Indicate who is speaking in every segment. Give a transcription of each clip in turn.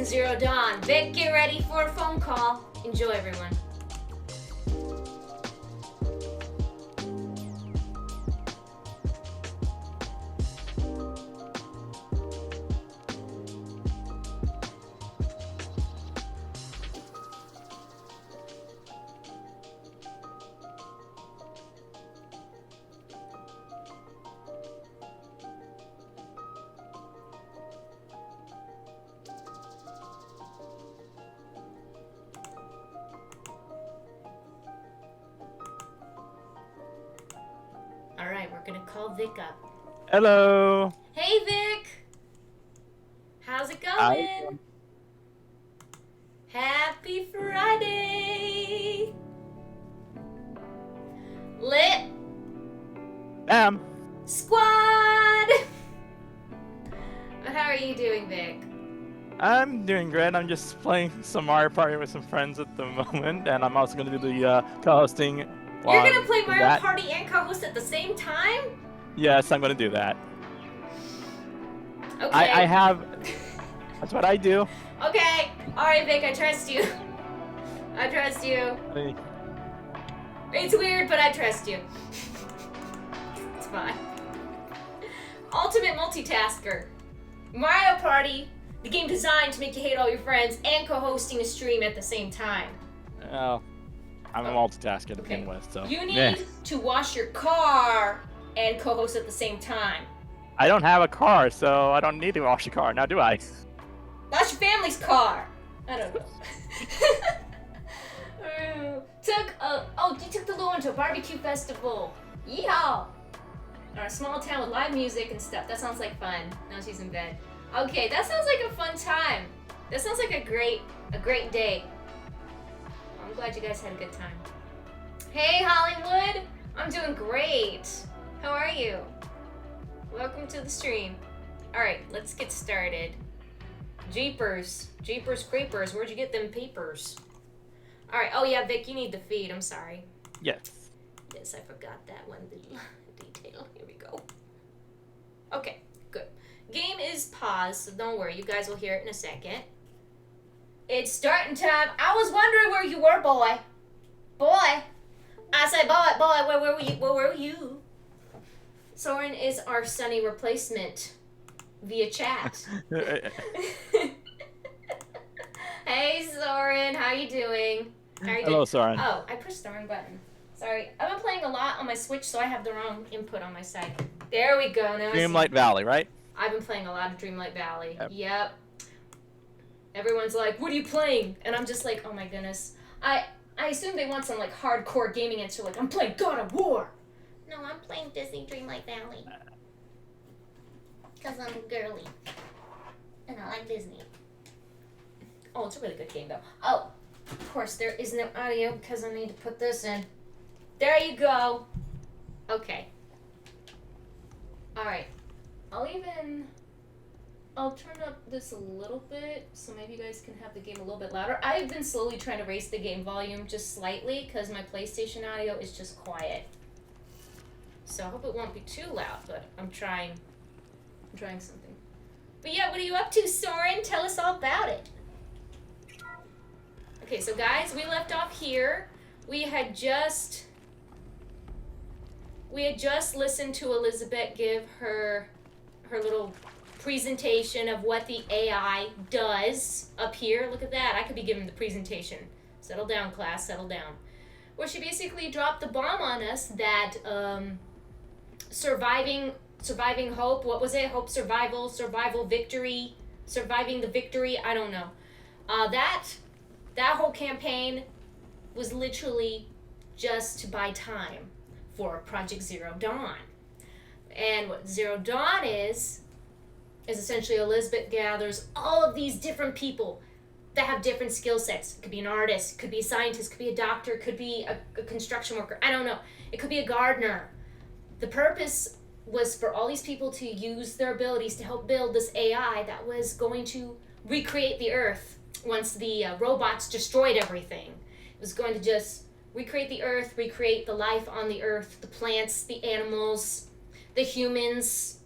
Speaker 1: Zero Dawn. Vic, get ready for a phone call. Enjoy, everyone. Alright, we're gonna call Vic up.
Speaker 2: Hello.
Speaker 1: Hey, Vic! How's it going?
Speaker 2: Hi.
Speaker 1: Happy Friday! Lit
Speaker 2: Bam.
Speaker 1: Squad! How are you doing, Vic?
Speaker 2: I'm doing great. I'm just playing some Mario Party with some friends at the moment, and I'm also going to do the co-hosting.
Speaker 1: You're gonna play Mario Party and co-host at the same time?
Speaker 2: Yes, I'm going to do that.
Speaker 1: Okay.
Speaker 2: I have. That's what I do.
Speaker 1: Okay. Alright, Vic, I trust you. I trust you. It's weird, but I trust you. It's fine. Ultimate multitasker. Mario Party, the game designed to make you hate all your friends, and co-hosting a stream at the same time.
Speaker 2: Oh, I'm a multitasker to begin with, so.
Speaker 1: You need to wash your car and co-host at the same time.
Speaker 2: I don't have a car, so I don't need to wash the car. Now, do I?
Speaker 1: Wash your family's car. I don't know. You took the little one to a barbecue festival. Yeehaw! Or a small town with live music and stuff. That sounds like fun. Now she's in bed. Okay, that sounds like a fun time. That sounds like a great day. I'm glad you guys had a good time. Hey, Hollywood! I'm doing great. How are you? Welcome to the stream. Alright, let's get started. Jeepers creepers, where'd you get them papers? Alright, oh yeah, Vic, you need the feed, I'm sorry.
Speaker 2: Yes.
Speaker 1: Yes, I forgot that one detail. Here we go. Okay, good. Game is paused, so don't worry, you guys will hear it in a second. It's starting time. I was wondering where you were, boy. Boy. I say, boy, where were you? Soren is our Sunny replacement via chat. Hey, Soren, how you doing?
Speaker 2: Hello, Soren.
Speaker 1: Oh, I pushed the wrong button. Sorry. I've been playing a lot on my Switch, so I have the wrong input on my side. There we go. Now
Speaker 2: Dreamlight Valley, right?
Speaker 1: I've been playing a lot of Dreamlight Valley. Yep. Everyone's like, what are you playing? And I'm just like, oh my goodness. I assume they want some like hardcore gaming answer, like, I'm playing God of War. No, I'm playing Disney Dreamlight Valley. Because I'm girly. And I like Disney. Oh, it's a really good game, though. Oh, of course, there is no audio because I need to put this in. There you go. Okay. Alright. I'll turn up this a little bit, so maybe you guys can have the game a little bit louder. I've been slowly trying to raise the game volume just slightly because my PlayStation audio is just quiet. So I hope it won't be too loud, but I'm trying something. But yeah, what are you up to, Soren? Tell us all about it. Okay, so guys, we left off here. We had just listened to Elizabeth give her little presentation of what the AI does up here. Look at that. I could be giving the presentation. Settle down, class. Settle down. Where she basically dropped the bomb on us that surviving hope. What was it? Hope, survival, victory, surviving the victory. I don't know. That whole campaign was literally just to buy time for Project Zero Dawn. And what Zero Dawn is essentially Elizabeth gathers all of these different people that have different skill sets. It could be an artist, could be a scientist, could be a doctor, could be a construction worker. I don't know. It could be a gardener. The purpose was for all these people to use their abilities to help build this AI that was going to recreate the Earth once the robots destroyed everything. It was going to just recreate the Earth, recreate the life on the Earth, the plants, the animals, the humans.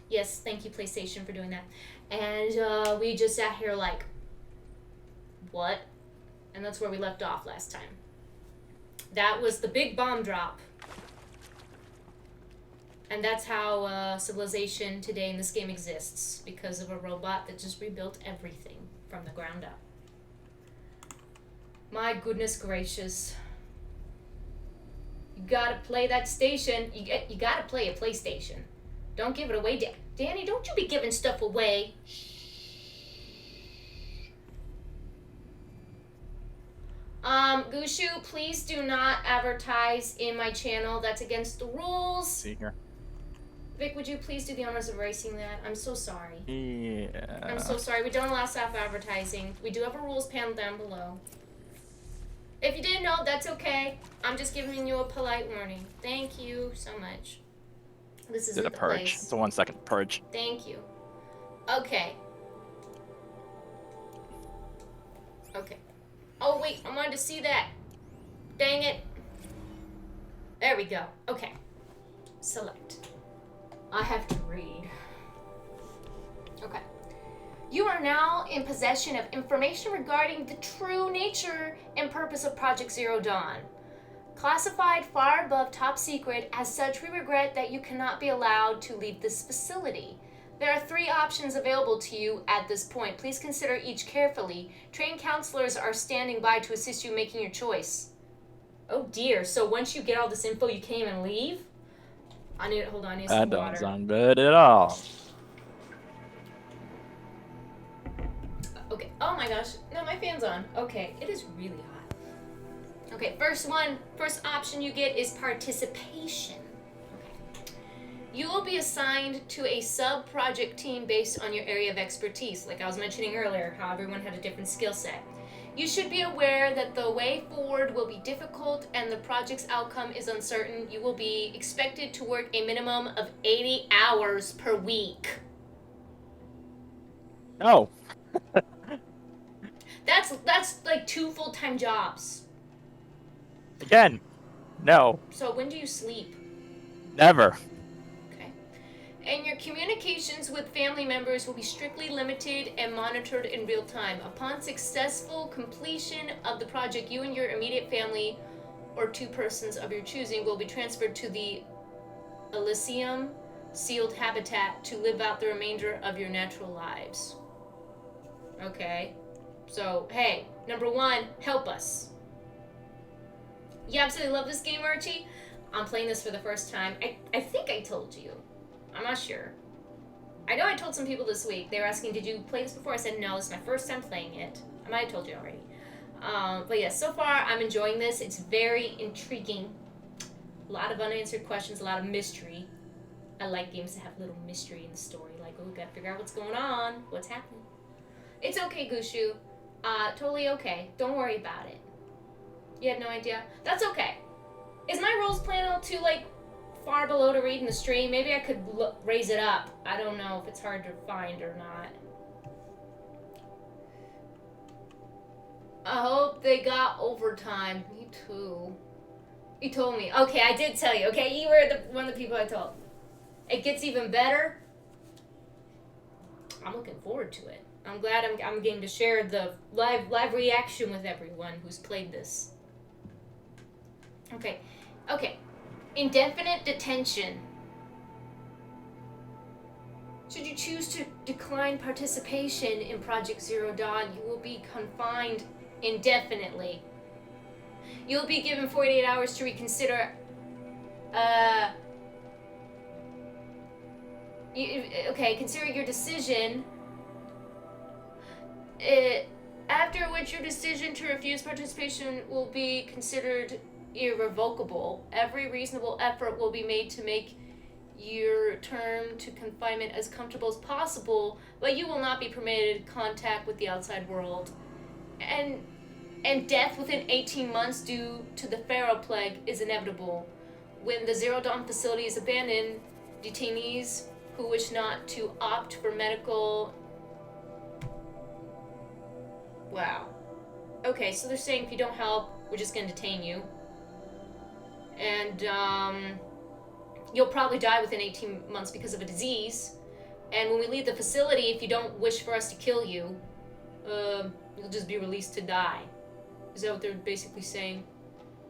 Speaker 1: Yes, thank you, PlayStation, for doing that. And we just sat here like, What? And that's where we left off last time. That was the big bomb drop. And that's how civilization today in this game exists, because of a robot that just rebuilt everything from the ground up. My goodness gracious. You gotta play that station. You gotta play a PlayStation. Don't give it away. Danny, don't you be giving stuff away. Gushu, please do not advertise in my channel. That's against the rules.
Speaker 2: See here.
Speaker 1: Vic, would you please do the honors of erasing that? I'm so sorry.
Speaker 2: Yeah.
Speaker 1: I'm so sorry. We don't allow self-advertising. We do have a rules panel down below. If you didn't know, that's okay. I'm just giving you a polite warning. Thank you so much. This isn't
Speaker 2: Did a
Speaker 1: the
Speaker 2: purge.
Speaker 1: place.
Speaker 2: It's a 1 second purge.
Speaker 1: Thank you. Okay. Okay. Oh, wait. I wanted to see that. Dang it. There we go. Okay. Select. I have to read. Okay. You are now in possession of information regarding the true nature and purpose of Project Zero Dawn. Classified far above top secret, as such we regret that you cannot be allowed to leave this facility. There are 3 options available to you at this point. Please consider each carefully. Trained counselors are standing by to assist you making your choice. Oh dear, so once you get all this info you can't even leave? Hold on, I need some
Speaker 2: That
Speaker 1: water.
Speaker 2: doesn't sound good at all.
Speaker 1: Okay, oh my gosh, no, my fan's on. Okay, it is really hot. Okay, first option you get is participation. Okay. You will be assigned to a sub-project team based on your area of expertise. Like I was mentioning earlier, how everyone had a different skill set. You should be aware that the way forward will be difficult and the project's outcome is uncertain. You will be expected to work a minimum of 80 hours per week.
Speaker 2: Oh.
Speaker 1: That's like 2 full-time jobs.
Speaker 2: Again. No.
Speaker 1: So when do you sleep?
Speaker 2: Never.
Speaker 1: Okay. And your communications with family members will be strictly limited and monitored in real time. Upon successful completion of the project, you and your immediate family or 2 persons of your choosing will be transferred to the Elysium sealed habitat to live out the remainder of your natural lives. Okay. So, hey, number 1, help us. You absolutely love this game, Archie? I'm playing this for the first time. I think I told you. I'm not sure. I know I told some people this week. They were asking, did you play this before? I said, no, this is my first time playing it. I might have told you already. But yeah, so far I'm enjoying this. It's very intriguing. A lot of unanswered questions, a lot of mystery. I like games that have little mystery in the story. Like, oh, we gotta figure out what's going on, what's happening. It's okay, Gushu. Totally okay. Don't worry about it. You had no idea? That's okay. Is my rules panel too, like, far below to read in the stream? Maybe I could raise it up. I don't know if it's hard to find or not. I hope they got overtime. Me too. You told me. Okay, I did tell you. Okay, you were one of the people I told. It gets even better. I'm looking forward to it. I'm glad I'm getting to share the live reaction with everyone who's played this. Okay. Indefinite detention. Should you choose to decline participation in Project Zero Dawn, you will be confined indefinitely. You'll be given 48 hours to reconsider. Consider your decision. After which your decision to refuse participation will be considered irrevocable. Every reasonable effort will be made to make your term to confinement as comfortable as possible, but you will not be permitted contact with the outside world. And death within 18 months due to the Pharaoh Plague is inevitable. When the Zero Dawn facility is abandoned, detainees who wish not to opt for medical... Wow. Okay, so they're saying if you don't help, we're just gonna detain you. And, you'll probably die within 18 months because of a disease. And when we leave the facility, if you don't wish for us to kill you, you'll just be released to die. Is that what they're basically saying?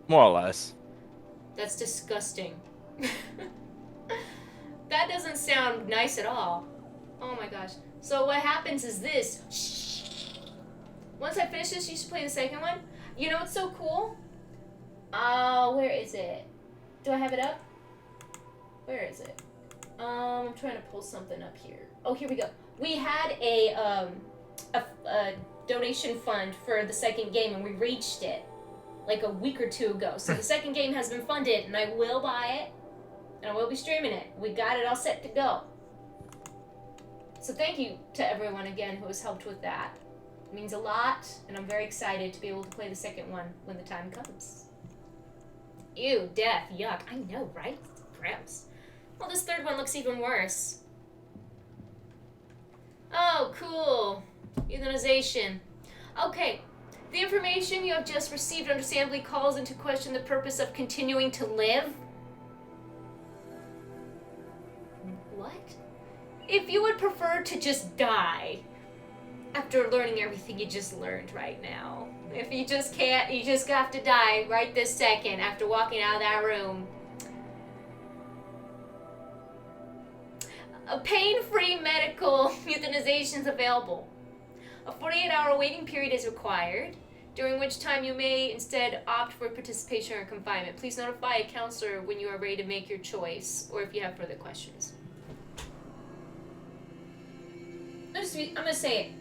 Speaker 2: More or less.
Speaker 1: That's disgusting. That doesn't sound nice at all. Oh my gosh. So what happens is this. Once I finish this, you should play the second one. You know what's so cool? Where is it? Do I have it up? Where is it? I'm trying to pull something up here. Oh, here we go. We had a donation fund for the second game, and we reached it like a week or two ago. So the second game has been funded, and I will buy it, and I will be streaming it. We got it all set to go. So thank you to everyone again who has helped with that. It means a lot, and I'm very excited to be able to play the second one when the time comes. Ew, death, yuck. I know, right? It's gross. Well, this third one looks even worse. Oh, cool. Euthanization. Okay. The information you have just received understandably calls into question the purpose of continuing to live. What? If you would prefer to just die after learning everything you just learned right now. If you just can't, you just have to die right this second after walking out of that room. A pain-free medical euthanization is available. A 48-hour waiting period is required, during which time you may instead opt for participation or confinement. Please notify a counselor when you are ready to make your choice, or if you have further questions. I'm gonna say it.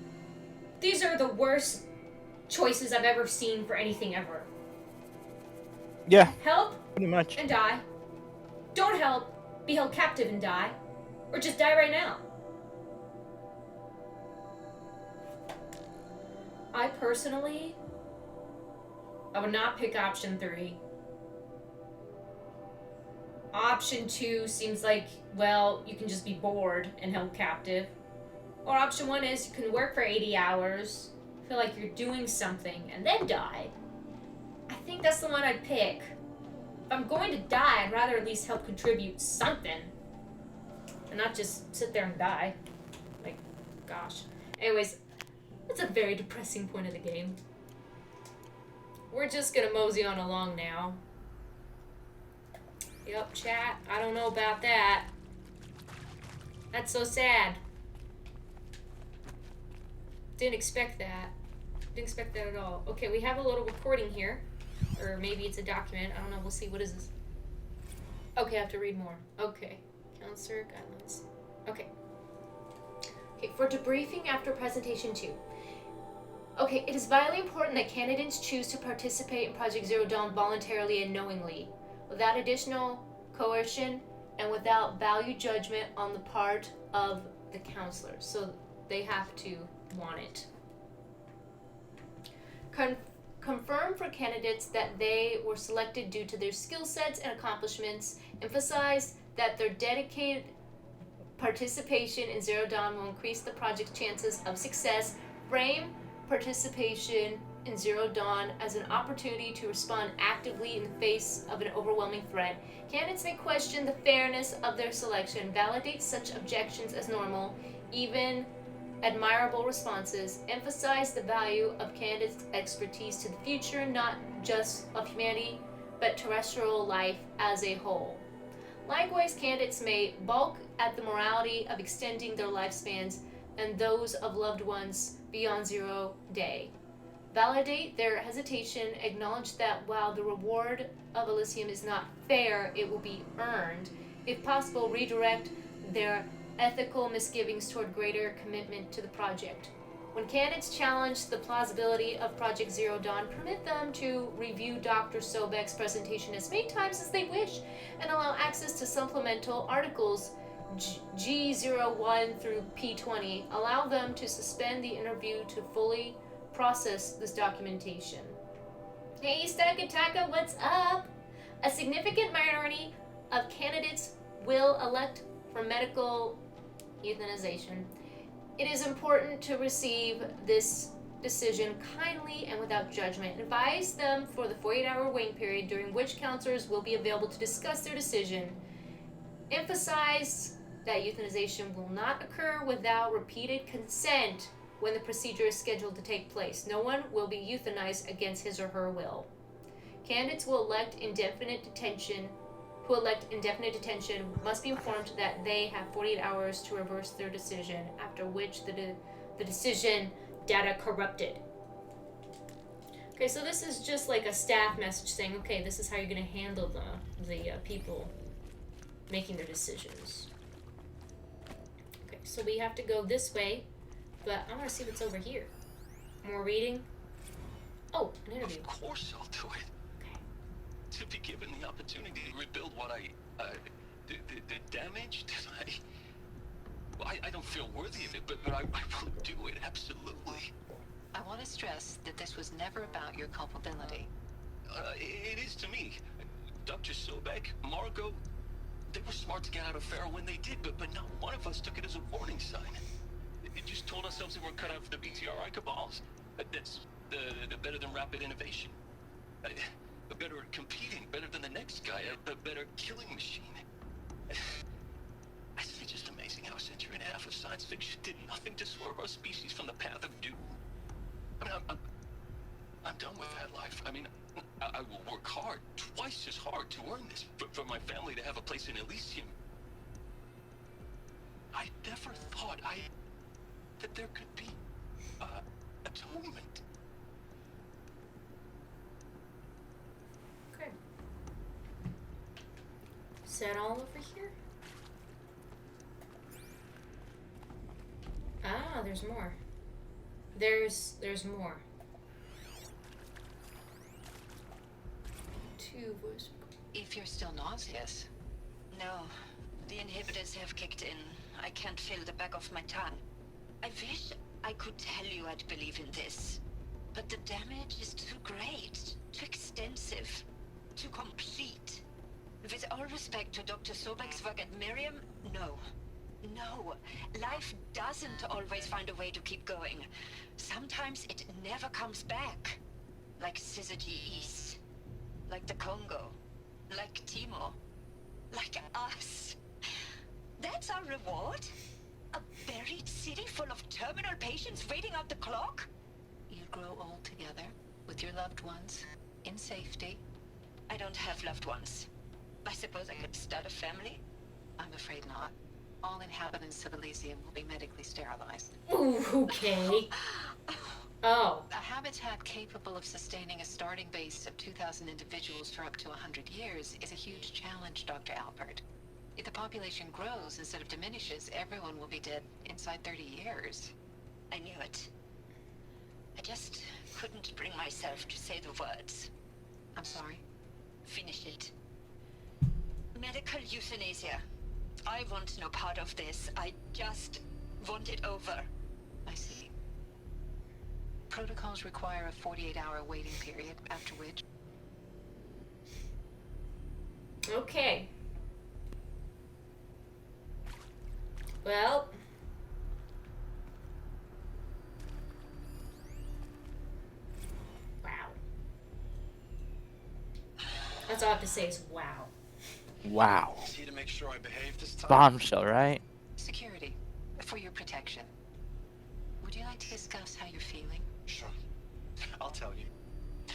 Speaker 1: These are the worst choices I've ever seen for anything ever.
Speaker 2: Yeah,
Speaker 1: Help
Speaker 2: pretty much.
Speaker 1: and die. Don't help, be held captive and die. Or just die right now. I personally, I would not pick option 3. Option 2 seems like, well, you can just be bored and held captive. Or option 1 is you can work for 80 hours, feel like you're doing something, and then die. I think that's the one I'd pick. If I'm going to die, I'd rather at least help contribute something. And not just sit there and die. Like, gosh. Anyways, that's a very depressing point of the game. We're just gonna mosey on along now. Yup, chat. I don't know about that. That's so sad. Didn't expect that. Didn't expect that at all. Okay, we have a little recording here. Or maybe it's a document. I don't know. We'll see. What is this? Okay, I have to read more. Okay. Counselor guidelines. Okay. Okay, for debriefing after presentation 2. Okay, it is vitally important that candidates choose to participate in Project Zero Dawn voluntarily and knowingly, without additional coercion and without value judgment on the part of the counselors. So they have to want it. Confirm for candidates that they were selected due to their skill sets and accomplishments. Emphasize that their dedicated participation in Zero Dawn will increase the project's chances of success. Frame participation in Zero Dawn as an opportunity to respond actively in the face of an overwhelming threat. Candidates may question the fairness of their selection, validate such objections as normal, even admirable responses, emphasize the value of candidates' expertise to the future, not just of humanity, but terrestrial life as a whole. Likewise, candidates may balk at the morality of extending their lifespans and those of loved ones beyond 0 day. Validate their hesitation, acknowledge that while the reward of Elysium is not fair, it will be earned. If possible, redirect their ethical misgivings toward greater commitment to the project. When candidates challenge the plausibility of Project Zero Dawn, permit them to review Dr. Sobek's presentation as many times as they wish and allow access to supplemental articles G01 through P20. Allow them to suspend the interview to fully process this documentation. Hey, Stakataka, what's up? A significant minority of candidates will elect for medical euthanization. It is important to receive this decision kindly and without judgment. Advise them for the 48-hour waiting period during which counselors will be available to discuss their decision. Emphasize that euthanization will not occur without repeated consent when the procedure is scheduled to take place. No one will be euthanized against his or her will. Candidates who elect indefinite detention must be informed that they have 48 hours to reverse their decision, after which the decision data corrupted. Okay, so this is just like a staff message saying, okay, this is how you're going to handle the people making their decisions. Okay, so we have to go this way, but I want to see what's over here. More reading. Oh, an interview.
Speaker 3: Of course I'll do it.
Speaker 1: Okay.
Speaker 3: To be given the opportunity to rebuild what the damage that I don't feel worthy of it, but I will do it, absolutely.
Speaker 4: I want to stress that this was never about your culpability.
Speaker 3: It is to me. Dr. Sobek, Margot, they were smart to get out of Pharaoh when they did, but not one of us took it as a warning sign. It just told ourselves that we're cut out for the BTRI cabals. That's the better than rapid innovation. Better at competing, better than the next guy, a better killing machine. It's just amazing how a century and a half of science fiction did nothing to swerve our species from the path of doom. I mean, I'm done with that life. I mean, I will work hard, twice as hard to earn this, for my family to have a place in Elysium. I never thought that there could be atonement.
Speaker 1: Okay. Is that all over here? Ah, there's more. There's more.
Speaker 4: If you're still nauseous.
Speaker 5: No, the inhibitors have kicked in. I can't feel the back of my tongue. I wish I could tell you I'd believe in this, but the damage is too great, too extensive, too complete. With all respect to Dr. Sobek's work at Miriam, no. No, life doesn't always find a way to keep going. Sometimes it never comes back. Like Syzygy East. Like the Congo. Like Timor. Like us. That's our reward? A buried city full of terminal patients waiting out the clock?
Speaker 4: You'd grow old together, with your loved ones, in safety.
Speaker 5: I don't have loved ones. I suppose I could start a family?
Speaker 4: I'm afraid not. All inhabitants of Elysium will be medically sterilized.
Speaker 1: Ooh, okay. Oh.
Speaker 4: A habitat capable of sustaining a starting base of 2,000 individuals for up to 100 years is a huge challenge, Dr. Alpert. If the population grows instead of diminishes, everyone will be dead inside 30 years.
Speaker 5: I knew it. I just couldn't bring myself to say the words.
Speaker 4: I'm sorry.
Speaker 5: Finish it. Medical euthanasia. I want no part of this. I just want it over.
Speaker 4: I see. Protocols require a 48-hour waiting period, after which...
Speaker 1: Okay. Well. Wow. That's all I have to say is wow.
Speaker 2: Wow.
Speaker 3: See to make sure I behave this time.
Speaker 2: Bombshell, right?
Speaker 4: Security, for your protection. Would you like to discuss how you're feeling?
Speaker 3: Sure. I'll tell you.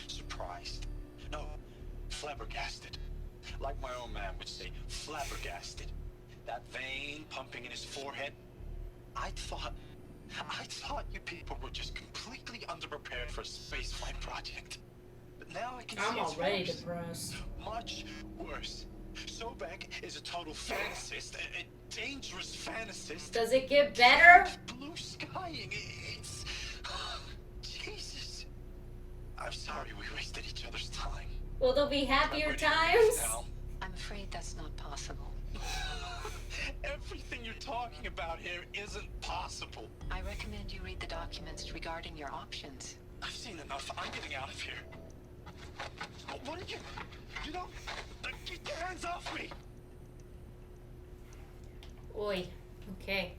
Speaker 3: Surprised. No, flabbergasted. Like my own man would say, flabbergasted. That vein pumping in his forehead. I thought you people were just completely underprepared for a spaceflight project. But now I can see it's
Speaker 1: already
Speaker 3: worse.
Speaker 1: depressed.
Speaker 3: Much worse. Sobek is a total fantasist, a dangerous fantasist.
Speaker 1: Does it get better?
Speaker 3: Blue skying, it's... Jesus. I'm sorry we wasted each other's time.
Speaker 1: Will there be happier
Speaker 3: I'm ready to
Speaker 1: times?
Speaker 3: leave now.
Speaker 4: I'm afraid that's not possible.
Speaker 3: Everything you're talking about here isn't possible.
Speaker 4: I recommend you read the documents regarding your options.
Speaker 3: I've seen enough. I'm getting out of here. What are you... You don't... Get your hands off me!
Speaker 1: Oi. Okay.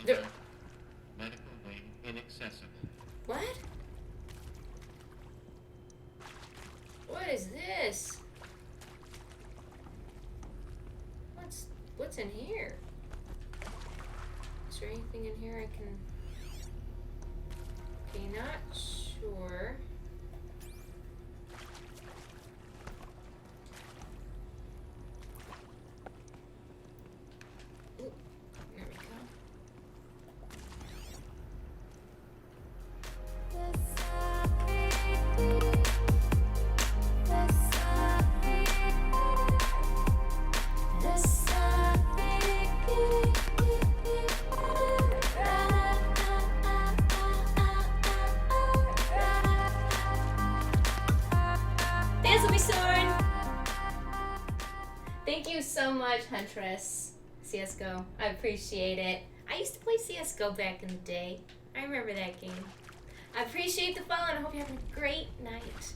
Speaker 6: Okay. Medical wing inaccessible.
Speaker 1: What? What is this? What's in here? Is there anything in here I can... Okay, not sure. Ooh, there we go. Dance with me, Soren! Thank you so much, Huntress. CSGO. I appreciate it. I used to play CSGO back in the day. I remember that game. I appreciate the follow and I hope you're having a great night.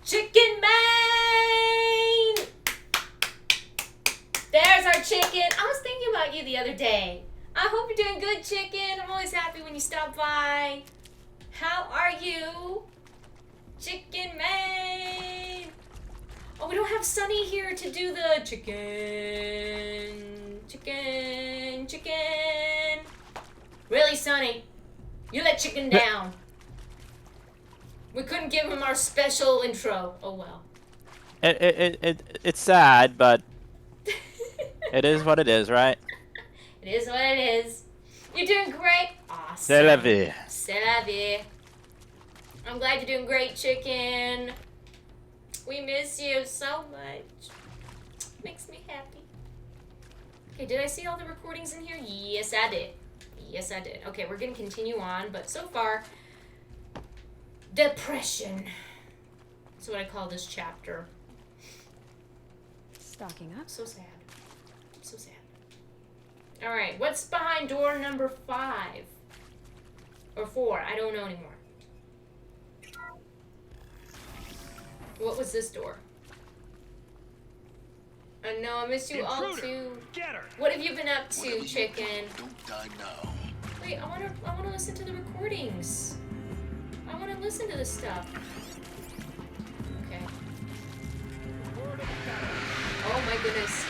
Speaker 1: Chicken main! There's our chicken. I was thinking about you the other day. I hope you're doing good, chicken. I'm always happy when you stop by. How are you? Chicken main! Oh, we don't have Sunny here to do the chicken. Really, Sunny? You let chicken down. We couldn't give him our special intro. Oh well.
Speaker 2: It's sad, but it is what it is, right?
Speaker 1: It is what it is. You're doing great. Awesome.
Speaker 2: C'est la vie.
Speaker 1: C'est la vie. I'm glad you're doing great, chicken. We miss you so much. Makes me happy. Okay, did I see all the recordings in here? Yes, I did. Yes, I did. Okay, we're gonna continue on, but so far, depression. That's what I call this chapter.
Speaker 7: Stocking up.
Speaker 1: So sad. So sad. Alright, what's behind door number 5? Or 4? I don't know anymore. What was this door? I know, I miss you all too.
Speaker 8: Get her.
Speaker 1: What have you been up
Speaker 3: Whatever
Speaker 1: to,
Speaker 3: you
Speaker 1: chicken?
Speaker 3: do, don't die now.
Speaker 1: Wait, I wanna listen to the recordings. I wanna listen to this stuff. Okay. Oh my goodness.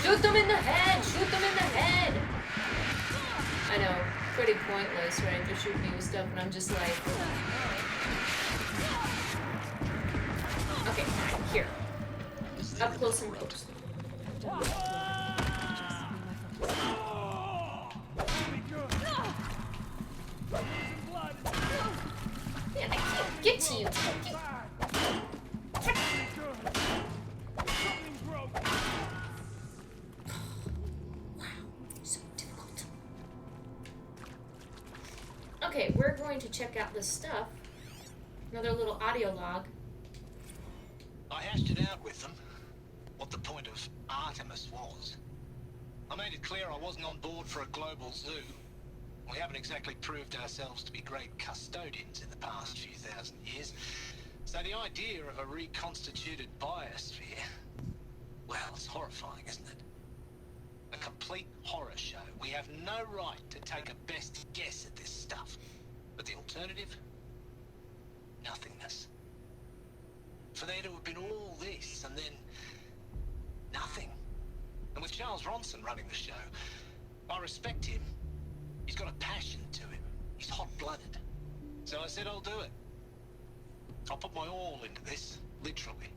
Speaker 1: Shoot them in the head! Shoot them in the head! I know, pretty pointless, right? They're shooting me with stuff and I'm just like... Okay, here. Up close and close. Man, I can't get to you. So difficult. Okay, we're going to check out this stuff. Another little audio log.
Speaker 9: I hashed it out with them, what the point of Artemis was. I made it clear I wasn't on board for a global zoo. We haven't exactly proved ourselves to be great custodians in the past few thousand years. So the idea of a reconstituted biosphere, well, it's horrifying, isn't it? A complete horror show. We have no right to take a best guess at this stuff. But the alternative? Nothingness. For there to have been all this, and then nothing. And with Charles Ronson running the show, I respect him. He's got a passion to him. He's hot-blooded. So I said I'll do it. I'll put my all into this, literally.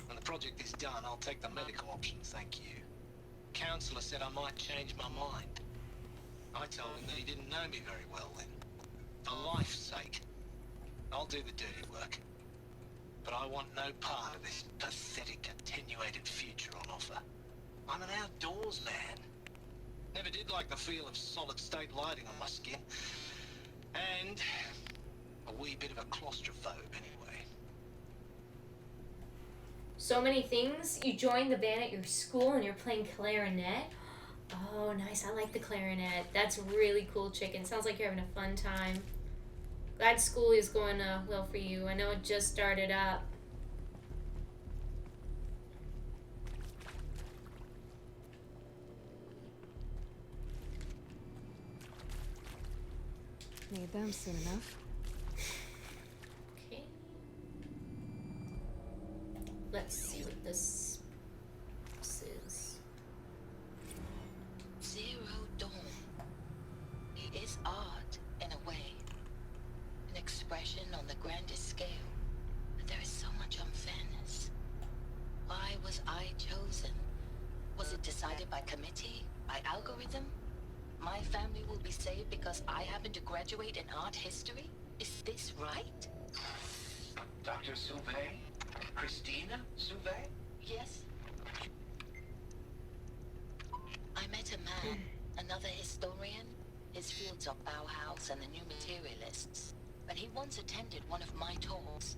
Speaker 9: When the project is done, I'll take the medical option, thank you. Counselor said I might change my mind. I told him that he didn't know me very well then. For life's sake, I'll do the dirty work. But I want no part of this pathetic, attenuated future on offer. I'm an outdoors man. Never did like the feel of solid-state lighting on my skin. And a wee bit of a claustrophobe, anyway.
Speaker 1: So many things. You joined the band at your school and you're playing clarinet. Oh, nice. I like the clarinet. That's really cool, chicken. Sounds like you're having a fun time. Glad school is going well for you. I know it just started up.
Speaker 7: Need them soon enough.
Speaker 1: Okay. Let's see what this is.
Speaker 8: grandest scale, but there is so much unfairness. Why was I chosen? Was it decided by committee? By algorithm? My family will be saved because I happen to graduate in art history? Is this right?
Speaker 9: Dr. Sauvé? Christina Sauvé?
Speaker 8: Yes. I met a man, another historian. His fields are Bauhaus and the New Materialists. But he once attended one of my talks.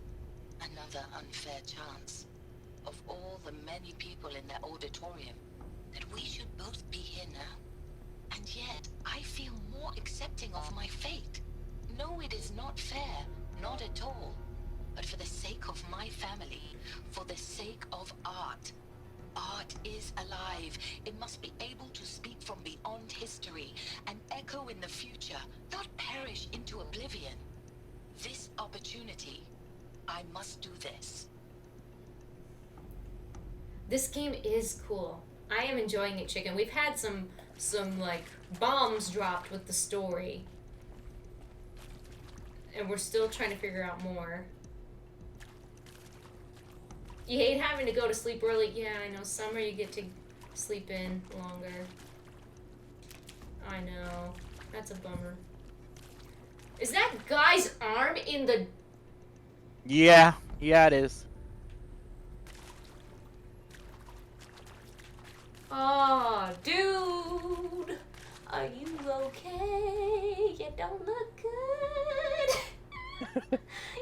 Speaker 8: Another unfair chance. Of all the many people in that auditorium, that we should both be here now. And yet, I feel more accepting of my fate. No, it is not fair. Not at all. But for the sake of my family, for the sake of art. Art is alive. It must be able to speak from beyond history and echo in the future, not perish into oblivion. This opportunity, I must do this.
Speaker 1: This game is cool. I am enjoying it, Chicken. We've had some like bombs dropped with the story. And we're still trying to figure out more. You hate having to go to sleep early. Yeah, I know. Summer you get to sleep in longer. I know. That's a bummer. Is that guy's arm in the...
Speaker 2: Yeah, it is.
Speaker 1: Oh, dude. Are you okay? You don't look good.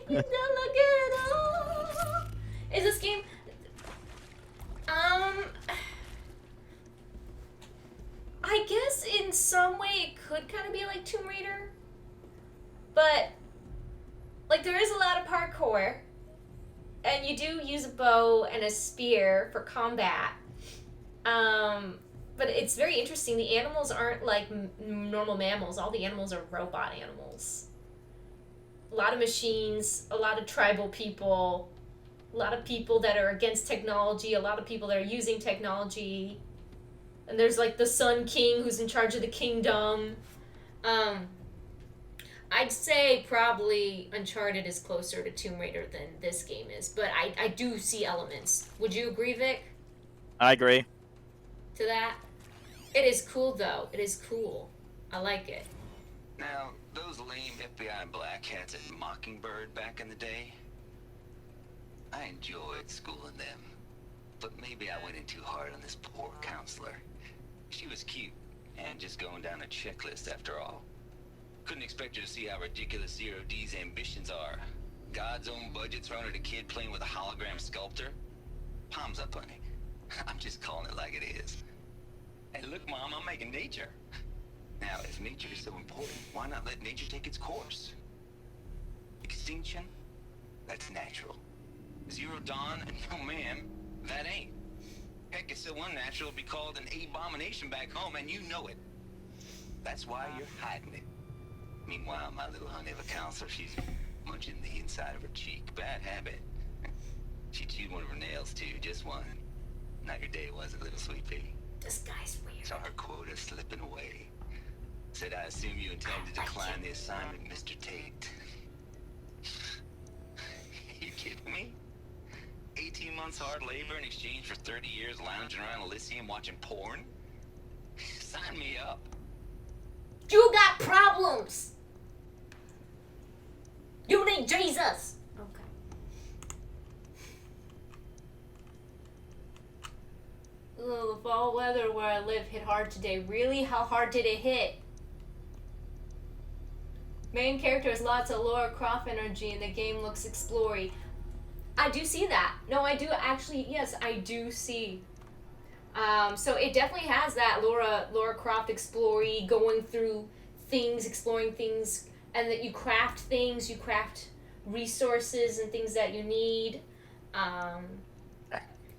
Speaker 1: You don't look good at all. Is this game... I guess in some way it could kind of be like Tomb Raider. But, like, there is a lot of parkour. And you do use a bow and a spear for combat. But it's very interesting. The animals aren't like normal mammals. All the animals are robot animals. A lot of machines, a lot of tribal people, a lot of people that are against technology, a lot of people that are using technology. And there's like the Sun King who's in charge of the kingdom. I'd say probably Uncharted is closer to Tomb Raider than this game is, but I do see elements. Would you agree, Vic?
Speaker 2: I agree.
Speaker 1: To that? It is cool, though. It is cool. I like it.
Speaker 3: Now, those lame FBI black hats at Mockingbird back in the day, I enjoyed schooling them. But maybe I went in too hard on this poor counselor. She was cute, and just going down a checklist after all. Couldn't expect her to see how ridiculous Zero D's ambitions are. God's own budget thrown at a kid playing with a hologram sculptor. Palms up, honey. I'm just calling it like it is. Hey, look, Mom, I'm making nature. Now, if nature is so important, why not let nature take its course? Extinction? That's natural. Zero Dawn? No, ma'am, that ain't. Heck, it's so unnatural it'd be called an abomination back home, and you know it. That's why you're hiding it. Meanwhile, my little honey of a counselor, she's munching the inside of her cheek. Bad habit. She chewed one of her nails, too, just one. Not your day, was it, little sweet pea?
Speaker 1: This guy's weird.
Speaker 3: Saw her quota slipping away. Said, I assume you intend to decline the assignment, Mr. Tate. You kidding me? 18 months hard labor in exchange for 30 years lounging around Elysium watching porn? Sign me up.
Speaker 1: You got problems. You need Jesus. Okay. Ugh, the fall weather where I live hit hard today. Really? How hard did it hit? Main character has lots of Lara Croft energy and the game looks explory. I do see that. No, I do actually, yes, I do see. So it definitely has that Lara Croft explory, going through things, exploring things, and that you craft things, you craft resources and things that you need.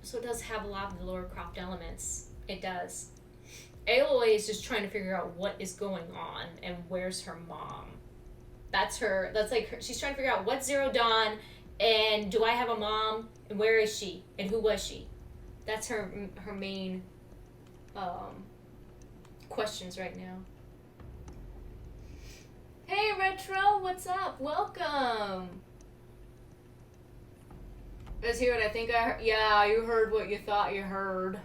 Speaker 1: So it does have a lot of the Lara Croft elements. It does. Aloy is just trying to figure out what is going on and where's her mom. That's like her, she's trying to figure out what's Zero Dawn and do I have a mom and where is she and who was she? That's her main questions right now. Hey Retro, what's up? Welcome. Let's hear what I think I heard. Yeah, you heard what you thought you heard.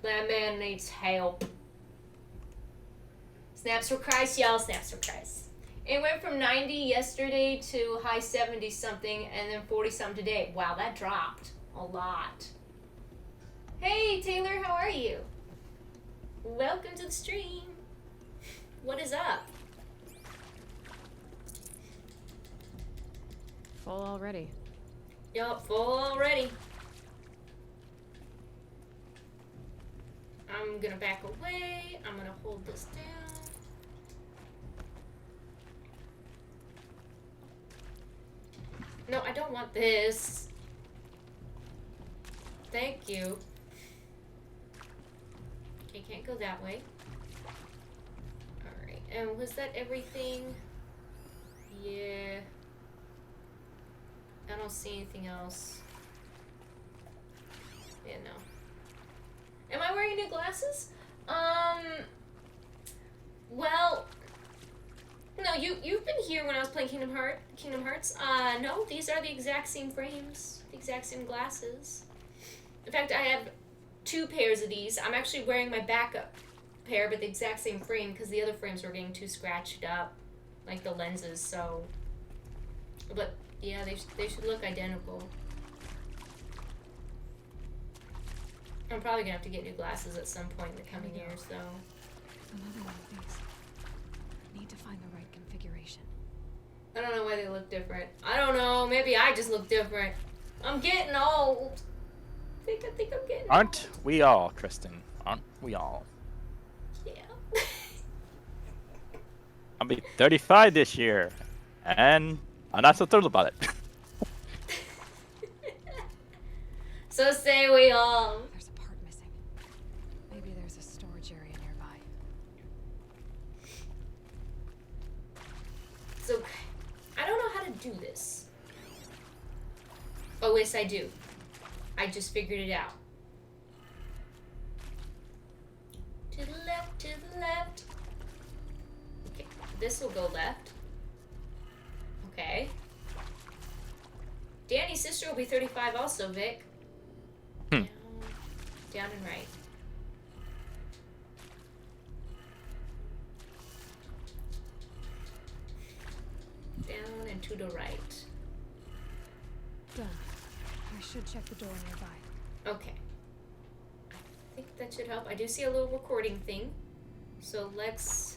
Speaker 1: That man needs help. Snaps for Christ, y'all. Snaps for Christ. It went from 90 yesterday to high 70 something and then 40 something today. Wow, that dropped a lot. Hey, Taylor, how are you? Welcome to the stream. What is up?
Speaker 7: Full already.
Speaker 1: Yup, full already. I'm gonna back away. I'm gonna hold this down. No, I don't want this. Thank you. Okay, can't go that way. Alright, and was that everything? Yeah. I don't see anything else. Yeah, no. Am I wearing new glasses? Well, no, you've been here when I was playing Kingdom Hearts. No, these are the exact same frames, the exact same glasses. In fact, I have 2 pairs of these. I'm actually wearing my backup pair, but the exact same frame because the other frames were getting too scratched up, like the lenses. So, but yeah, they should look identical. I'm probably gonna have to get new glasses at some point in the coming years, though.
Speaker 7: Another one of these. Need to find the right configuration.
Speaker 1: I don't know why they look different. I don't know. Maybe I just look different. I'm getting old. I think I'm getting
Speaker 2: Aren't
Speaker 1: old.
Speaker 2: we all, Kristen? Aren't we all?
Speaker 1: Yeah.
Speaker 2: I'll be 35 this year, and I'm not so thrilled about it.
Speaker 1: So say we all.
Speaker 7: There's a part missing. Maybe there's a storage area nearby.
Speaker 1: So, I don't know how to do this. Oh, yes, I do. I just figured it out. To the left, to the left. Okay, this will go left. Okay. Danny's sister will be 35 also, Vic. Down and right. Down and to the right.
Speaker 7: Done. I should check the door nearby.
Speaker 1: Okay. I think that should help. I do see a little recording thing. So let's...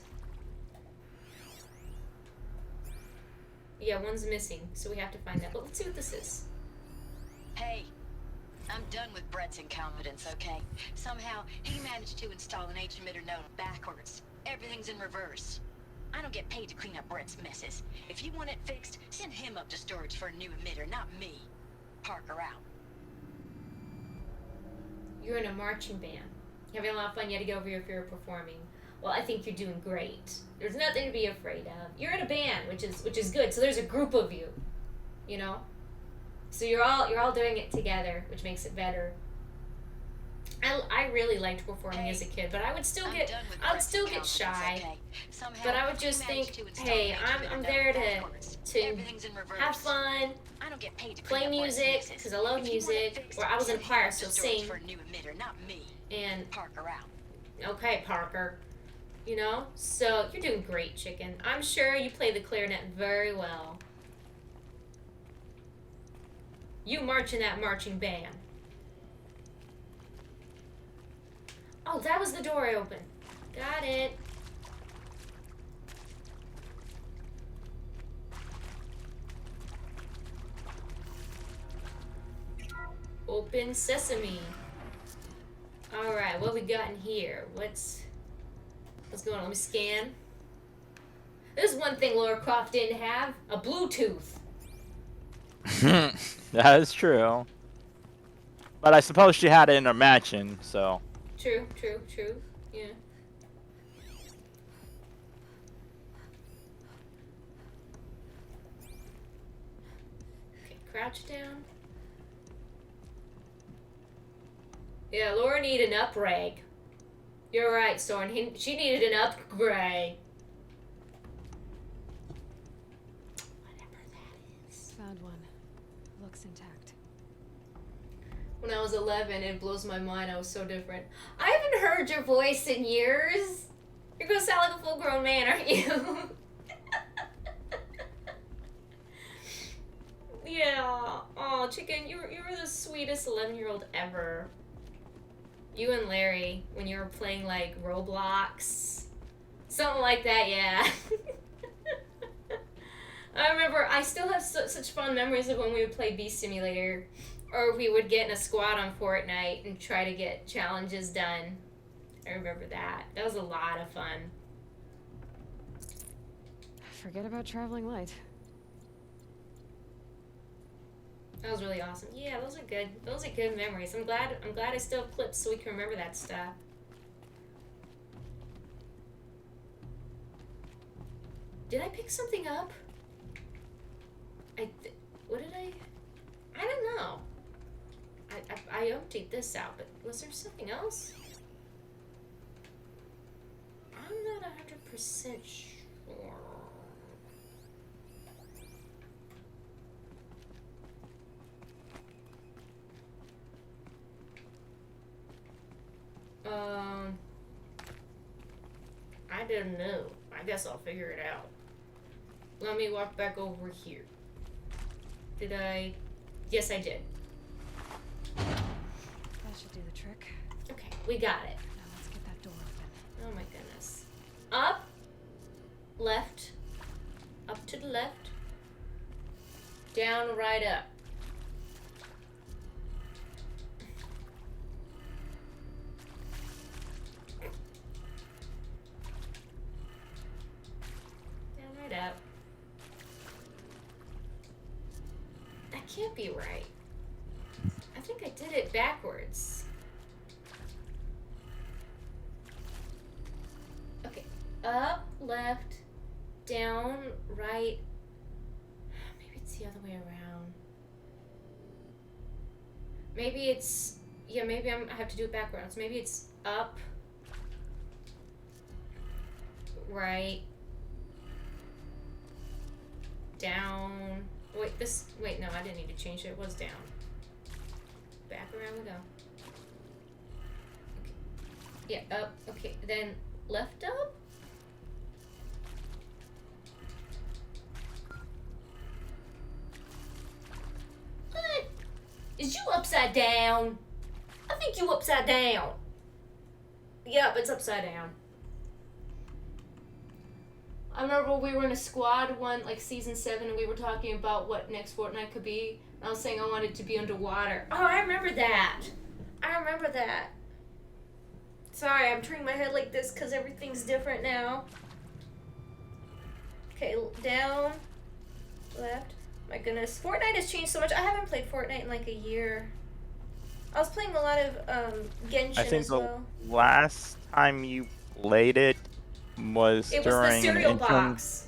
Speaker 1: Yeah, one's missing, so we have to find that. But let's see what this is.
Speaker 5: Hey, I'm done with Brett's incompetence, okay? Somehow, he managed to install an H-emitter node backwards. Everything's in reverse. I don't get paid to clean up Brett's messes. If you want it fixed, send him up to storage for a new emitter, not me. Parker out.
Speaker 1: You're in a marching band. You having a lot of fun. You had to get over your fear of performing. Well, I think you're doing great. There's nothing to be afraid of. You're in a band, which is good. So there's a group of you, you know. So you're all doing it together, which makes it better. I really liked performing as a kid, but I would still get shy.
Speaker 5: Okay. Somehow,
Speaker 1: But I would just
Speaker 5: he managed
Speaker 1: think,
Speaker 5: to install
Speaker 1: hey,
Speaker 5: an
Speaker 1: I'm
Speaker 5: H-emitter
Speaker 1: there
Speaker 5: node
Speaker 1: to
Speaker 5: backwards. Everything's in reverse.
Speaker 1: have fun,
Speaker 5: I don't get paid to clean
Speaker 1: play
Speaker 5: up Brett's
Speaker 1: music
Speaker 5: messes.
Speaker 1: because I love
Speaker 5: If you want it
Speaker 1: music.
Speaker 5: fixed,
Speaker 1: Or I was in
Speaker 5: send him
Speaker 1: choir,
Speaker 5: up
Speaker 1: so
Speaker 5: to storage
Speaker 1: sing.
Speaker 5: for a new emitter, not me.
Speaker 1: And
Speaker 5: Parker out.
Speaker 1: okay, Parker. You know? So you're doing great, chicken. I'm sure you play the clarinet very well. You march in that marching band. Oh, that was the door I opened. Got it. Open sesame. Alright, what we got in here? What's going on? Let me scan. There's one thing Laura Croft didn't have. A Bluetooth.
Speaker 2: That is true. But I suppose she had it in her mansion, so...
Speaker 1: True. Yeah. Okay, crouch down. Yeah, Laura needed an upgrade. You're right, Soren. She needed an upgrade. Whatever that is.
Speaker 7: Found one. Looks intact.
Speaker 1: when I was 11. It blows my mind. I was so different. I haven't heard your voice in years. You're gonna sound like a full-grown man, aren't you? Yeah. Oh, Chicken, you were the sweetest 11-year-old ever. You and Larry, when you were playing, like, Roblox. Something like that, yeah. I remember, I still have such fun memories of when we would play Beast Simulator. Or we would get in a squad on Fortnite and try to get challenges done. I remember that. That was a lot of fun.
Speaker 7: Forget about traveling light.
Speaker 1: That was really awesome. Yeah, those are good. Those are good memories. I'm glad I still have clips so we can remember that stuff. Did I pick something up? What did I don't know. I emptied this out, but was there something else? I'm not 100% sure. I don't know. I guess I'll figure it out. Let me walk back over here. Did I? Yes, I did.
Speaker 7: That should do the trick.
Speaker 1: Okay, we got it.
Speaker 7: Now let's get that door open.
Speaker 1: Oh my goodness. Up, left, up to the left, down, right, up. Down, right, up. That can't be right. I think I did it backwards. Okay, up, left, down, right. Maybe it's the other way around. Maybe it's, yeah, maybe I have to do it backwards. Maybe it's up, right, down. Wait, no, I didn't need to change it. It was down. Back around we go. Okay. Yeah, up. Okay, then left up? What? Is you upside down? I think you upside down. Yep, it's upside down. I remember we were in a squad one, like season 7, and we were talking about what next Fortnite could be. And I was saying I wanted to be underwater. Oh, I remember that. I remember that. Sorry, I'm turning my head like this because everything's different now. Okay, down, left. My goodness, Fortnite has changed so much. I haven't played Fortnite in like a year. I was playing a lot of Genshin
Speaker 2: I think
Speaker 1: as well.
Speaker 2: the last time you played it was
Speaker 1: It was
Speaker 2: during
Speaker 1: the cereal
Speaker 2: an
Speaker 1: box.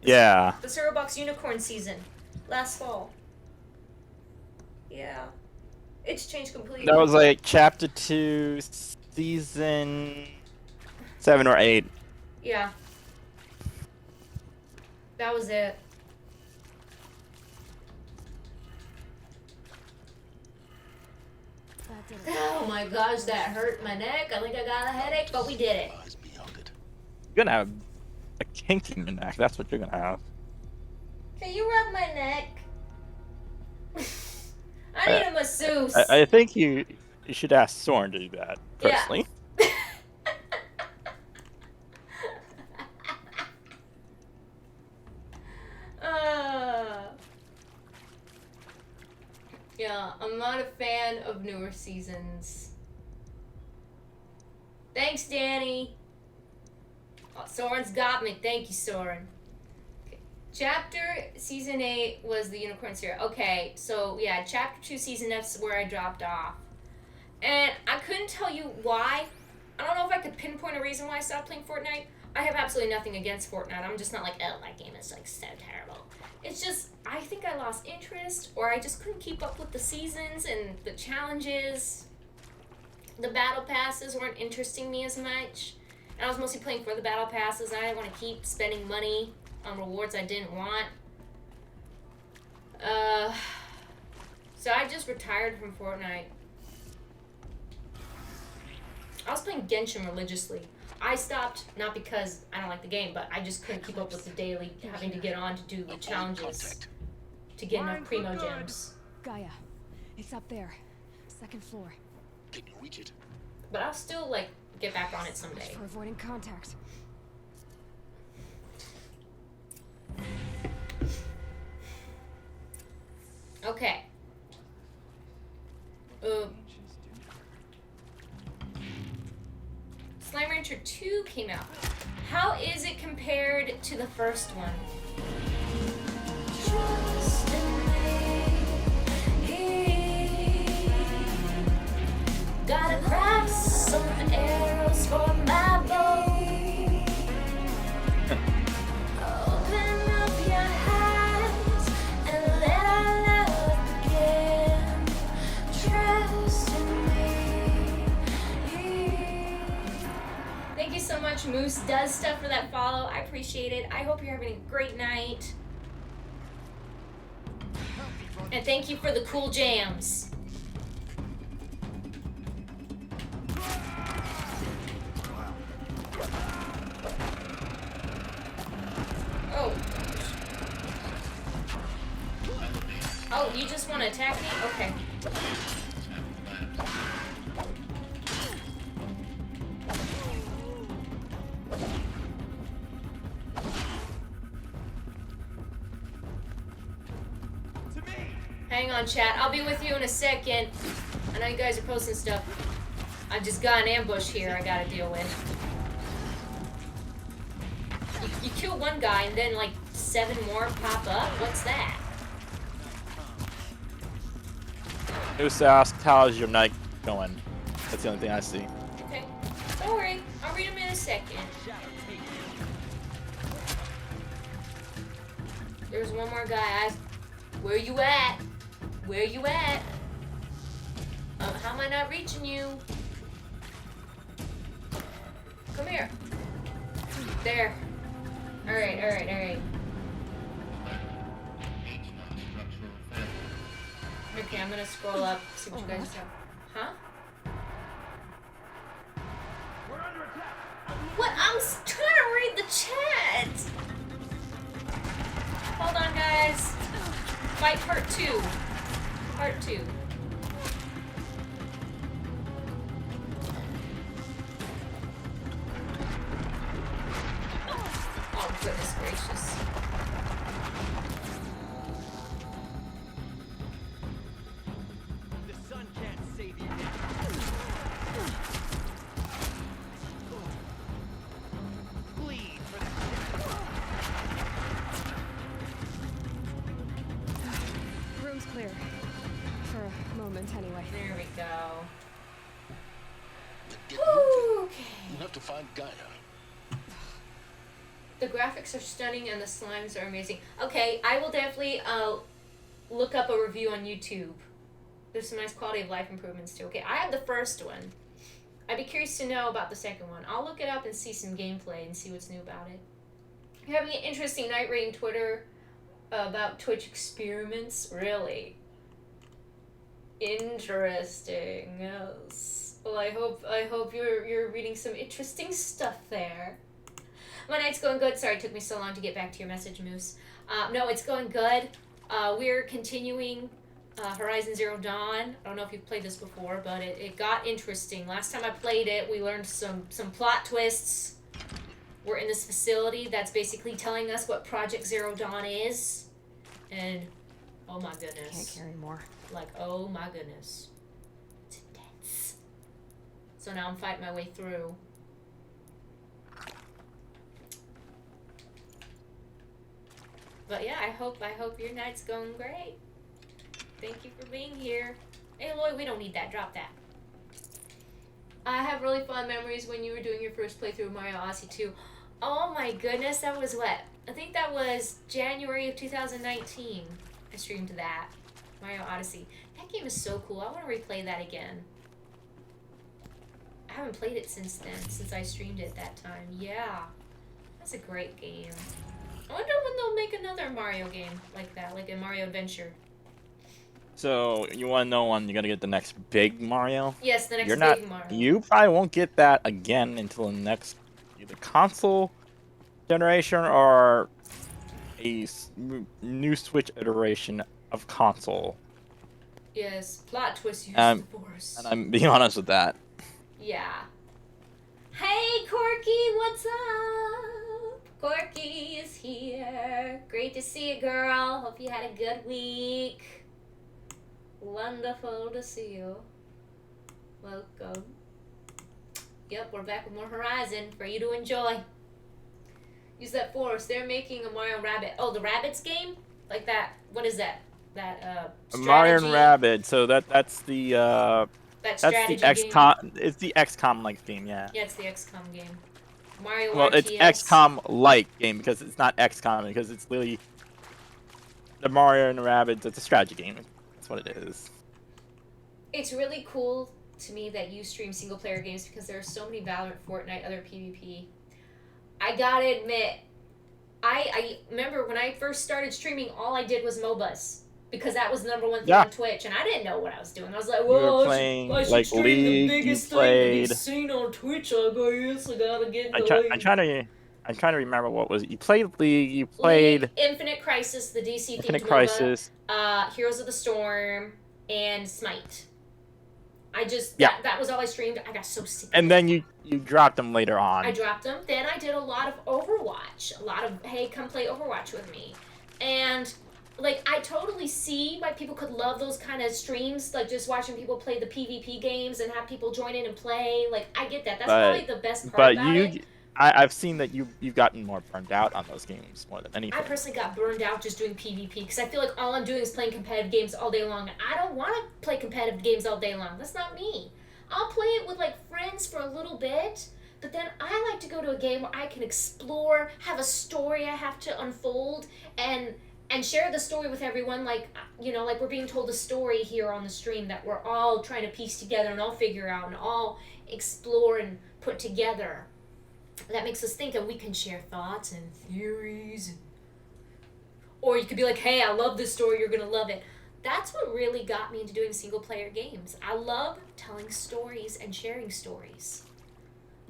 Speaker 2: Yeah.
Speaker 1: The cereal box unicorn season, last fall. Yeah, it's changed completely.
Speaker 2: That was like chapter 2, season 7 or 8.
Speaker 1: Yeah. That was it.
Speaker 7: That did it.
Speaker 1: Oh my gosh, that hurt my neck. I think I got a headache, but we did it.
Speaker 2: You're gonna have a kink in your neck. That's what you're gonna have.
Speaker 1: Can you rub my neck? I need a masseuse.
Speaker 2: I think you should ask Soren to do that, personally.
Speaker 1: Yeah. Yeah, I'm not a fan of newer seasons. Thanks, Danny. Oh, Soren's got me. Thank you, Soren. Okay. Chapter season 8 was the unicorn series. Okay, so yeah, chapter 2 season F's where I dropped off. And I couldn't tell you why. I don't know if I could pinpoint a reason why I stopped playing Fortnite. I have absolutely nothing against Fortnite. I'm just not like, oh, that game is like so terrible. It's just, I think I lost interest, or I just couldn't keep up with the seasons and the challenges. The battle passes weren't interesting me as much. And I was mostly playing for the battle passes, and I didn't want to keep spending money on rewards I didn't want. So I just retired from Fortnite. I was playing Genshin religiously. I stopped, not because I don't like the game, but I just couldn't keep up with the daily, having to get on to do the challenges to get enough Primo Gems.
Speaker 7: Gaia, it's up there. Second floor.
Speaker 3: Can you reach it?
Speaker 1: But I'll still, like, get back on it someday.
Speaker 7: For avoiding contact.
Speaker 1: Okay. Slime Rancher 2 came out. How is it compared to the first one? Trust in me. Gotta craft some arrows for my bow. Open up your eyes and let our love begin. Trust in me. Thank you so much, Moose Does Stuff, for that follow. I appreciate it. I hope you're having a great night. And thank you for the cool jams. Oh. Oh, you just want to attack me? Okay. Hang on, chat. I'll be with you in a second. I know you guys are posting stuff. I just got an ambush here I gotta deal with. You kill one guy and then like 7 more pop up? What's that?
Speaker 2: Moose asked, how's your night going? That's the only thing I see.
Speaker 1: Okay. Don't worry. I'll read them in a second. There's one more guy. Where you at? Where you at? How am I not reaching you? Come here. There. Alright, alright, alright. Okay, I'm gonna scroll up, see what you guys have. Huh? What? I'm trying to read the chat! Hold on, guys. Fight part 2. Part 2. Oh, goodness gracious.
Speaker 10: The sun can't save you now. Bleed for the
Speaker 7: Room's clear. For a moment, anyway.
Speaker 1: There we go.
Speaker 3: Get
Speaker 1: Whew, okay.
Speaker 3: You have to find Gaia.
Speaker 1: The graphics are stunning and the slimes are amazing. Okay, I will definitely look up a review on YouTube. There's some nice quality of life improvements too. Okay, I have the first one. I'd be curious to know about the second one. I'll look it up and see some gameplay and see what's new about it. You're having an interesting night reading Twitter about Twitch experiments? Really? Interesting. Yes. Well, I hope you're reading some interesting stuff there. My night's going good. Sorry it took me so long to get back to your message, Moose. No, it's going good. We're continuing Horizon Zero Dawn. I don't know if you've played this before, but it got interesting. Last time I played it, we learned some plot twists. We're in this facility that's basically telling us what Project Zero Dawn is. And, oh my goodness.
Speaker 7: Can't carry more.
Speaker 1: Like, oh my goodness. It's intense. So now I'm fighting my way through. But yeah, I hope your night's going great. Thank you for being here. Hey Lloyd, we don't need that. Drop that. I have really fond memories when you were doing your first playthrough of Mario Odyssey 2. Oh my goodness, that was what? I think that was January of 2019. I streamed that. Mario Odyssey. That game is so cool. I want to replay that again. I haven't played it since then, since I streamed it that time. Yeah. That's a great game. I wonder when they'll make another Mario game like that, like a Mario Adventure.
Speaker 2: So you want to know when you're gonna get the next big Mario?
Speaker 1: Yes, the next
Speaker 2: You're not.
Speaker 1: big Mario.
Speaker 2: You probably won't get that again until the next either console generation or a new Switch iteration of console.
Speaker 1: Yes, plot twist use
Speaker 2: And
Speaker 1: divorce.
Speaker 2: I'm being honest with that.
Speaker 1: Yeah. Hey, Corky, what's up? Corky is here. Great to see you, girl. Hope you had a good week. Wonderful to see you. Welcome. Yep, we're back with more Horizon for you to enjoy. Use that force. They're making a Mario and Rabbit. Oh, the Rabbids game? Like that. What is that? That strategy.
Speaker 2: Mario and Rabbids. So that's the
Speaker 1: That
Speaker 2: that's
Speaker 1: strategy
Speaker 2: the XCOM. It's the XCOM like game, yeah.
Speaker 1: Yeah, it's the XCOM game. Mario
Speaker 2: Well,
Speaker 1: RTS.
Speaker 2: it's XCOM like game because it's not XCOM because it's literally the Mario and Rabbids. It's a strategy game. That's what it is.
Speaker 1: It's really cool to me that you stream single player games because there are so many Valorant, Fortnite, other PvP. I gotta admit, I remember when I first started streaming, all I did was MOBAs. Because that was the number one thing on Twitch, and I didn't know what I was doing. I was like, well, I should stream
Speaker 2: League,
Speaker 1: the biggest thing to be seen on Twitch, I guess. I gotta get going.
Speaker 2: I'm trying to remember what was it. You played League, you played...
Speaker 1: Infinite Crisis, the DC themed
Speaker 2: Infinite Crisis.
Speaker 1: MOBA, Heroes of the Storm, and Smite. That was all I streamed. I got so sick of
Speaker 2: And then you dropped them later on.
Speaker 1: I dropped them. Then I did a lot of Overwatch. A lot of, hey, come play Overwatch with me. And, like, I totally see why people could love those kind of streams, like just watching people play the PvP games and have people join in and play. Like, I get that. That's probably the best part about it.
Speaker 2: I've seen that you've gotten more burned out on those games more than anything.
Speaker 1: I personally got burned out just doing PvP because I feel like all I'm doing is playing competitive games all day long. And I don't want to play competitive games all day long. That's not me. I'll play it with like friends for a little bit, but then I like to go to a game where I can explore, have a story I have to unfold, and share the story with everyone. Like, you know, like we're being told a story here on the stream that we're all trying to piece together and all figure out and all explore and put together. That makes us think, and we can share thoughts and theories. Or you could be like, hey, I love this story, you're going to love it. That's what really got me into doing single-player games. I love telling stories and sharing stories.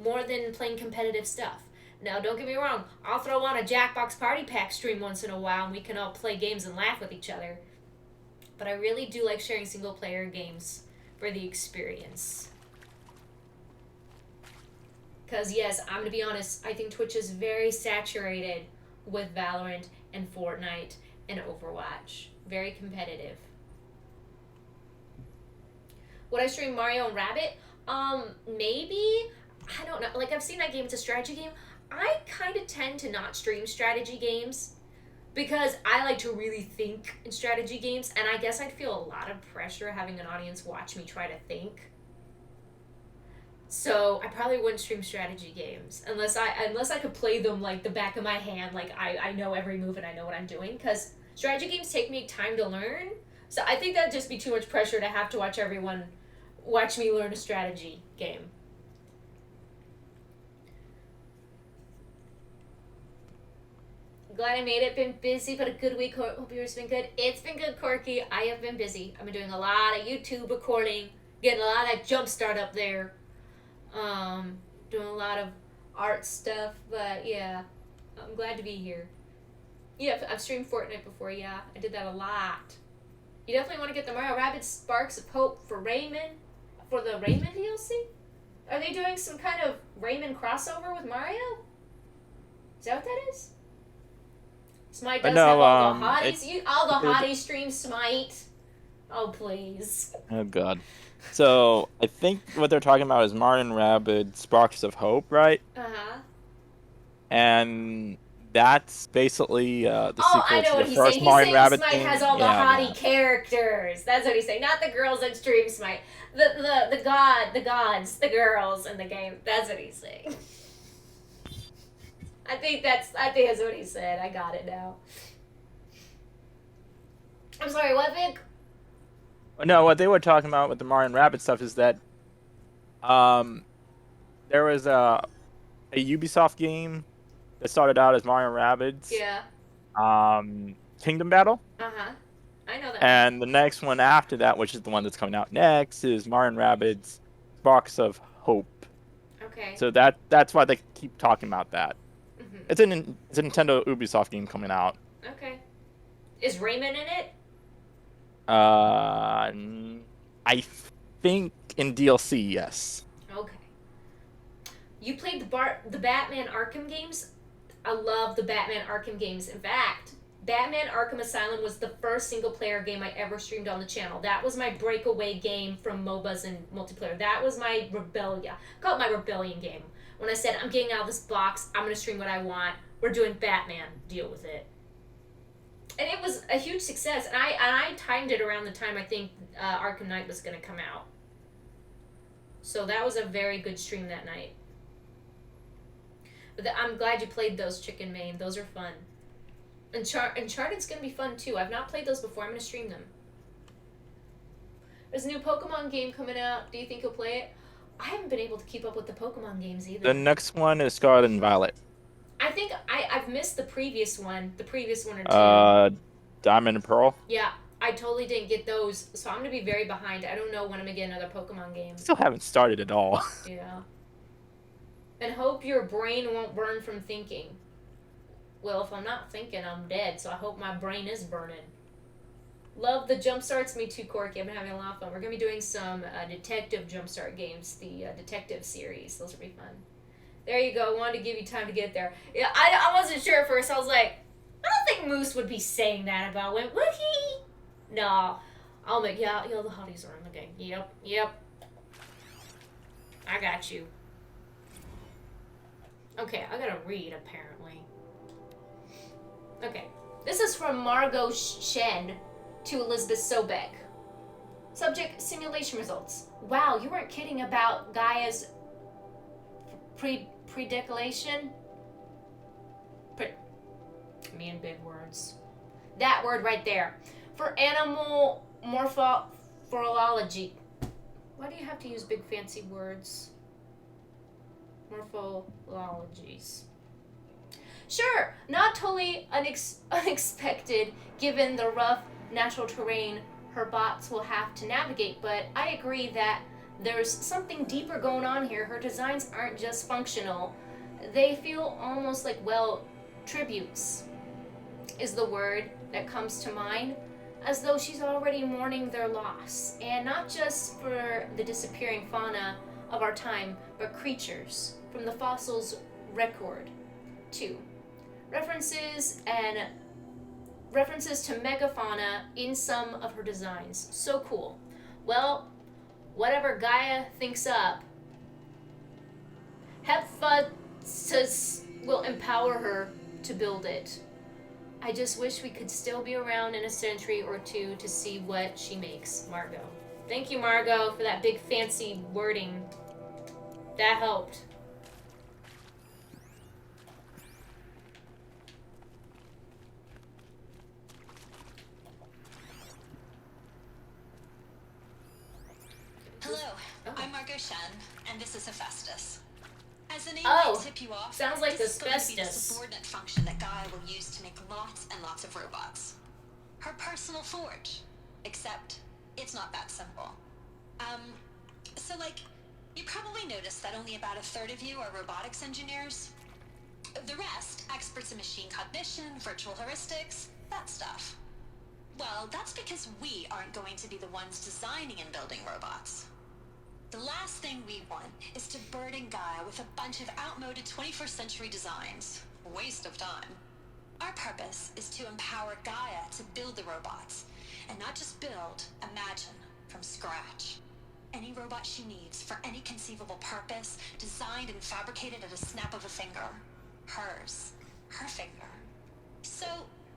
Speaker 1: More than playing competitive stuff. Now, don't get me wrong, I'll throw on a Jackbox Party Pack stream once in a while, and we can all play games and laugh with each other. But I really do like sharing single-player games for the experience. Because, yes, I'm going to be honest, I think Twitch is very saturated with Valorant and Fortnite and Overwatch. Very competitive. Would I stream Mario and Rabbit? Maybe. I don't know. Like, I've seen that game. It's a strategy game. I kind of tend to not stream strategy games because I like to really think in strategy games, and I guess I'd feel a lot of pressure having an audience watch me try to think. So I probably wouldn't stream strategy games unless I could play them like the back of my hand, like I know every move and I know what I'm doing, because strategy games take me time to learn. So I think that'd just be too much pressure to have to watch everyone watch me learn a strategy game. Glad I made it. Been busy, but a good week. Hope yours been good. It's been good, Corky. I have been busy. I've been doing a lot of YouTube recording, getting a lot of that jump start up there. Doing a lot of art stuff, but yeah, I'm glad to be here. Yeah, I've streamed Fortnite before, yeah. I did that a lot. You definitely want to get the Mario Rabbids Sparks of Hope for Rayman, for the Rayman DLC? Are they doing some kind of Rayman crossover with Mario? Is that what that is? Smite does have all the hotties. All the hotties stream Smite. Oh, please.
Speaker 2: Oh, God. So, I think what they're talking about is Mario and Rabbids Sparks of Hope, right?
Speaker 1: Uh-huh.
Speaker 2: And that's basically the sequel
Speaker 1: I know
Speaker 2: to
Speaker 1: what
Speaker 2: the
Speaker 1: he's
Speaker 2: first
Speaker 1: saying.
Speaker 2: Mario
Speaker 1: He's
Speaker 2: and
Speaker 1: saying
Speaker 2: Rabbids
Speaker 1: Smite
Speaker 2: game.
Speaker 1: has all the hottie characters. That's what he's saying. Not the girls that stream Smite. The gods, the girls in the game. That's what he's saying. I think that's what he said. I got it now. I'm sorry, what, Vic?
Speaker 2: No, what they were talking about with the Mario and Rabbids stuff is that there was a Ubisoft game that started out as Mario and Rabbids.
Speaker 1: Yeah.
Speaker 2: Kingdom Battle.
Speaker 1: Uh-huh. I know that.
Speaker 2: And the next one after that, which is the one that's coming out next, is Mario & Rabbids Box of Hope.
Speaker 1: Okay.
Speaker 2: So that's why they keep talking about that.
Speaker 1: Hmm.
Speaker 2: It's a Nintendo Ubisoft game coming out.
Speaker 1: Okay. Is Raymond in it?
Speaker 2: I think in DLC, yes.
Speaker 1: Okay. You played the Batman Arkham games? I love the Batman Arkham games. In fact, Batman Arkham Asylum was the first single-player game I ever streamed on the channel. That was my breakaway game from MOBAs and multiplayer. That was my rebellion. I call it my rebellion game. When I said, I'm getting out of this box, I'm going to stream what I want. We're doing Batman. Deal with it. And it was a huge success. And I timed it around the time I think Arkham Knight was going to come out. So that was a very good stream that night. But I'm glad you played those, Chicken Mane. Those are fun. Uncharted's going to be fun, too. I've not played those before. I'm going to stream them. There's a new Pokemon game coming out. Do you think you'll play it? I haven't been able to keep up with the Pokemon games either.
Speaker 2: The next one is Scarlet and Violet.
Speaker 1: I think I've missed the previous one or two.
Speaker 2: Diamond and Pearl.
Speaker 1: Yeah, I totally didn't get those, so I'm going to be very behind. I don't know when I'm going to get another Pokemon game.
Speaker 2: Still haven't started at all.
Speaker 1: Yeah. And hope your brain won't burn from thinking. Well, if I'm not thinking, I'm dead, so I hope my brain is burning. Love the Jumpstarts. Me too, Corky. I've been having a lot of fun. We're going to be doing some detective Jumpstart games, the detective series. Those will be fun. There you go. I wanted to give you time to get there. Yeah, I wasn't sure at first. I was like, I don't think Moose would be saying that about women. Would he? No. I'll make, the hotties are in the game. Yep. I got you. Okay, I gotta read, apparently. Okay. This is from Margot Shen to Elizabeth Sobeck. Subject, simulation results. Wow, you weren't kidding about Gaia's predilection? Me and big words. That word right there. For animal morphology. Why do you have to use big fancy words? Morphologies. Sure, not totally unexpected given the rough natural terrain her bots will have to navigate, but I agree that there's something deeper going on here. Her designs aren't just functional. They feel almost like, tributes is the word that comes to mind, as though she's already mourning their loss, and not just for the disappearing fauna of our time, but creatures from the fossils record. 2. References to megafauna in some of her designs. So cool. Well, whatever Gaia thinks up, Hephaestus will empower her to build it. I just wish we could still be around in a century or two to see what she makes. Margot. Thank you, Margot, for that big fancy wording. That helped.
Speaker 5: Hello,
Speaker 1: Oh.
Speaker 5: I'm Margot Shen, and this is Hephaestus. As the name
Speaker 1: Oh,
Speaker 5: might tip you off,
Speaker 1: sounds like
Speaker 5: this is going to be the
Speaker 1: asbestos.
Speaker 5: subordinate function that Gaia will use to make lots and lots of robots. Her personal forge. Except, it's not that simple. You probably noticed that only about a third of you are robotics engineers. The rest, experts in machine cognition, virtual heuristics, that stuff. Well, that's because we aren't going to be the ones designing and building robots. The last thing we want is to burden Gaia with a bunch of outmoded 21st century designs. Waste of time. Our purpose is to empower Gaia to build the robots, and not just build, imagine, from scratch. Any robot she needs, for any conceivable purpose, designed and fabricated at a snap of a finger. Hers. Her finger. So,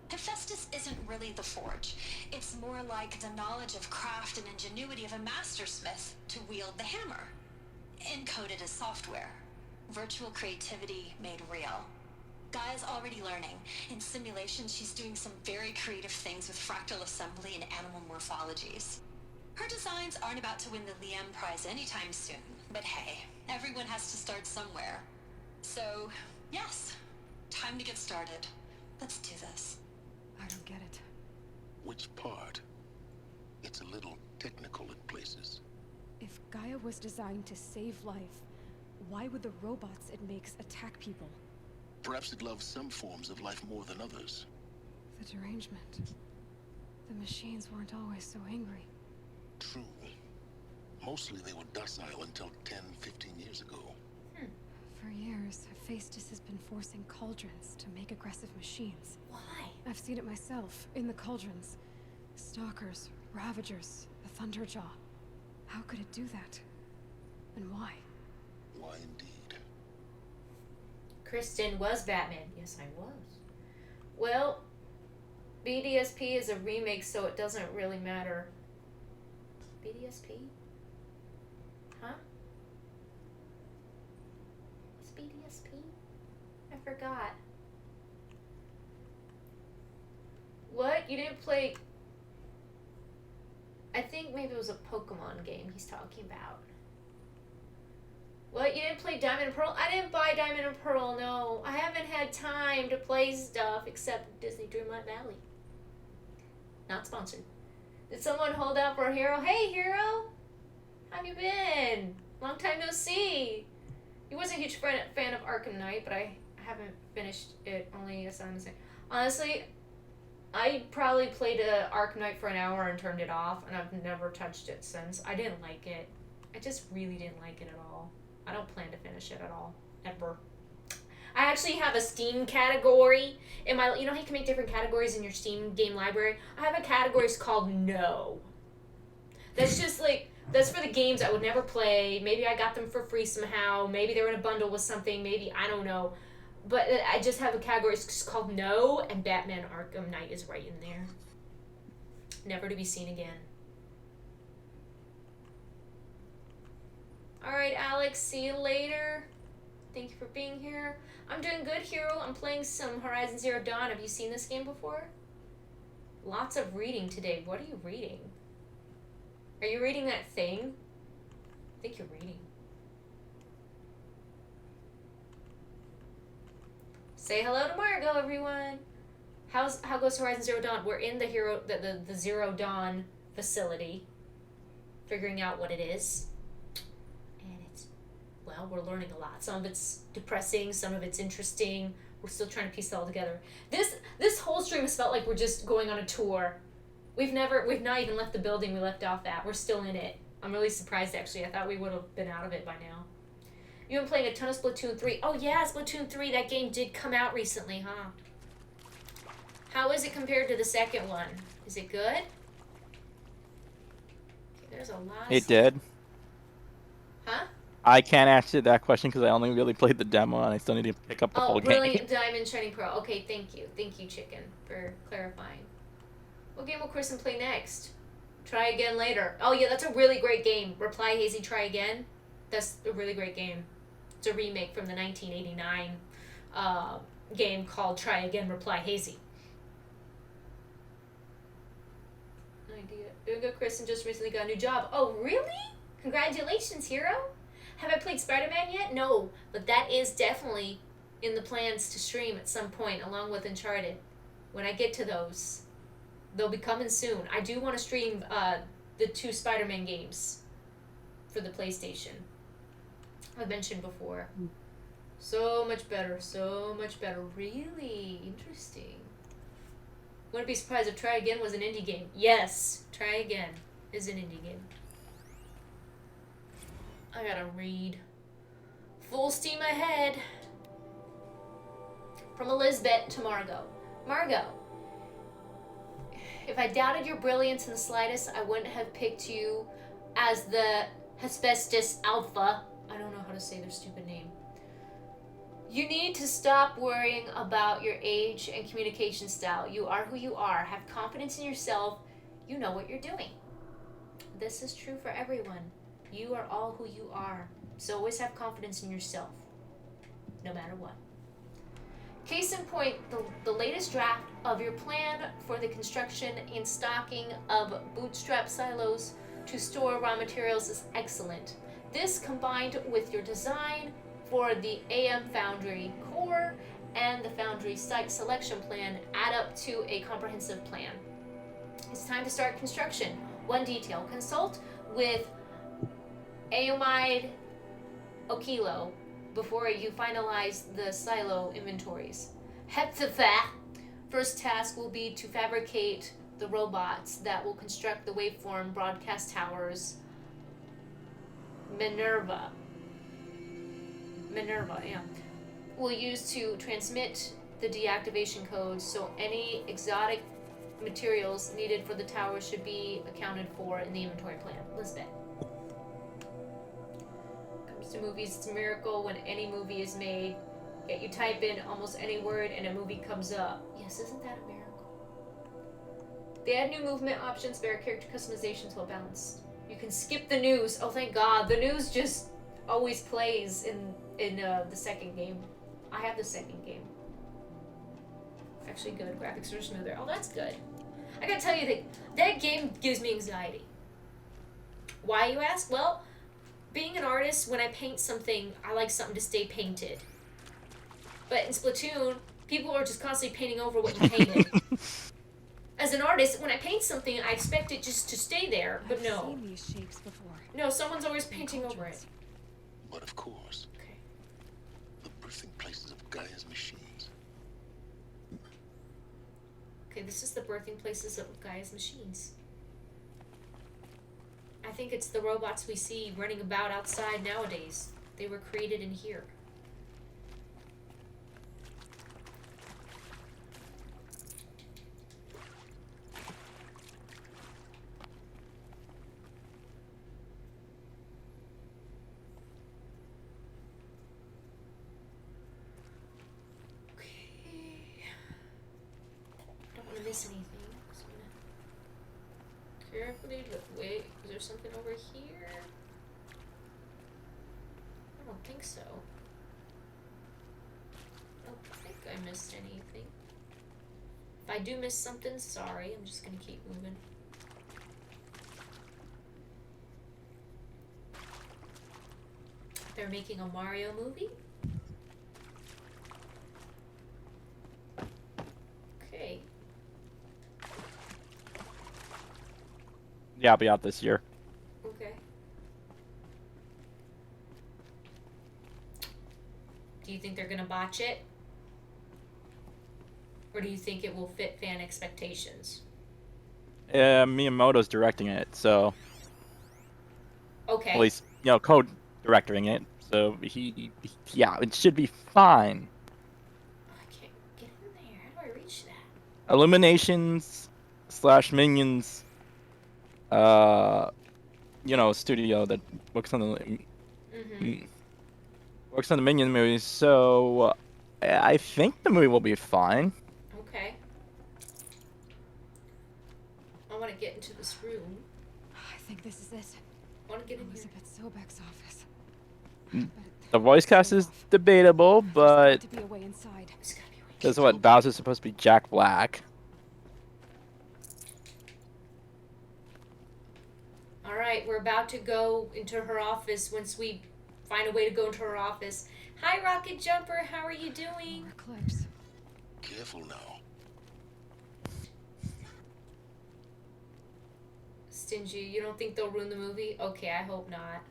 Speaker 5: Hephaestus isn't really the forge. It's more like the knowledge of craft and ingenuity of a mastersmith to wield the hammer. Encoded as software. Virtual creativity made real. Gaia's already learning. In simulation, she's doing some very creative things with fractal assembly and animal morphologies. Her designs aren't about to win the Liam Prize anytime soon, but hey, everyone has to start somewhere. So, yes, time to get started. Let's do this.
Speaker 7: I don't get it.
Speaker 11: Which part? It's a little technical in places.
Speaker 7: If Gaia was designed to save life, why would the robots it makes attack people?
Speaker 11: Perhaps it loves some forms of life more than others.
Speaker 7: The derangement. The machines weren't always so angry.
Speaker 11: True. Mostly they were docile until 10, 15 years ago.
Speaker 7: For years, Hephaestus has been forcing cauldrons to make aggressive machines.
Speaker 1: Why?
Speaker 7: I've seen it myself, in the cauldrons. Stalkers, Ravagers, the Thunderjaw. How could it do that? And why?
Speaker 11: Why indeed?
Speaker 1: Kristen was Batman. Yes, I was. Well, BDSP is a remake, so it doesn't really matter. BDSP? Huh? What's BDSP? I forgot. What? You didn't play... I think maybe it was a Pokemon game he's talking about. What? You didn't play Diamond and Pearl? I didn't buy Diamond and Pearl, no. I haven't had time to play stuff except Disney Dreamlight Valley. Not sponsored. Did someone hold out for a Hero? Hey, Hero! How have you been? Long time no see. He was a huge fan of Arkham Knight, but I haven't finished it, only as I'm saying. Honestly, I probably played Arkham Knight for an hour and turned it off, and I've never touched it since. I didn't like it. I just really didn't like it at all. I don't plan to finish it at all. Ever. I actually have a Steam category in my... You know how you can make different categories in your Steam game library? I have a category called No. That's just like... That's for the games I would never play. Maybe I got them for free somehow. Maybe they were in a bundle with something. Maybe, I don't know. But I just have a category called No, and Batman Arkham Knight is right in there. Never to be seen again. Alright, Alex, see you later. Thank you for being here. I'm doing good, Hero. I'm playing some Horizon Zero Dawn. Have you seen this game before? Lots of reading today. What are you reading? Are you reading that thing? I think you're reading. Say hello to Margot, everyone. How goes Horizon Zero Dawn? We're in the Zero Dawn facility, figuring out what it is. And it's, well, we're learning a lot. Some of it's depressing, some of it's interesting. We're still trying to piece it all together. This whole stream has felt like we're just going on a tour. We've not even left the building we left off at. We're still in it. I'm really surprised, actually. I thought we would have been out of it by now. You've been playing a ton of Splatoon 3. Oh yeah, Splatoon 3, that game did come out recently, huh? How is it compared to the second one? Is it good? Okay, there's a lot of
Speaker 2: It
Speaker 1: stuff.
Speaker 2: did.
Speaker 1: Huh?
Speaker 2: I can't answer that question because I only really played the demo and I still need to pick up the
Speaker 1: Oh,
Speaker 2: whole game.
Speaker 1: Brilliant Diamond Shining Pearl. Okay, thank you. Thank you, Chicken, for clarifying. What game will Kristen play next? Try Again later. Oh yeah, that's a really great game. Reply Hazy, Try Again. That's a really great game. It's a remake from the 1989 game called Try Again, Reply Hazy. Idea. Doing good, Kristen just recently got a new job. Oh, really? Congratulations, Hero. Have I played Spider-Man yet? No, but that is definitely in the plans to stream at some point, along with Uncharted. When I get to those, they'll be coming soon. I do want to stream the 2 Spider-Man games for the PlayStation. I've mentioned before. So much better, so much better. Really interesting. Wouldn't be surprised if Try Again was an indie game. Yes, Try Again is an indie game. I gotta read. Full steam ahead. From Elizabeth to Margot. Margot, if I doubted your brilliance in the slightest, I wouldn't have picked you as the Hephaestus Alpha. I don't know how to say their stupid name. You need to stop worrying about your age and communication style. You are who you are. Have confidence in yourself. You know what you're doing. This is true for everyone. You are all who you are. So always have confidence in yourself, no matter what. Case in point, the latest draft of your plan for the construction and stocking of bootstrap silos to store raw materials is excellent. This, combined with your design for the AM Foundry core and the Foundry site selection plan, add up to a comprehensive plan. It's time to start construction. One detail. Consult with Aomide Okilo before you finalize the silo inventories. Heptatha. First task will be to fabricate the robots that will construct the waveform broadcast towers. Minerva, yeah. Will use to transmit the deactivation codes, so any exotic materials needed for the towers should be accounted for in the inventory plan. Lisbeth. Comes to movies, it's a miracle when any movie is made. Yet you type in almost any word and a movie comes up. Yes, isn't that a miracle? They add new movement options, better character customizations well balanced. You can skip the news. Oh, thank God. The news just always plays in the second game. I have the second game. Actually good. Graphics are smoother. Oh, that's good. I gotta tell you, that game gives me anxiety. Why, you ask? Well, being an artist, when I paint something, I like something to stay painted. But in Splatoon, people are just constantly painting over what you painted. As an artist, when I paint something, I expect it just to stay there, but no.
Speaker 7: I've seen these shapes before.
Speaker 1: No, someone's always painting over it.
Speaker 11: But of course,
Speaker 1: Okay.
Speaker 11: the birthing places of Gaia's machines.
Speaker 1: Okay, this is the birthing places of Gaia's machines. I think it's the robots we see running about outside nowadays. They were created in here. Miss anything. So I'm gonna carefully look. Wait, is there something over here? I don't think so. I don't think I missed anything. If I do miss something, sorry. I'm just gonna keep moving. They're making a Mario movie? Okay.
Speaker 2: Yeah, I'll be out this year.
Speaker 1: Okay. Do you think they're gonna botch it? Or do you think it will fit fan expectations?
Speaker 2: Miyamoto's directing it, so
Speaker 1: Okay.
Speaker 2: at least co-directing it. So yeah, it should be fine.
Speaker 1: I can't get in there. How do I reach that?
Speaker 2: Illuminations / Minions. Studio that works on the Minion movies. So I think the movie will be fine.
Speaker 1: Okay. I want to get into this room.
Speaker 7: I think this is it.
Speaker 1: I want to get in here.
Speaker 7: Elizabeth Sobek's office.
Speaker 2: The voice cast is debatable, but
Speaker 7: To be a way inside.
Speaker 1: There's gotta be a way.
Speaker 2: because what Bowser's supposed to be Jack Black.
Speaker 1: Alright, we're about to go into her office once we find a way to go into her office. Hi, Rocket Jumper. How are you doing?
Speaker 7: More clips.
Speaker 11: Careful now.
Speaker 1: Stingy, you don't think they'll ruin the movie? Okay, I hope not.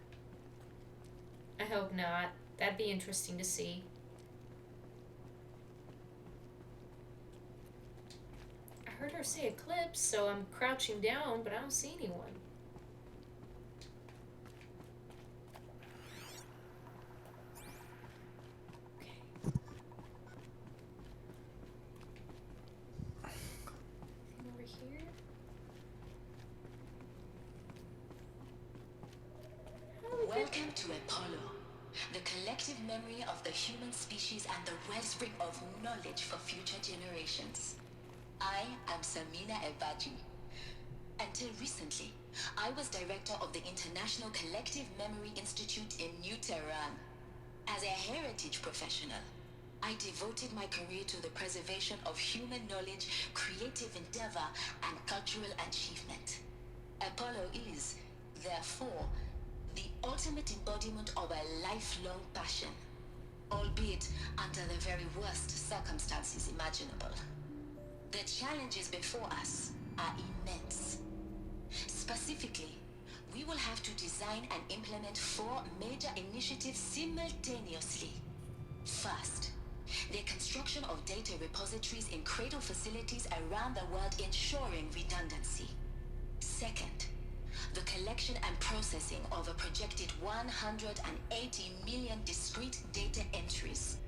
Speaker 1: I hope not. That'd be interesting to see. I heard her say Eclipse, so I'm crouching down, but I don't see anyone. Over here?
Speaker 8: Welcome to Apollo, the collective memory of the human species and the wellspring of knowledge for future generations. I am Samina Ebaji. Until recently, I was director of the International Collective Memory Institute in New Tehran. As a heritage professional, I devoted my career to the preservation of human knowledge, creative endeavor, and cultural achievement. Apollo is, therefore, the ultimate embodiment of a lifelong passion, albeit under the very worst circumstances imaginable. The challenges before us are immense. Specifically, we will have to design and implement 4 major initiatives simultaneously. First, the construction of data repositories in cradle facilities around the world ensuring redundancy. Second, the collection and processing of a projected 180 million discrete data entries.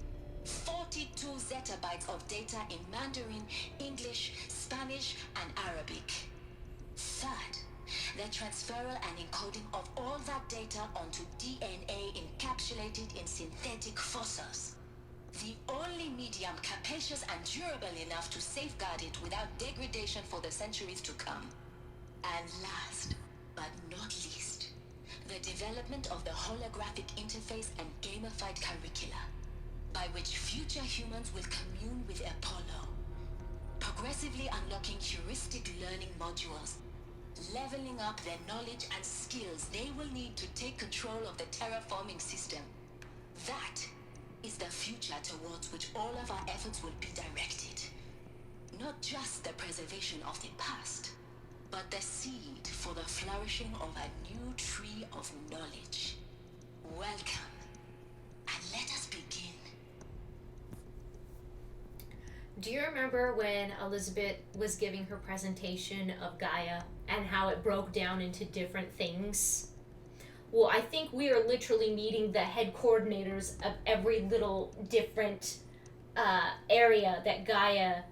Speaker 8: 42 zettabytes of data in Mandarin, English, Spanish, and Arabic. Third, the transferal and encoding of all that data onto DNA encapsulated in synthetic fossils. The only medium capacious and durable enough to safeguard it without degradation for the centuries to come. And last, but not least, the development of the holographic interface and gamified curricula, by which future humans will commune with Apollo, progressively unlocking heuristic learning modules, leveling up their knowledge and skills they will need to take control of the terraforming system. That is the future towards which all of our efforts will be directed. Not just the preservation of the past, but the seed for the flourishing of a new tree of knowledge. Welcome, and let us begin.
Speaker 1: Do you remember when Elizabeth was giving her presentation of Gaia and how it broke down into different things? Well, I think we are literally meeting the head coordinators of every little different area that Gaia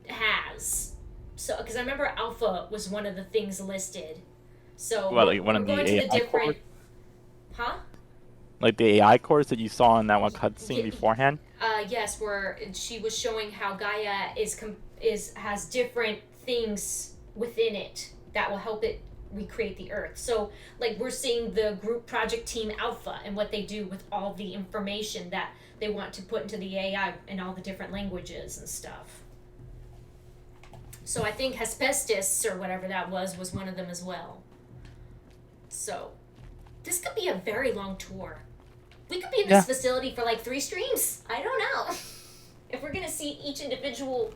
Speaker 1: has. So, because I remember Alpha was one of the things listed. So,
Speaker 2: Well, like one of the
Speaker 1: going to the
Speaker 2: AI
Speaker 1: different...
Speaker 2: cores?
Speaker 1: Huh?
Speaker 2: Like the AI cores that you saw in that one cutscene beforehand?
Speaker 1: Yes, where she was showing how Gaia has different things within it that will help it recreate the Earth. So, like, we're seeing the group project team Alpha and what they do with all the information that they want to put into the AI in all the different languages and stuff. So I think Hephaestus, or whatever that was one of them as well. So, this could be a very long tour. We could be in this facility for like 3 streams. I don't know. If we're going to see each individual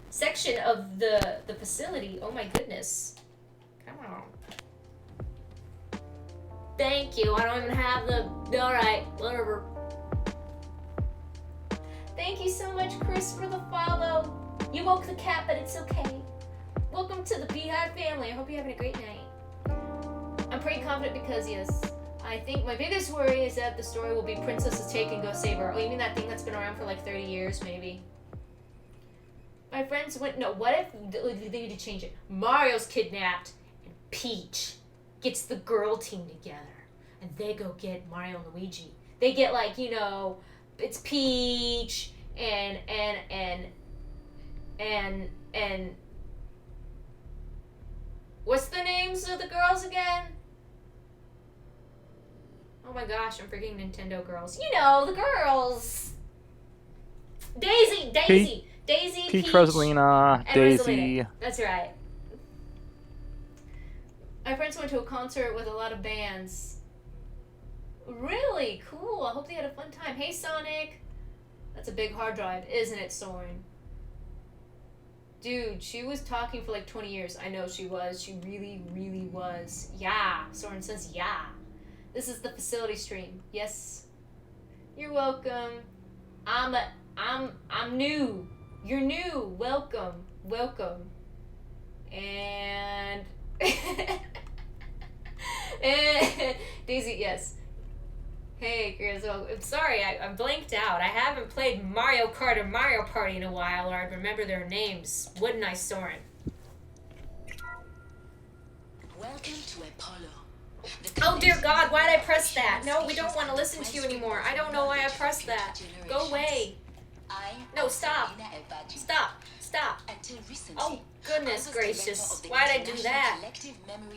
Speaker 1: section of the facility. Oh my goodness. Come on. Thank you. I don't even have the... Alright, whatever. Thank you so much, Chris, for the follow. You woke the cat, but it's okay. Welcome to the Beehive family. I hope you're having a great night. I'm pretty confident because, yes, I think my biggest worry is that the story will be Princess is taken, go save her. Oh, you mean that thing that's been around for like 30 years, maybe? My friends went, no, what if they need to change it? Mario's kidnapped, and Peach gets the girl team together, and they go get Mario and Luigi. They get like, you know, it's Peach, and what's the names of the girls again? Oh my gosh, I'm forgetting Nintendo girls. You know, the girls. Daisy, Peach,
Speaker 2: Rosalina, Daisy.
Speaker 1: Rosalina. That's right. My friends went to a concert with a lot of bands. Really cool. I hope they had a fun time. Hey, Sonic. That's a big hard drive, isn't it, Soren? Dude, she was talking for like 20 years. I know she was. She really, really was. Yeah. Soren says yeah. This is the facility stream. Yes. You're welcome. I'm new. You're new. Welcome. Welcome. And Daisy, yes. Hey, Grizzle. I'm sorry, I blanked out. I haven't played Mario Kart or Mario Party in a while, or I'd remember their names. Wouldn't I, Soren?
Speaker 8: Welcome to Apollo.
Speaker 1: Oh dear God, why did I press that? No, we don't want to listen to you anymore. I don't know why I pressed that. Go away. No, stop. Stop. Oh, goodness gracious. Why did I do that?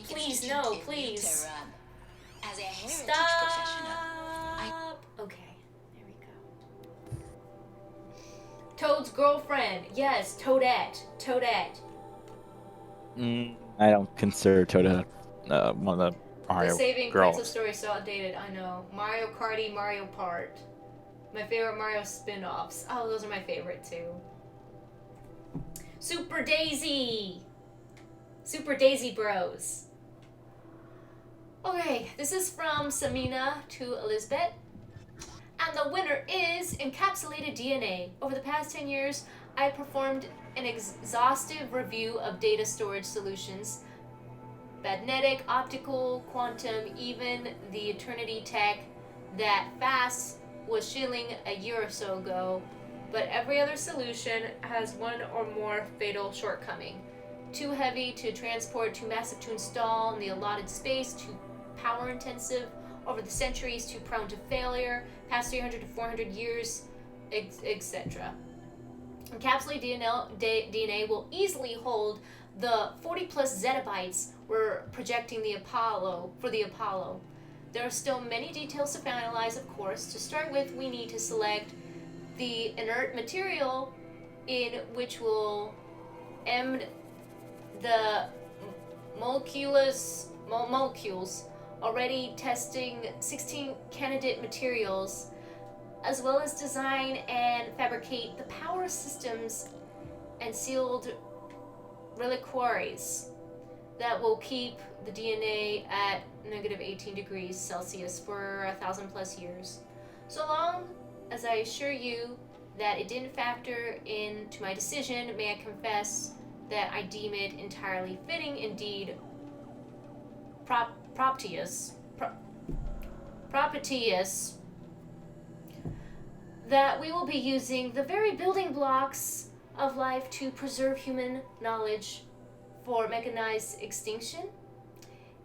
Speaker 1: Please, no, please. Stop. Okay, there we go. Toad's girlfriend. Yes, Toadette.
Speaker 2: I don't consider Toadette one of the Mario
Speaker 1: The Saving
Speaker 2: girls.
Speaker 1: Princess story is so outdated, I know. Mario Karty, Mario Part. My favorite Mario spin-offs. Oh, those are my favorite too. Super Daisy! Super Daisy Bros. Okay, this is from Samina to Elizabeth. And the winner is Encapsulated DNA. Over the past 10 years, I performed an exhaustive review of data storage solutions. Magnetic, optical, quantum, even the Eternity tech that FAST was shilling a year or so ago. But every other solution has one or more fatal shortcoming. Too heavy to transport, too massive to install in the allotted space, too power intensive, over the centuries too prone to failure, past 300 to 400 years, etc. Encapsulated DNA will easily hold the 40 plus zettabytes we're projecting for the Apollo. There are still many details to finalize, of course. To start with, we need to select the inert material in which will emit the molecules, already testing 16 candidate materials, as well as design and fabricate the power systems and sealed reliquaries that will keep the DNA at negative 18 degrees Celsius for 1,000 plus years. So long as I assure you that it didn't factor into my decision, may I confess that I deem it entirely fitting, indeed propitious, that we will be using the very building blocks of life to preserve human knowledge for mechanized extinction.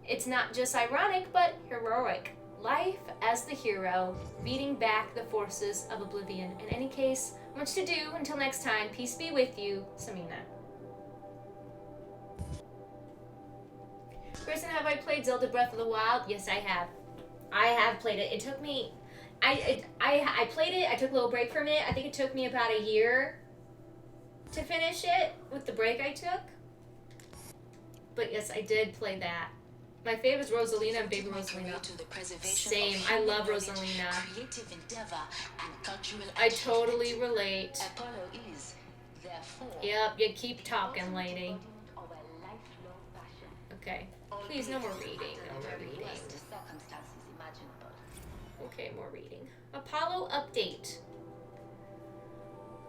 Speaker 1: It's not just ironic, but heroic. Life as the hero, beating back the forces of oblivion. In any case, much to do. Until next time, peace be with you, Samina. Kristen, have I played Zelda Breath of the Wild? Yes, I have. I have played it. It took me... I played it, I took a little break from it. I think it took me about a year to finish it with the break I took. But yes, I did play that. My favorite is Rosalina and Baby Rosalina. Same, I love Rosalina. I totally relate. Yep, you keep talking, lady. Okay. Please, no more reading. No more reading. Okay, more reading. Apollo update.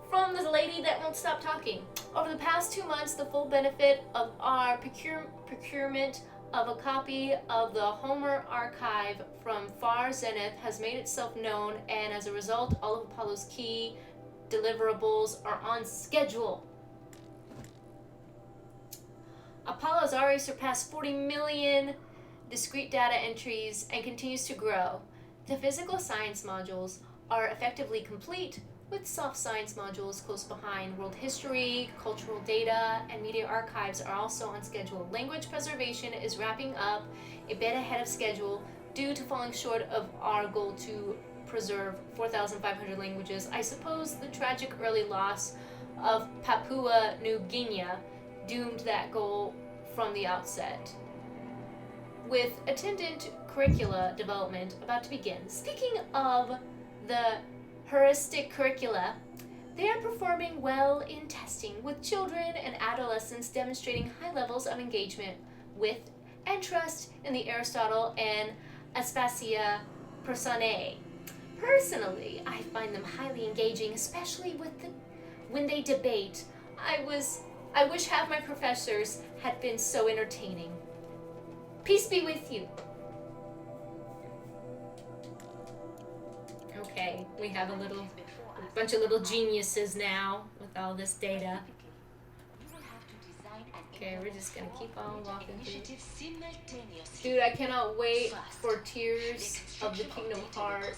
Speaker 1: From the lady that won't stop talking. Over the past 2 months, the full benefit of our procurement of a copy of the Homer archive from far zenith has made itself known, and as a result, all of Apollo's key deliverables are on schedule. Apollo has already surpassed 40 million discrete data entries and continues to grow. The physical science modules are effectively complete, with soft science modules close behind. World history, cultural data, and media archives are also on schedule. Language preservation is wrapping up a bit ahead of schedule due to falling short of our goal to preserve 4,500 languages. I suppose the tragic early loss of Papua New Guinea doomed that goal from the outset. With attendant curricula development about to begin. Speaking of the heuristic curricula, they are performing well in testing, with children and adolescents demonstrating high levels of engagement with and trust in the Aristotle and Aspasia personae. Personally, I find them highly engaging, especially when they debate. I wish half my professors had been so entertaining. Peace be with you. Okay, we have a bunch of little geniuses now with all this data. Okay, we're just gonna keep on walking through. Dude, I cannot wait for Tears of the Kingdom Heart.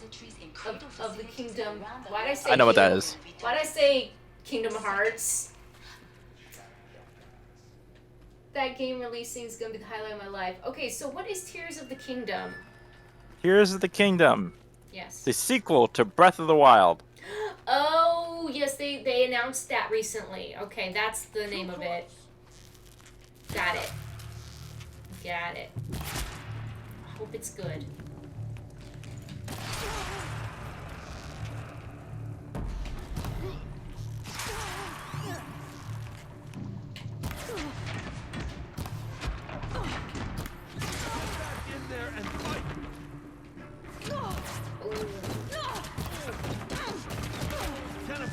Speaker 1: Of the Kingdom. Why'd I say
Speaker 2: I know what that is.
Speaker 1: Why'd I say Kingdom Hearts? That game releasing is gonna be the highlight of my life. Okay, so what is Tears of the Kingdom?
Speaker 2: Tears of the Kingdom.
Speaker 1: Yes.
Speaker 2: The sequel to Breath of the Wild.
Speaker 1: Oh, yes, they announced that recently. Okay, that's the name of it. Got it. Got it. I hope it's good.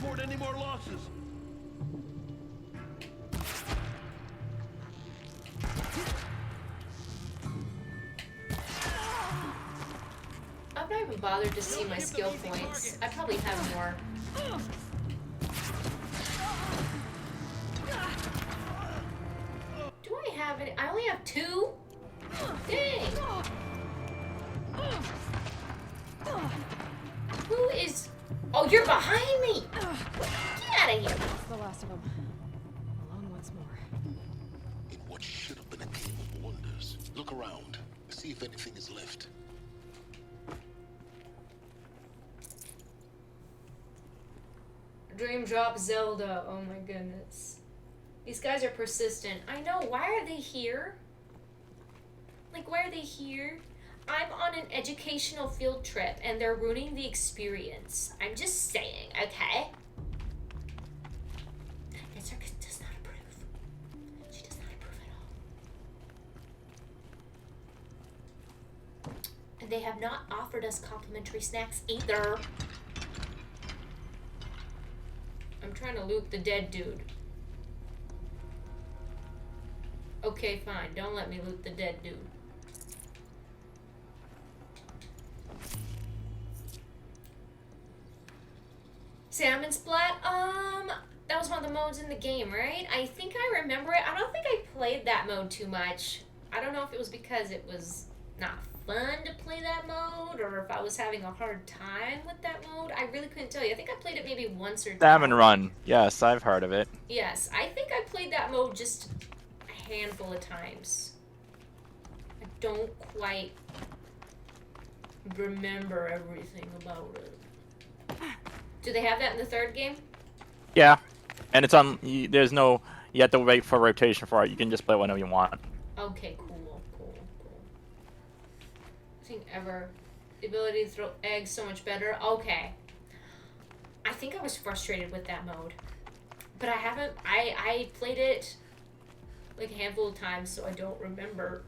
Speaker 12: afford any more losses.
Speaker 1: I've not even bothered to see my skill points. I probably have more. Do I have any? I only have 2? Dang! Who is... Oh, you're behind me! Get out of here!
Speaker 7: That's the last of them. Alone once more.
Speaker 11: In what should have been a game of wonders. Look around. See if anything is left.
Speaker 1: Dream Drop Zelda. Oh my goodness. These guys are persistent. I know. Why are they here? Like, why are they here? I'm on an educational field trip and they're ruining the experience. I'm just saying, okay? That circus does not approve. She does not approve at all. And they have not offered us complimentary snacks either. I'm trying to loot the dead dude. Okay, fine. Don't let me loot the dead dude. Salmon Splat? That was one of the modes in the game, right? I think I remember it. I don't think I played that mode too much. I don't know if it was because it was not fun to play that mode, or if I was having a hard time with that mode. I really couldn't tell you. I think I played it maybe once or twice.
Speaker 2: Salmon Run. Yes, I've heard of it.
Speaker 1: Yes, I think I played that mode just a handful of times. I don't quite remember everything about it. Do they have that in the third game?
Speaker 2: Yeah, and it's on. There's no. You have to wait for rotation for it. You can just play it whenever you want.
Speaker 1: Okay, cool. Thing ever. The ability to throw eggs so much better. Okay. I think I was frustrated with that mode. But I haven't. I played it like a handful of times, so I don't remember.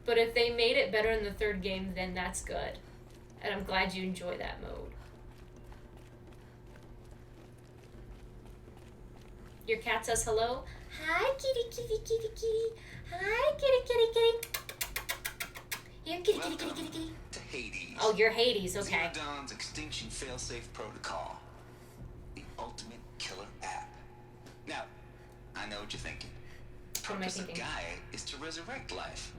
Speaker 1: But if they made it better in the third game, then that's good. And I'm glad you enjoy that mode. Your cat says hello. Hi, kitty, kitty, kitty, kitty. Hi, kitty, kitty, kitty. Here, kitty, kitty, kitty, kitty, kitty.
Speaker 9: To Hades.
Speaker 1: Oh, you're Hades, okay.
Speaker 9: Zero Dawn's extinction failsafe protocol. The ultimate killer app. Now, I know what you're thinking. The
Speaker 1: What am I
Speaker 9: purpose of
Speaker 1: thinking?
Speaker 9: Gaia is to resurrect life.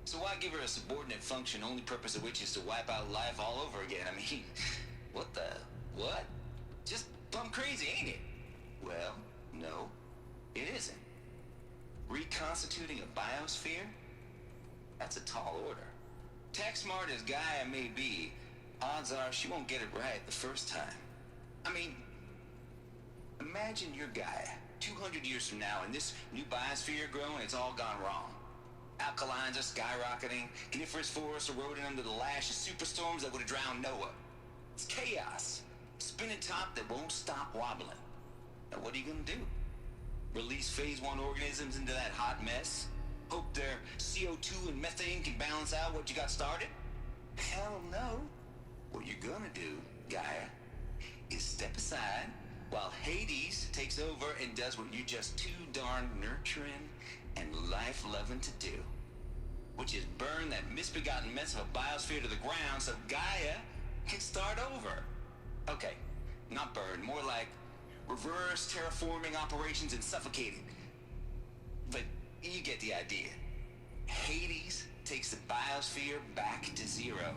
Speaker 9: So why give her a subordinate function, only purpose of which is to wipe out life all over again? I mean, what the... what? Just plumb crazy, ain't it? Well, no, it isn't. Reconstituting a biosphere? That's a tall order. Tech smart as Gaia may be, odds are she won't get it right the first time. I mean, imagine you're Gaia, 200 years from now, and this new biosphere growing, it's all gone wrong. Alkalines are skyrocketing, coniferous forests eroding under the lash of superstorms that would have drowned Noah. It's chaos. Spinning top that won't stop wobbling. Now what are you gonna do? Release phase 1 organisms into that hot mess? Hope their CO2 and methane can balance out what you got started? Hell no. What you're gonna do, Gaia, is step aside while Hades takes over and does what you're just too darn nurturing and life-loving to do. Which is burn that misbegotten mess of a biosphere to the ground so Gaia can start over. Okay, not burn, more like reverse terraforming operations and suffocating. But you get the idea. Hades takes the biosphere back to zero.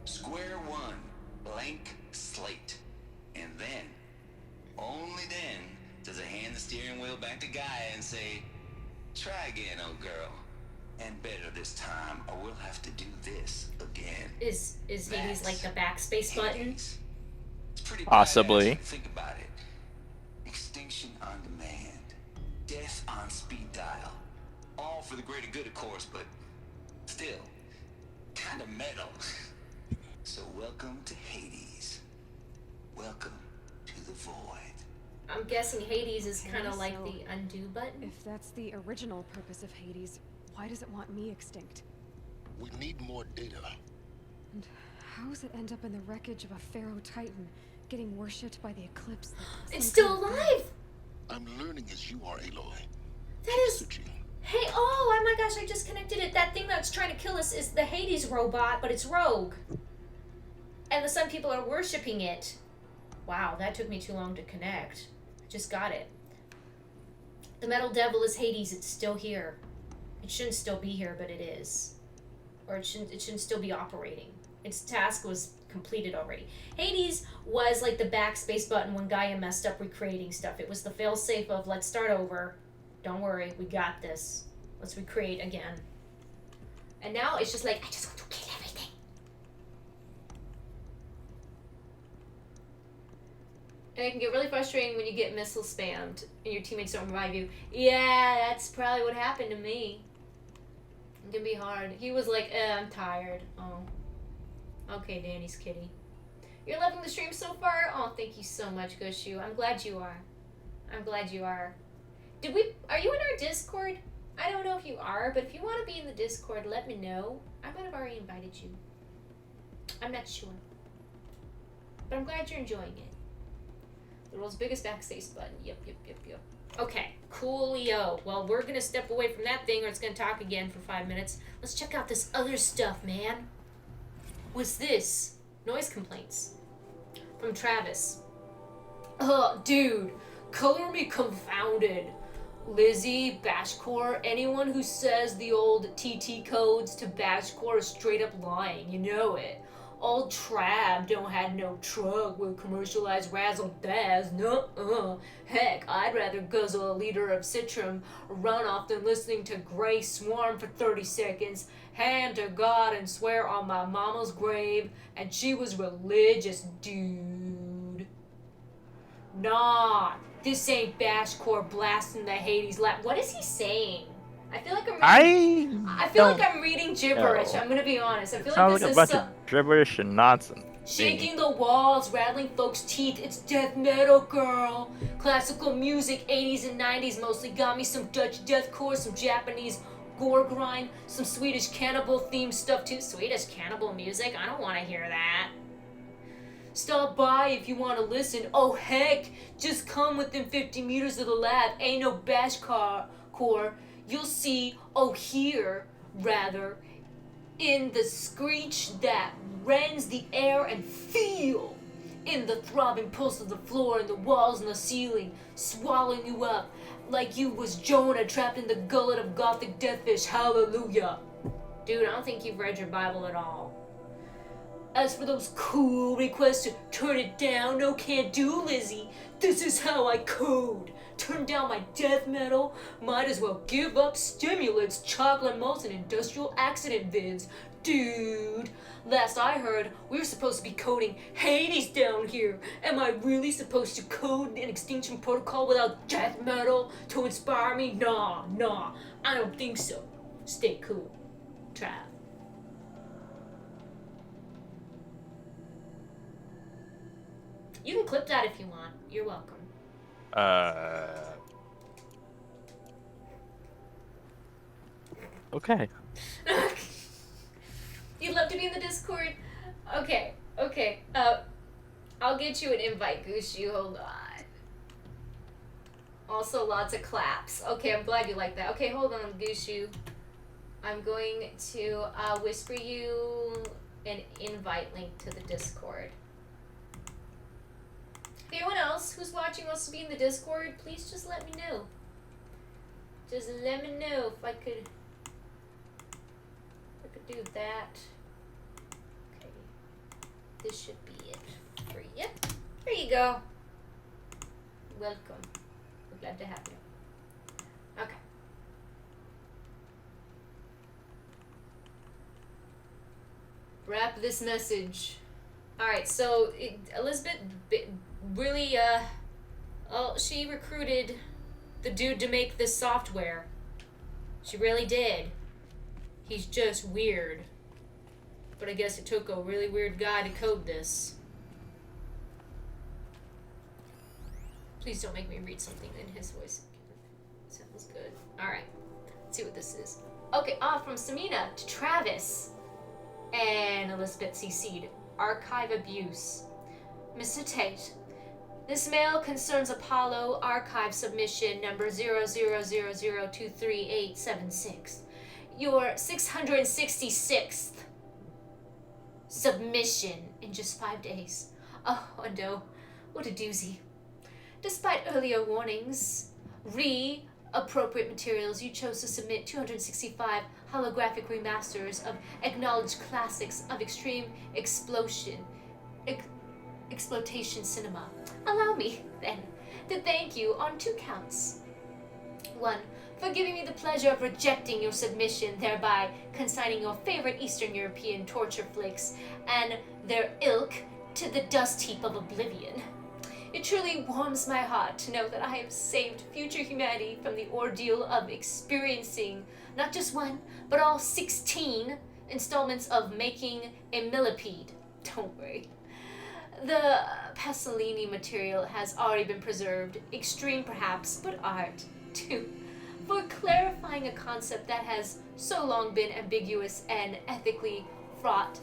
Speaker 9: Square one, blank slate. And then, only then, does it hand the steering wheel back to Gaia and say, try again, old girl. And better this time, or we'll have to do this again.
Speaker 1: Is Hades like the backspace button?
Speaker 9: It's pretty
Speaker 2: Possibly.
Speaker 9: badass if you think about it. Extinction on demand. Death on speed dial. All for the greater good, of course, but still, kind of metal. So welcome to Hades. Welcome to the void.
Speaker 1: I'm guessing Hades is kind of
Speaker 7: Okay,
Speaker 1: like
Speaker 7: so
Speaker 1: the undo button.
Speaker 7: If that's the original purpose of Hades, why does it want me extinct?
Speaker 11: We need more data.
Speaker 7: And how does it end up in the wreckage of a Pharaoh Titan, getting worshipped by the eclipse.
Speaker 1: It's still alive!
Speaker 11: I'm learning as you are, Aloy.
Speaker 1: That is... Hey, oh my gosh, I just connected it. That thing that's trying to kill us is the Hades robot, but it's rogue. And the Sun people are worshipping it. Wow, that took me too long to connect. I just got it. The metal devil is Hades. It's still here. It shouldn't still be here, but it is. Or it shouldn't still be operating. Its task was completed already. Hades was like the backspace button when Gaia messed up recreating stuff. It was the failsafe of, let's start over. Don't worry, we got this. Let's recreate again. And now it's just like, I just want to kill everything. And it can get really frustrating when you get missile spammed and your teammates don't revive you. Yeah, that's probably what happened to me. It can be hard. He was like, I'm tired. Oh. Okay, Danny's kitty. You're loving the stream so far? Oh, thank you so much, Gushu. I'm glad you are. I'm glad you are. Are you in our Discord? I don't know if you are, but if you want to be in the Discord, let me know. I might have already invited you. I'm not sure. But I'm glad you're enjoying it. The world's biggest backspace button. Yep. Okay, coolio. Well, we're going to step away from that thing or it's going to talk again for 5 minutes. Let's check out this other stuff, man. What's this? Noise complaints. From Travis. Oh, dude. Color me confounded. Lizzie, Bashcore, anyone who says the old TT codes to Bashcore is straight up lying. You know it. Old Trab don't have no truck with commercialized razzle-dazz. Nuh-uh. Heck, I'd rather guzzle a liter of Citrum runoff than listening to Grey Swarm for 30 seconds, hand to God and swear on my mama's grave, and she was religious, dude. Nah, this ain't Bashcore blasting the Hades lap. What is he saying? I feel like I'm reading gibberish. I'm gonna be honest. I feel like this
Speaker 2: is a bunch of gibberish and nonsense.
Speaker 1: Shaking the walls, rattling folks' teeth. It's death metal, girl. Classical music, 80s and 90s mostly. Got me some Dutch deathcore, some Japanese gore grind, some Swedish cannibal themed stuff too. Swedish cannibal music? I don't want to hear that. Stop by if you want to listen. Oh heck, just come within 50 meters of the lab. Ain't no Bashcore. You'll see, hear, rather, in the screech that rends the air and feel in the throbbing pulse of the floor and the walls and the ceiling, swallowing you up like you was Jonah trapped in the gullet of gothic deathfish. Hallelujah. Dude, I don't think you've read your Bible at all. As for those cool requests to turn it down, no can't do, Lizzie. This is how I code. Turn down my death metal? Might as well give up stimulants, chocolate malts, and industrial accident vids. Dude, last I heard, we were supposed to be coding Hades down here. Am I really supposed to code an Extinction Protocol without death metal to inspire me? Nah, I don't think so. Stay cool. Trav. You can clip that if you want. You're welcome.
Speaker 2: Okay.
Speaker 1: You'd love to be in the Discord? Okay. I'll get you an invite, Gushu. Hold on. Also, lots of claps. Okay, I'm glad you like that. Okay, hold on, Gushu. I'm going to whisper you an invite link to the Discord. If anyone else who's watching wants to be in the Discord, please just let me know. Just let me know if I could do that. Okay. This should be it for you. There you go. Welcome. We're glad to have you. Okay. Wrap this message. Alright, so Elizabeth really, she recruited the dude to make this software. She really did. He's just weird. But I guess it took a really weird guy to code this. Please don't make me read something in his voice. Sounds good. Alright, let's see what this is. Okay, from Samina to Travis and Elizabeth CC'd. Archive abuse. Mr. Tate, this mail concerns Apollo Archive submission number 0000238876. Your 666th submission in just 5 days. Oh no, what a doozy. Despite earlier warnings, appropriate materials, you chose to submit 265 holographic remasters of acknowledged classics of extreme exploitation cinema. Allow me, then, to thank you on 2 counts. 1, for giving me the pleasure of rejecting your submission, thereby consigning your favorite Eastern European torture flicks and their ilk to the dust heap of oblivion. It truly warms my heart to know that I have saved future humanity from the ordeal of experiencing not just 1, but all 16 installments of making a millipede. Don't worry. The Pasolini material has already been preserved, extreme perhaps, but art, too, for clarifying a concept that has so long been ambiguous and ethically fraught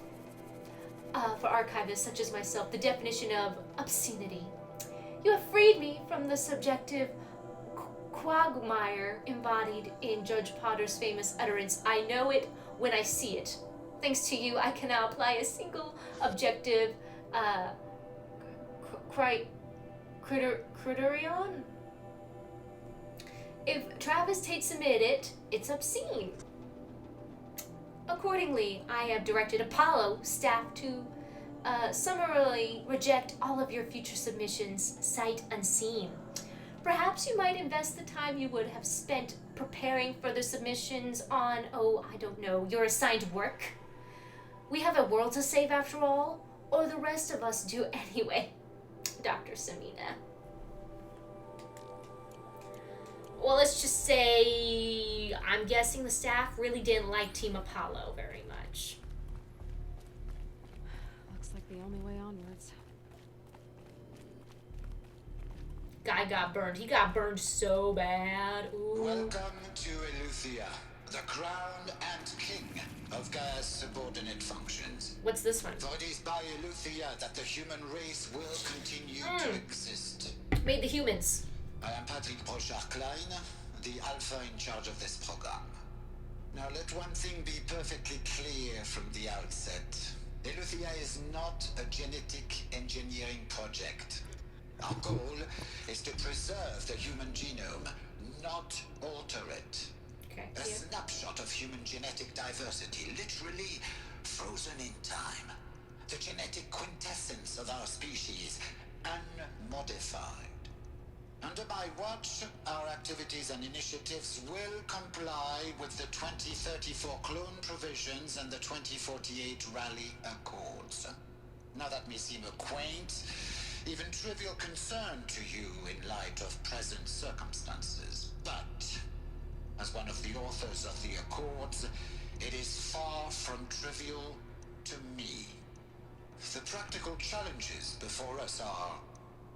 Speaker 1: for archivists such as myself, the definition of obscenity. You have freed me from the subjective quagmire embodied in Judge Potter's famous utterance, "I know it when I see it." Thanks to you, I can now apply a single objective criterion. If Travis Tate submitted it, it's obscene. Accordingly, I have directed Apollo staff to summarily reject all of your future submissions sight unseen. Perhaps you might invest the time you would have spent preparing further submissions on, I don't know, your assigned work. We have a world to save after all, or the rest of us do anyway. Dr. Samina. Well, let's just say I'm guessing the staff really didn't like Team Apollo very much.
Speaker 7: Looks like the only way onwards.
Speaker 1: Guy got burned. He got burned so bad. Ooh.
Speaker 9: Welcome to Eleuthia, the crown and king of Gaia's subordinate functions.
Speaker 1: What's this one?
Speaker 9: For it is by Eleuthia that the human race will continue to exist.
Speaker 1: Made the humans.
Speaker 9: I am Patrick Brochard-Klein, the alpha in charge of this program. Now let one thing be perfectly clear from the outset. Eleuthia is not a genetic engineering project. Our goal is to preserve the human genome, not alter it.
Speaker 1: Okay.
Speaker 9: A snapshot of human genetic diversity, literally frozen in time. The genetic quintessence of our species, unmodified. Under my watch, our activities and initiatives will comply with the 2034 clone provisions and the 2048 Rally Accords. Now that may seem a quaint, even trivial concern to you in light of present circumstances, but as one of the authors of the Accords, it is far from trivial to me. The practical challenges before us are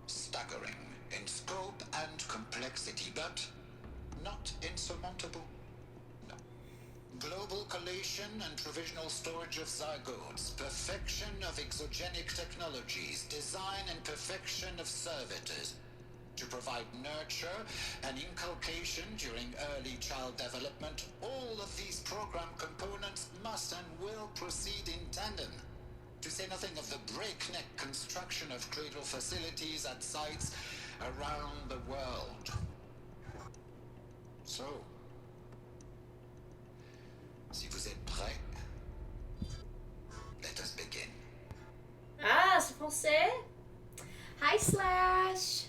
Speaker 9: staggering in scope and complexity, but not insurmountable. No. Global collation and provisional storage of zygotes, perfection of exogenic technologies, design and perfection of servitors, to provide nurture and inculcation during early child development. All of these program components must and will proceed in tandem. To say nothing of the breakneck construction of cradle facilities at sites around the world. So, si vous êtes prêts, let us begin.
Speaker 1: Ah, c'est français. Hi, Slash.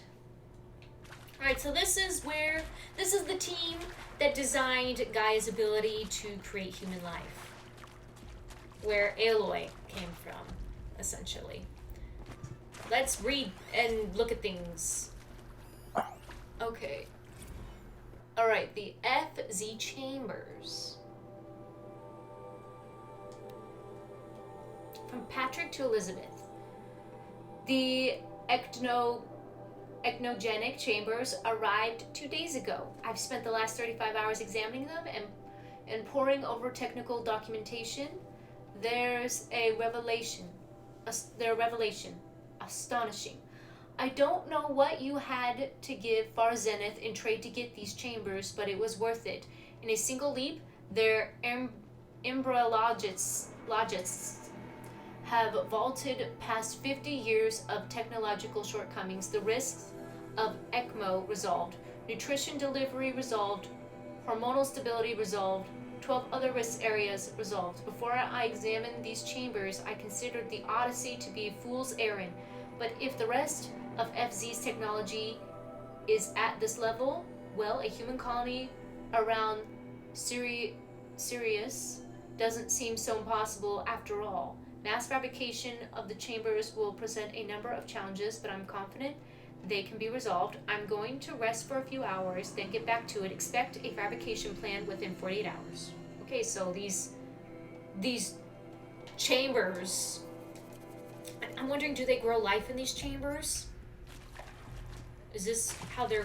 Speaker 1: Alright, so this is the team that designed Gaia's ability to create human life. Where Aloy came from, essentially. Let's read and look at things. Okay. Alright, the FZ chambers. From Patrick to Elizabeth. The ectogenic chambers arrived 2 days ago. I've spent the last 35 hours examining them and poring over technical documentation. There's a revelation. A astonishing. I don't know what you had to give Far Zenith in trade to get these chambers, but it was worth it. In a single leap, their embryologists have vaulted past 50 years of technological shortcomings. The risks of ECMO resolved, nutrition delivery resolved, hormonal stability resolved, 12 other risk areas resolved. Before I examined these chambers, I considered the Odyssey to be a fool's errand. But if the rest of FZ's technology is at this level, well, a human colony around Sirius doesn't seem so impossible after all. Mass fabrication of the chambers will present a number of challenges, but I'm confident they can be resolved. I'm going to rest for a few hours, then get back to it. Expect a fabrication plan within 48 hours. Okay, so these chambers, I'm wondering, do they grow life in these chambers? Is this how they're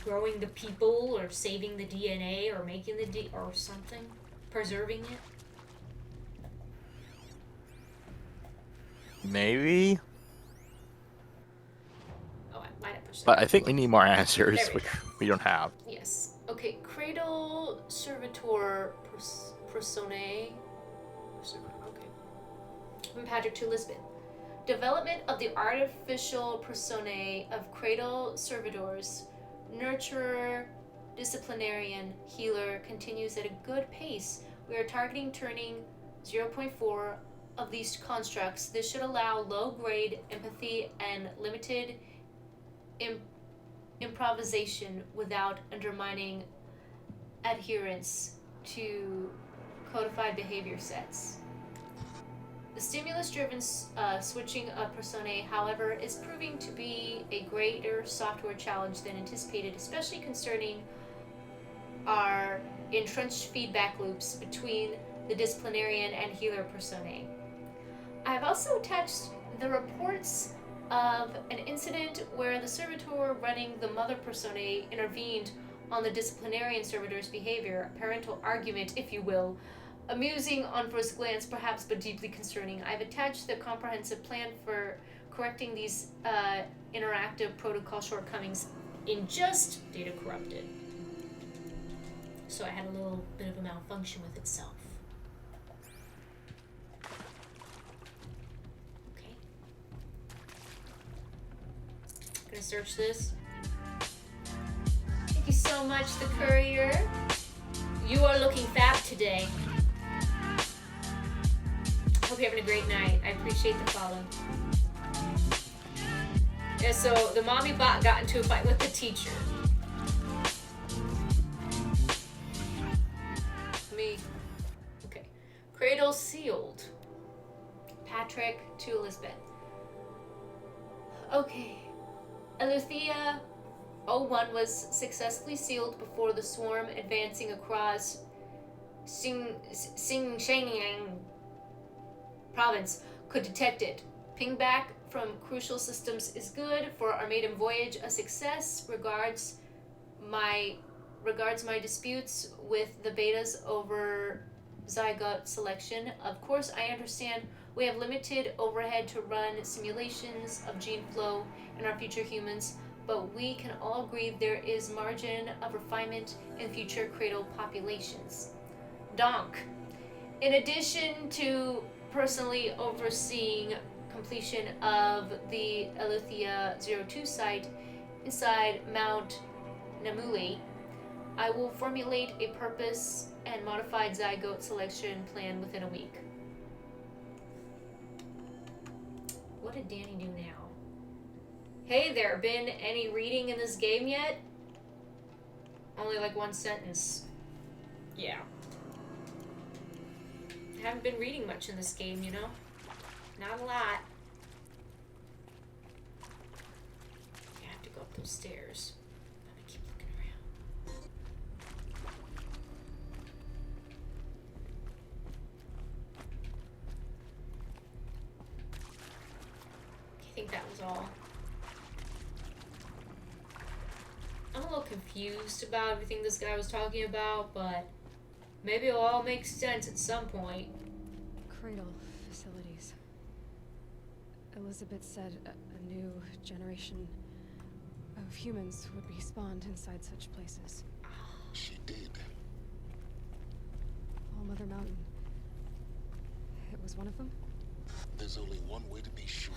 Speaker 1: growing the people, or saving the DNA, or making the or something? Preserving it?
Speaker 2: Maybe.
Speaker 1: Oh, I might have pushed that.
Speaker 2: But I think we need more answers,
Speaker 1: There we
Speaker 2: which
Speaker 1: go.
Speaker 2: we don't have.
Speaker 1: Yes. Okay, Cradle Servitor Personae. Okay. From Patrick to Lisbon. Development of the artificial personae of Cradle Servitors, Nurturer, Disciplinarian, Healer continues at a good pace. We are targeting turning 0.4 of these constructs. This should allow low-grade empathy and limited improvisation without undermining adherence to codified behavior sets. The stimulus-driven switching of personae, however, is proving to be a greater software challenge than anticipated, especially concerning our entrenched feedback loops between the disciplinarian and healer personae. I have also attached the reports of an incident where the servitor running the mother personae intervened on the disciplinarian servitor's behavior, a parental argument, if you will. Amusing on first glance, perhaps, but deeply concerning. I've attached the comprehensive plan for correcting these interactive protocol shortcomings in just Data Corrupted. So I had a little bit of a malfunction with itself. Okay. I'm gonna search this. Thank you so much, the courier. You are looking fab today. Hope you're having a great night. I appreciate the follow. Yeah, so the mommy bot got into a fight with the teacher. Me. Okay. Cradle sealed. Patrick to Elizabeth. Okay. Eleuthia 01 was successfully sealed before the swarm advancing across Xinjiang province could detect it. Pingback from crucial systems is good for our maiden voyage. A success. Regards my disputes with the betas over zygote selection. Of course, I understand we have limited overhead to run simulations of gene flow in our future humans, but we can all agree there is margin of refinement in future cradle populations. Donk. In addition to personally overseeing completion of the Eleuthia 02 site inside Mount Namuli, I will formulate a purpose and modified zygote selection plan within a week. What did Danny do now? Hey there, been any reading in this game yet? Only like one sentence. Yeah. I haven't been reading much in this game, you know? Not a lot. I have to go up those stairs. I'm gonna keep looking around. I think that was all. I'm a little confused about everything this guy was talking about, but maybe it'll all make sense at some point.
Speaker 7: Cradle facilities. Elizabeth said a new generation of humans would be spawned inside such places.
Speaker 11: She did.
Speaker 7: All Mother Mountain. It was one of them?
Speaker 11: There's only one way to be sure.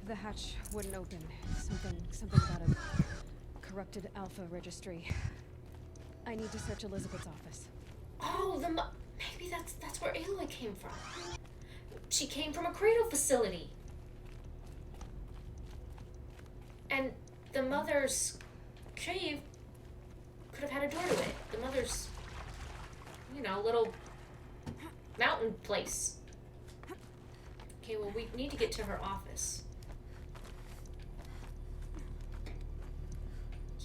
Speaker 7: The hatch wouldn't open. Something about a corrupted alpha registry. I need to search Elizabeth's office.
Speaker 1: Oh, maybe that's where Aloy came from. She came from a cradle facility. And the mother's cave could have had a door to it. The mother's, little mountain place. Okay, well, we need to get to her office.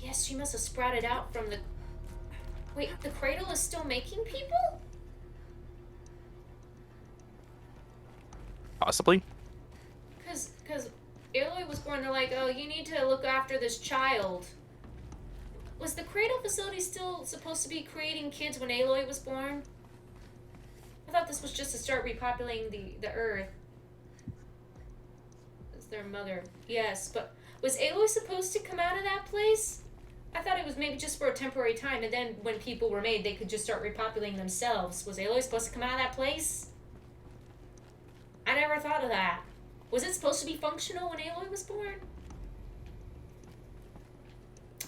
Speaker 1: Yes, she must have sprouted out from the... Wait, the cradle is still making people?
Speaker 2: Possibly.
Speaker 1: Because Aloy was born, they're like, oh, you need to look after this child. Was the cradle facility still supposed to be creating kids when Aloy was born? I thought this was just to start repopulating the Earth. As their mother. Yes, but was Aloy supposed to come out of that place? I thought it was maybe just for a temporary time, and then when people were made, they could just start repopulating themselves. Was Aloy supposed to come out of that place? I never thought of that. Was it supposed to be functional when Aloy was born?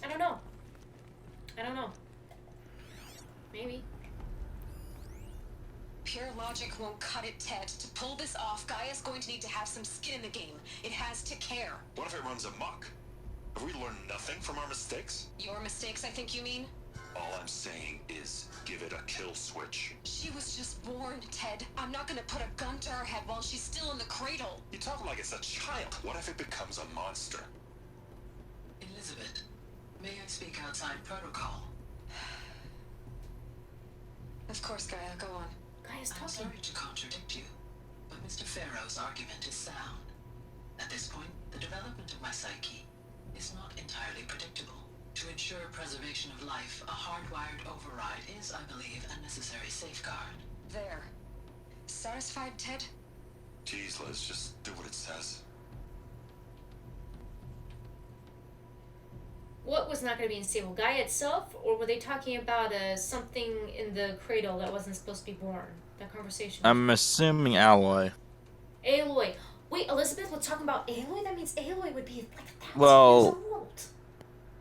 Speaker 1: I don't know. Maybe.
Speaker 4: Pure logic won't cut it, Ted. To pull this off, Gaia's going to need to have some skin in the game. It has to care.
Speaker 12: What if it runs amok? Have we learned nothing from our mistakes?
Speaker 4: Your mistakes, I think you mean?
Speaker 12: All I'm saying is give it a kill switch.
Speaker 4: She was just born, Ted. I'm not gonna put a gun to her head while she's still in the cradle.
Speaker 12: You talk like it's a child. What if it becomes a monster?
Speaker 6: Elizabeth, may I speak outside protocol?
Speaker 4: Of course, Gaia, go on.
Speaker 1: Gaia's
Speaker 6: I'm
Speaker 1: talking.
Speaker 6: sorry to contradict you, but Mr. Farrow's argument is sound. At this point, the development of my psyche is not entirely predictable. To ensure preservation of life, a hardwired override is, I believe, a necessary safeguard.
Speaker 4: There. Satisfied, Ted?
Speaker 12: Jeez, Liz, just do what it says.
Speaker 1: What was not going to be unstable? Gaia itself? Or were they talking about something in the cradle that wasn't supposed to be born? That conversation.
Speaker 2: I'm assuming Aloy.
Speaker 1: Aloy. Wait, Elizabeth was talking about Aloy? That means Aloy would be like 1,000
Speaker 2: Well,
Speaker 1: years old.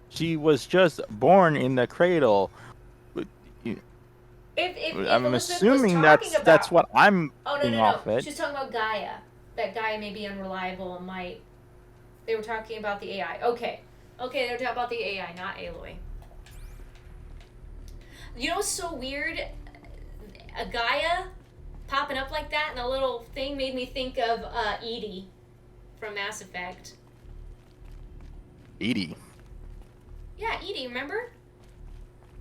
Speaker 2: She was just born in the cradle.
Speaker 1: If
Speaker 2: I'm
Speaker 1: Elizabeth
Speaker 2: assuming
Speaker 1: was talking
Speaker 2: that's
Speaker 1: about...
Speaker 2: what I'm
Speaker 1: Oh,
Speaker 2: getting
Speaker 1: no.
Speaker 2: off it.
Speaker 1: She's talking about Gaia. That Gaia may be unreliable and might... They were talking about the AI. Okay, they were talking about the AI, not Aloy. You know what's so weird? A Gaia popping up like that and a little thing made me think of Edie from Mass Effect.
Speaker 2: Edie.
Speaker 1: Yeah, Edie, remember?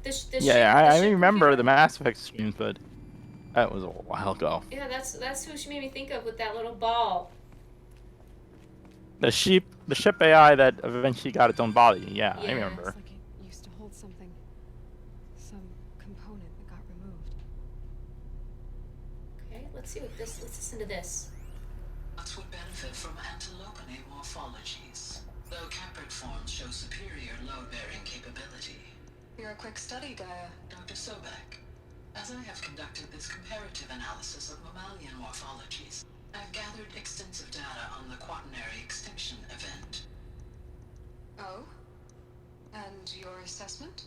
Speaker 2: I remember the Mass Effect streams, but that was a while ago.
Speaker 1: Yeah, that's who she made me think of with that little ball.
Speaker 2: The ship AI that eventually got its own body. Yeah, I
Speaker 1: Yeah.
Speaker 2: remember.
Speaker 7: It's like it used to hold something. Some component that got removed.
Speaker 1: Okay, let's listen to this.
Speaker 6: Nuts would benefit from antilopinate morphologies, though caprid forms show superior load-bearing capability.
Speaker 4: You're a quick study, Gaia.
Speaker 6: Dr. Sobek, as I have conducted this comparative analysis of mammalian morphologies, I've gathered extensive data on the quaternary extinction event.
Speaker 4: Oh? And your assessment?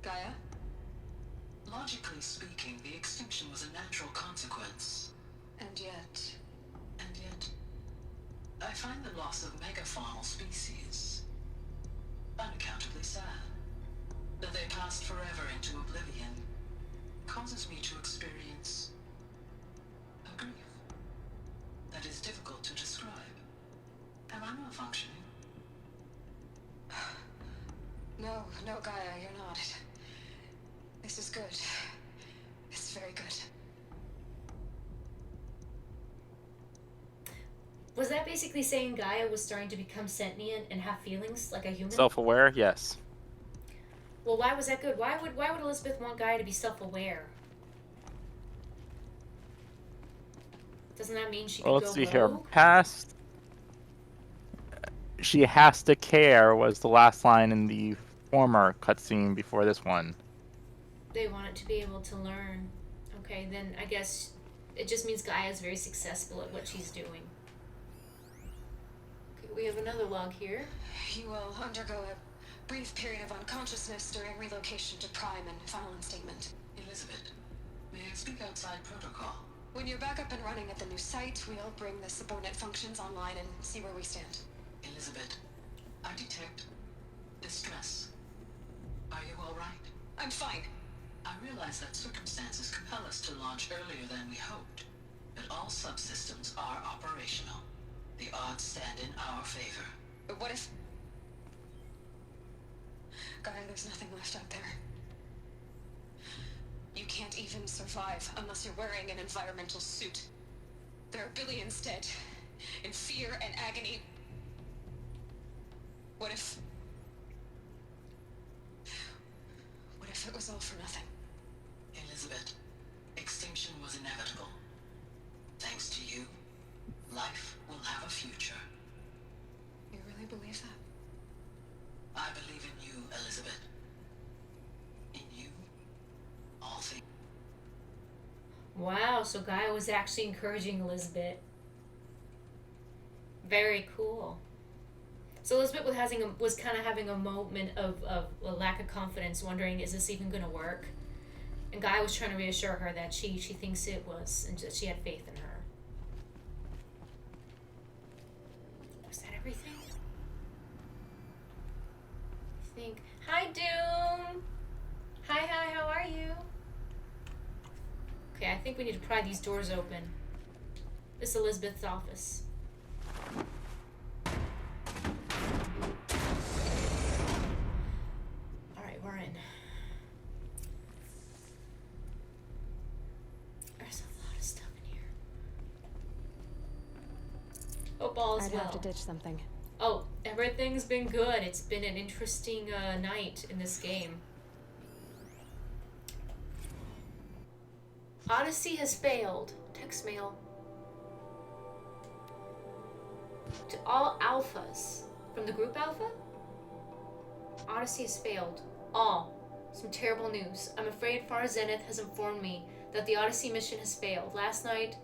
Speaker 4: Gaia?
Speaker 6: Logically speaking, the extinction was a natural consequence.
Speaker 4: And yet,
Speaker 6: I find the loss of megafaunal species unaccountably sad. That they passed forever into oblivion causes me to experience a grief that is difficult to describe. Am I malfunctioning?
Speaker 4: no, Gaia, you're not. This is good. It's very good.
Speaker 1: Was that basically saying Gaia was starting to become sentient and have feelings like a human?
Speaker 2: Self-aware, yes.
Speaker 1: Well, why was that good? Why would Elizabeth want Gaia to be self-aware? Doesn't that mean she
Speaker 2: Well,
Speaker 1: could
Speaker 2: let's
Speaker 1: go
Speaker 2: see here.
Speaker 1: rogue?
Speaker 2: Past. She has to care was the last line in the former cutscene before this one.
Speaker 1: They want it to be able to learn. Okay, then I guess it just means Gaia's very successful at what she's doing. Okay, we have another log here.
Speaker 7: You will undergo a brief period of unconsciousness during relocation to Prime and final instatement.
Speaker 6: Elizabeth, may I speak outside protocol?
Speaker 7: When you're back up and running at the new site, we'll bring the subordinate functions online and see where we stand.
Speaker 6: Elizabeth, I detect distress. Are you all right?
Speaker 7: I'm fine.
Speaker 6: I realize that circumstances compel us to launch earlier than we hoped, but all subsystems are operational. The odds stand in our favor.
Speaker 7: But what if... Gaia, there's nothing left out there. You can't even survive unless you're wearing an environmental suit. There are billions dead, in fear and agony. What if it was all for nothing?
Speaker 6: Elizabeth, extinction was inevitable. Thanks to you, life will have a future.
Speaker 7: You really believe that?
Speaker 6: I believe in you, Elizabeth. In you, all things.
Speaker 1: Wow, so Gaia was actually encouraging Elizabeth. Very cool. So Elizabeth was kind of having a moment of a lack of confidence, wondering, is this even going to work? And Gaia was trying to reassure her that she thinks it was, and that she had faith in her. Was that everything? I think. Hi, Doom! Hi, how are you? Okay, I think we need to pry these doors open. This is Elizabeth's office. Alright, we're in. There's a lot of stuff in here. Hope all is
Speaker 7: I'd
Speaker 1: well.
Speaker 7: have to ditch something.
Speaker 1: Oh, everything's been good. It's been an interesting night in this game. Odyssey has failed. Text mail. To all alphas. From the group alpha? Odyssey has failed. All. Some terrible news. I'm afraid Far Zenith has informed me that the Odyssey mission has failed. Last night,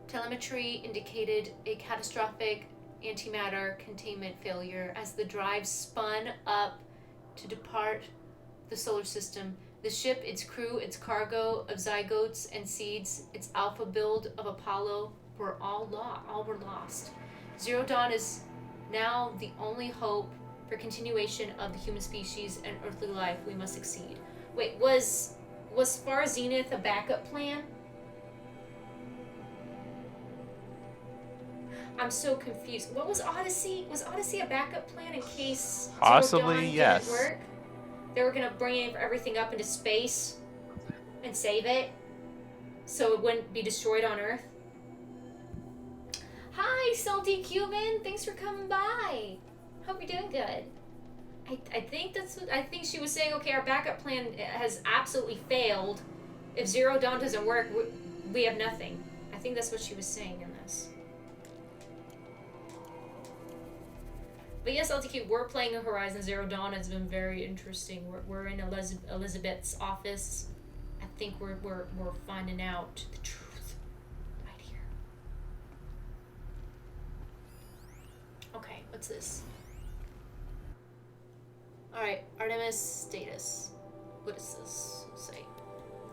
Speaker 1: telemetry indicated a catastrophic antimatter containment failure as the drive spun up to depart the solar system. The ship, its crew, its cargo of zygotes and seeds, its alpha build of Apollo were all were lost. Zero Dawn is now the only hope for continuation of the human species and earthly life. We must succeed. Wait, was Far Zenith a backup plan? I'm so confused. What was Odyssey? Was Odyssey a backup plan in case
Speaker 2: Possibly,
Speaker 1: Zero Dawn
Speaker 2: yes.
Speaker 1: didn't work? They were gonna bring everything up into space and save it so it wouldn't be destroyed on Earth. Hi, Salty Cuban. Thanks for coming by. Hope you're doing good. I think I think she was saying, okay, our backup plan has absolutely failed. If Zero Dawn doesn't work, we have nothing. I think that's what she was saying in this. But yes, LTQ, we're playing a Horizon Zero Dawn. It's been very interesting. We're in Elizabeth's office. I think we're finding out the truth right here. Okay, what's this? Alright, Artemis status. What does this say?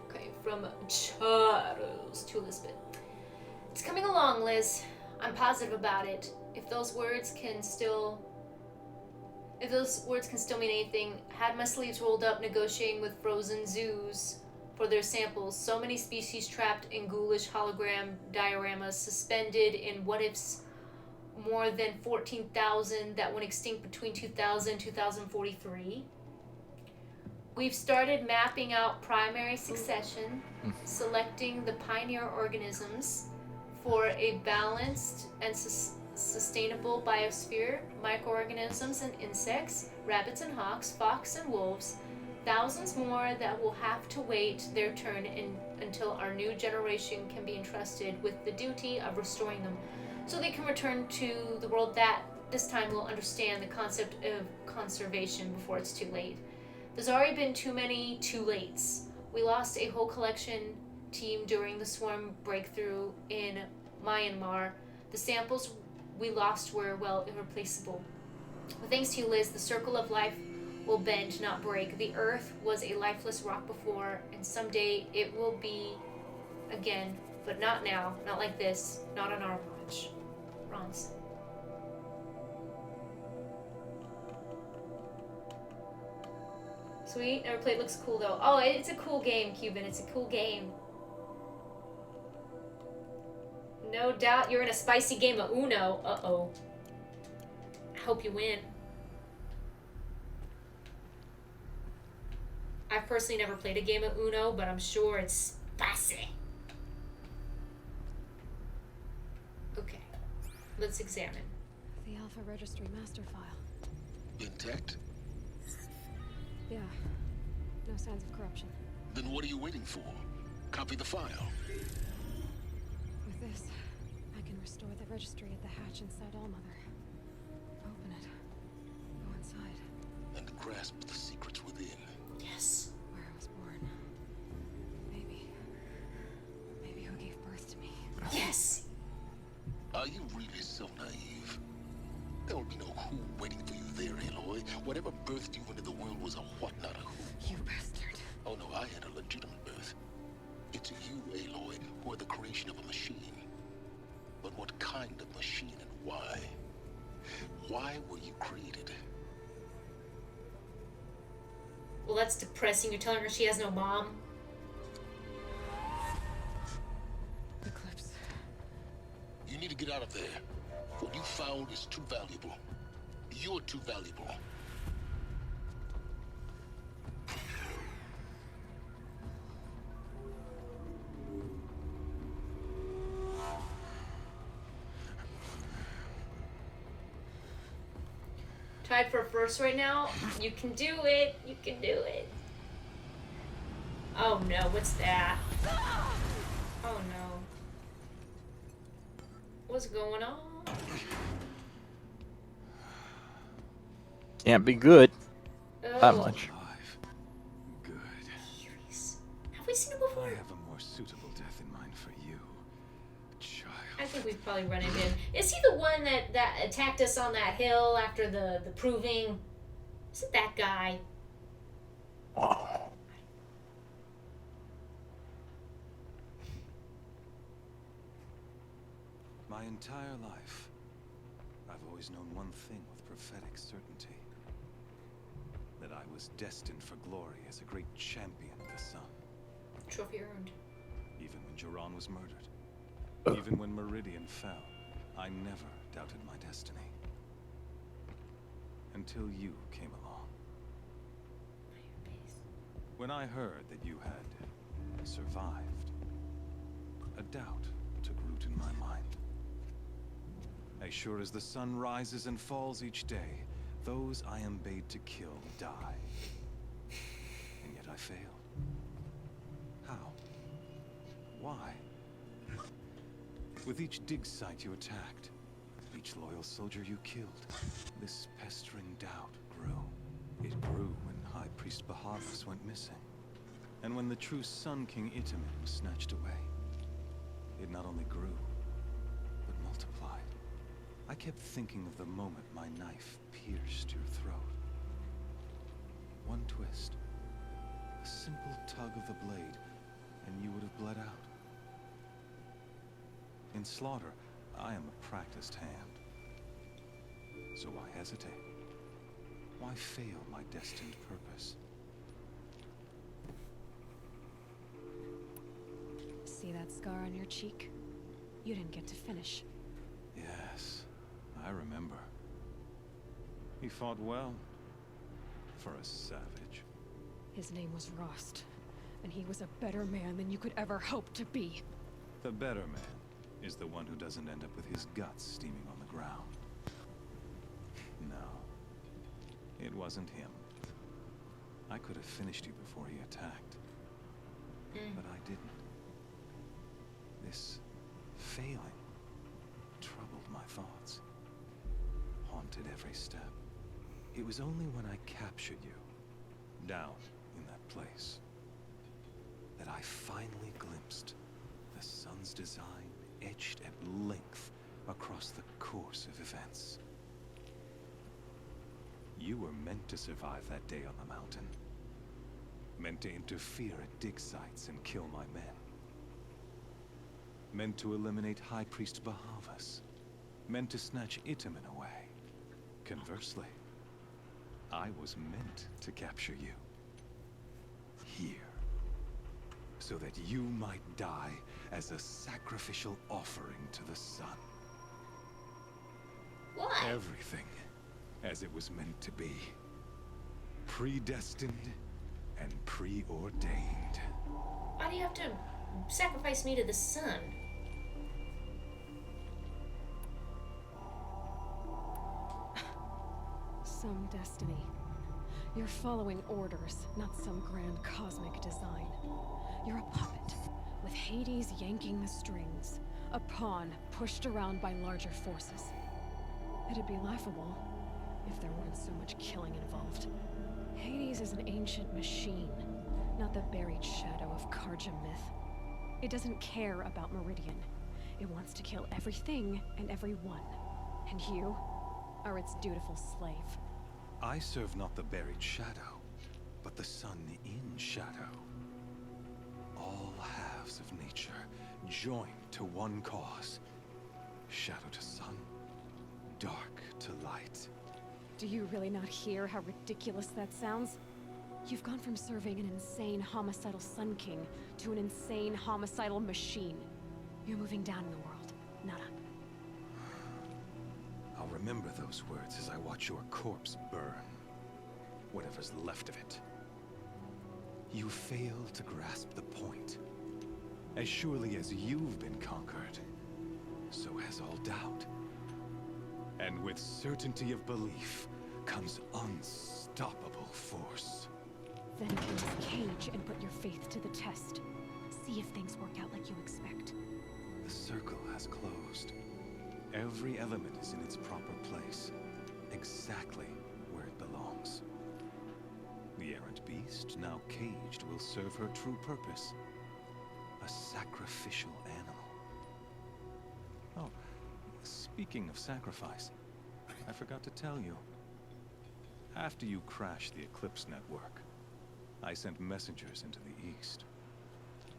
Speaker 1: Okay, from Charles to Elizabeth. It's coming along, Liz. I'm positive about it. If those words can still mean anything, had my sleeves rolled up negotiating with frozen zoos for their samples. So many species trapped in ghoulish hologram dioramas, suspended in what-ifs, more than 14,000 that went extinct between 2000 and 2043. We've started mapping out primary succession, selecting the pioneer organisms for a balanced and sustainable biosphere, microorganisms and insects, rabbits and hawks, fox and wolves, Thousands more that will have to wait their turn until our new generation can be entrusted with the duty of restoring them, so they can return to the world that this time will understand the concept of conservation before it's too late. There's already been too many too lates. We lost a whole collection team during the swarm breakthrough in Myanmar. The samples we lost were, well, irreplaceable. But thanks to you, Liz, the circle of life will bend, not break. The Earth was a lifeless rock before, and someday it will be again, but not now, not like this, not on our watch. Ron's. Sweet, never played. Looks cool though. Oh, it's a cool game, Cuban. It's a cool game. No doubt you're in a spicy game of Uno. Uh-oh. I hope you win. I've personally never played a game of Uno, but I'm sure it's spicy. Okay. Let's examine.
Speaker 7: The Alpha Registry master file.
Speaker 11: Intact?
Speaker 7: Yeah. No signs of corruption.
Speaker 11: Then what are you waiting for? Copy the file.
Speaker 7: With this, I can restore the registry at the hatch inside Allmother. Open it. Go inside.
Speaker 11: And grasp the secrets within.
Speaker 1: Yes.
Speaker 7: Where I was born. Maybe who gave birth to me.
Speaker 1: Yes.
Speaker 11: Are you really so naive? There will be no who waiting for you there, Aloy. Whatever birthed you into the world was a what, not a who.
Speaker 7: You bastard.
Speaker 11: Oh no, I had a legitimate birth. It's you, Aloy, who are the creation of a machine. But what kind of machine and why? Why were you created?
Speaker 1: Well, that's depressing. You're telling her she has no mom.
Speaker 7: Eclipse.
Speaker 11: You need to get out of there. What you found is too valuable. You're too valuable.
Speaker 1: Tied for first right now. You can do it. You can do it. Oh no, what's that? Oh no. What's going on?
Speaker 2: Can't be good.
Speaker 1: Oh.
Speaker 2: That much.
Speaker 13: Good.
Speaker 1: Jeez. Have we seen it before?
Speaker 13: I have a more suitable death in mind for you, child.
Speaker 1: I think we've probably run into him. Is he the one that attacked us on that hill after the proving? Is it that guy?
Speaker 13: My entire life, I've always known one thing with prophetic certainty. That I was destined for glory as a great champion of the sun.
Speaker 1: Trophy earned.
Speaker 13: Even when Jiran was murdered. Even when Meridian fell, I never doubted my destiny. Until you came along. When I heard that you had survived, a doubt took root in my mind. As sure as the sun rises and falls each day, those I am bade to kill die. And yet I failed. How? Why? With each dig site you attacked, each loyal soldier you killed, this pestering doubt grew. It grew when High Priest Bahavas went missing. And when the true Sun King Itamen was snatched away. It not only grew, but multiplied. I kept thinking of the moment my knife pierced your throat. One twist, a simple tug of the blade, and you would have bled out. In slaughter, I am a practiced hand. So why hesitate? Why fail my destined purpose?
Speaker 7: See that scar on your cheek? You didn't get to finish.
Speaker 13: Yes, I remember. He fought well. For a savage.
Speaker 7: His name was Rost, and he was a better man than you could ever hope to be.
Speaker 13: The better man is the one who doesn't end up with his guts steaming on the ground. No, it wasn't him. I could have finished you before he attacked. But I didn't. This failing troubled my thoughts, haunted every step. It was only when I captured you, down in that place, that I finally glimpsed the sun's design etched at length across the course of events. You were meant to survive that day on the mountain. Meant to interfere at dig sites and kill my men. Meant to eliminate High Priest Bahavas. Meant to snatch Itamen away. Conversely, I was meant to capture you. Here. So that you might die as a sacrificial offering to the sun.
Speaker 1: What?
Speaker 13: Everything as it was meant to be. Predestined and preordained.
Speaker 1: Why do you have to sacrifice me to the sun?
Speaker 7: Some destiny. You're following orders, not some grand cosmic design. You're a puppet, with Hades yanking the strings. A pawn pushed around by larger forces. It'd be laughable if there weren't so much killing involved. Hades is an ancient machine, not the buried shadow of Karja myth. It doesn't care about Meridian. It wants to kill everything and everyone. And you are its dutiful slave.
Speaker 13: I serve not the buried shadow, but the sun in shadow. All halves of nature joined to one cause. Shadow to sun, dark to light.
Speaker 7: Do you really not hear how ridiculous that sounds? You've gone from serving an insane homicidal Sun King to an insane homicidal machine. You're moving down in the world, not up.
Speaker 13: I'll remember those words as I watch your corpse burn. Whatever's left of it. You fail to grasp the point. As surely as you've been conquered, so has all doubt. And with certainty of belief comes unstoppable force.
Speaker 7: Then close the cage and put your faith to the test. See if things work out like you expect.
Speaker 13: The circle has closed. Every element is in its proper place, exactly where it belongs. The errant beast, now caged, will serve her true purpose. A sacrificial animal. Oh, speaking of sacrifice, I forgot to tell you. After you crashed the Eclipse network, I sent messengers into the east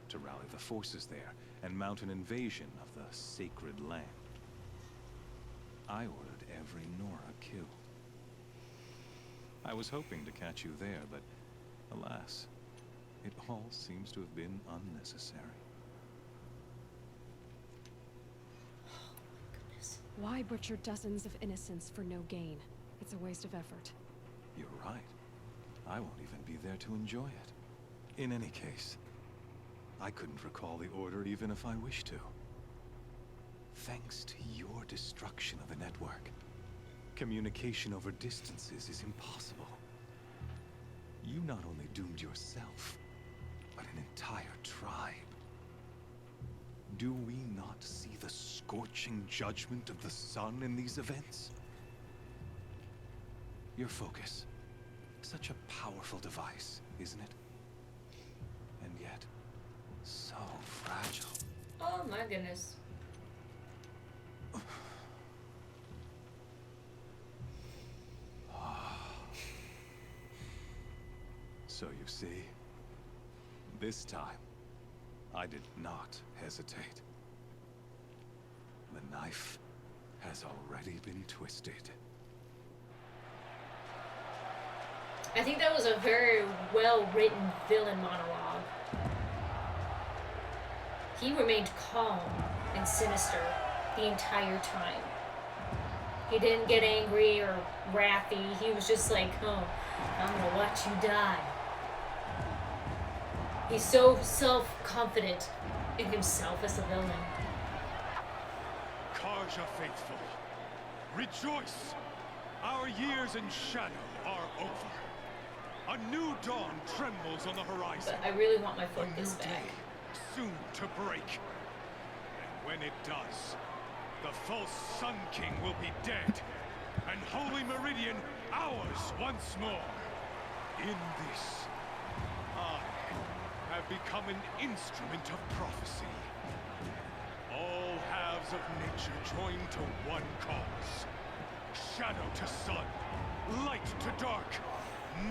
Speaker 13: to rally the forces there and mount an invasion of the sacred land. I ordered every Nora killed. I was hoping to catch you there, but alas, it all seems to have been unnecessary.
Speaker 7: Why butcher dozens of innocents for no gain? It's a waste of effort.
Speaker 13: You're right. I won't even be there to enjoy it. In any case, I couldn't recall the order even if I wished to. Thanks to your destruction of the network, communication over distances is impossible. You not only doomed yourself, but an entire tribe. Do we not see the scorching judgment of the sun in these events? Your focus. Such a powerful device, isn't it? And yet, so fragile.
Speaker 1: Oh my goodness.
Speaker 13: So you see, this time, I did not hesitate. The knife has already been twisted.
Speaker 1: I think that was a very well-written villain monologue. He remained calm and sinister the entire time. He didn't get angry or wrathy. He was just like, oh, I'm gonna watch you die. He's so self-confident in himself as a villain.
Speaker 14: Karja faithful, rejoice! Our years in shadow are over.
Speaker 13: A new dawn trembles on the horizon.
Speaker 1: But I really want my
Speaker 13: A
Speaker 1: focus
Speaker 13: new
Speaker 1: back.
Speaker 13: day, soon to break. And when it does, the false Sun King will be dead, and Holy Meridian ours once more. In this, I have become an instrument of prophecy. All halves of nature join to one cause. Shadow to sun, light to dark,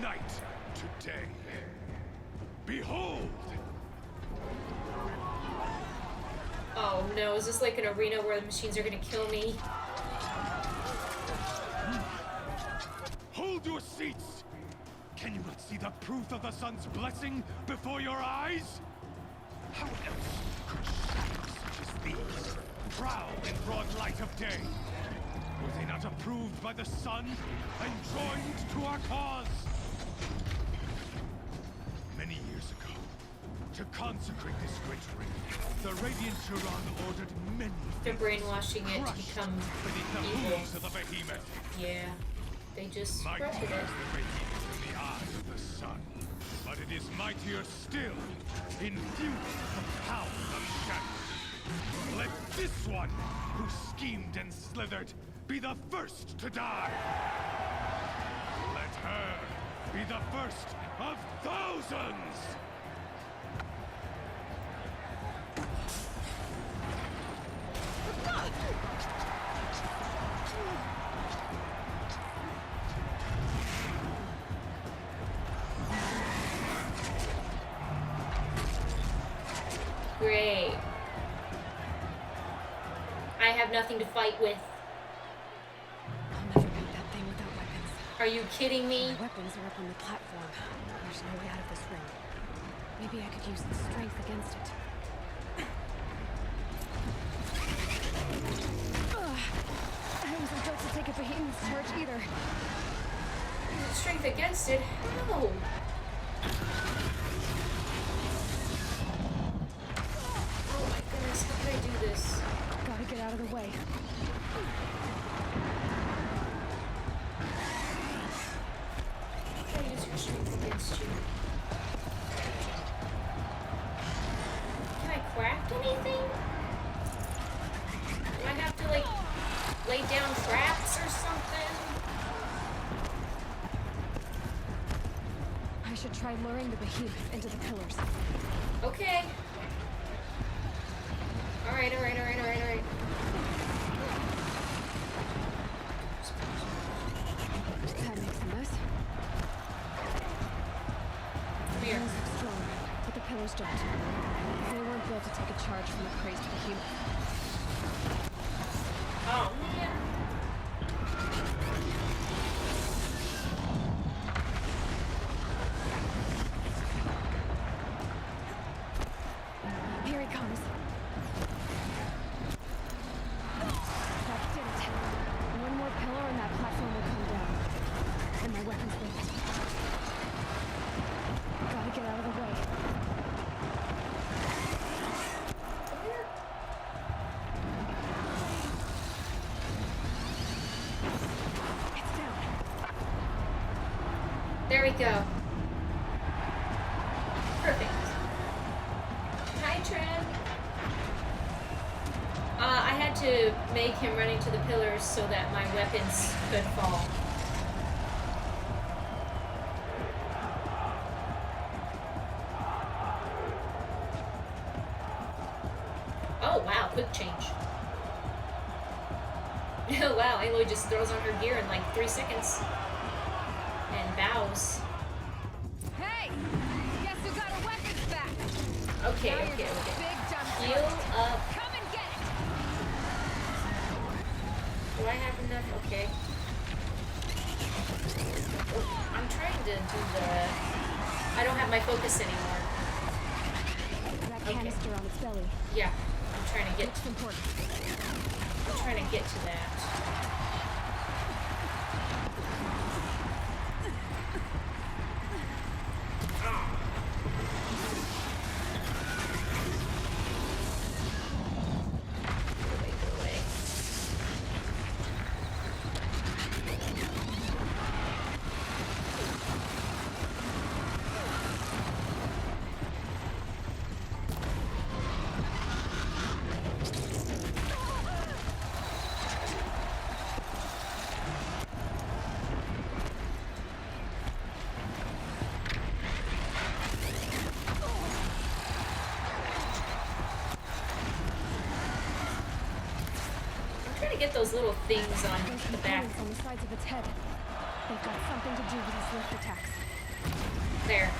Speaker 13: night to day. Behold!
Speaker 1: Oh no, is this like an arena where the machines are gonna kill me?
Speaker 13: Hold your seats! Can you not see the proof of the sun's blessing before your eyes? How else could shadows such as these prowl in broad light of day? Were they not approved by the sun and joined to our cause? Many years ago, to consecrate this great ring, the Radiant Turan ordered many
Speaker 1: They're
Speaker 13: things
Speaker 1: brainwashing it to
Speaker 13: crushed
Speaker 1: become
Speaker 13: beneath the
Speaker 1: evil.
Speaker 13: hooves of the behemoth.
Speaker 1: Yeah, they just
Speaker 13: Mighty
Speaker 1: corrupted it.
Speaker 13: is the behemoth in the eyes of the sun, but it is mightier still, infused with the power of shadow. Let this one, who schemed and slithered, be the first to die. Let her be the first of thousands!
Speaker 1: Great. I have nothing to fight with.
Speaker 7: I'll never beat that thing without weapons.
Speaker 1: Are you kidding me?
Speaker 7: My weapons are up on the platform. There's no way out of this ring. Maybe I could use its strength against it. Ugh. I wasn't built to take a behemoth's charge either.
Speaker 1: Strength against it? How? Oh my goodness, how can I do this?
Speaker 7: Gotta get out of the way.
Speaker 1: How can I use your strength against you? Can I craft anything? Do I have to, like, lay down traps or something?
Speaker 7: I should try luring the behemoth into the pillars.
Speaker 1: Okay. Alright.
Speaker 7: That makes a mess.
Speaker 1: Come here.
Speaker 7: Walls look strong, but the pillars don't. They weren't built to take a charge from a crazed behemoth.
Speaker 1: Oh, man.
Speaker 7: Here he comes. That did it. One more pillar and that platform will come down. And my weapon's with it. Gotta get out of the way. It's down.
Speaker 1: There we go. Perfect. Hi, Trent. I had to make him run into the pillars so that my weapons could fall. Oh, wow, quick change. Oh, wow, Aloy just throws on her gear in like 3 seconds. And bows.
Speaker 7: Hey! Guess who got her weapons back?
Speaker 1: Okay.
Speaker 7: Big dumb
Speaker 1: Heal up.
Speaker 7: Come and get it!
Speaker 1: Do I have enough? Okay. Oh, I'm trying to do the... I don't have my focus anymore.
Speaker 7: That
Speaker 1: Okay.
Speaker 7: canister on its belly.
Speaker 1: Yeah, I'm trying to get...
Speaker 7: Looks important.
Speaker 1: I'm trying to get to that. Go away. gotta get those little things on
Speaker 7: Those
Speaker 1: the back.
Speaker 7: components on the sides of its head. They've got something to do with his lift attacks.
Speaker 1: There.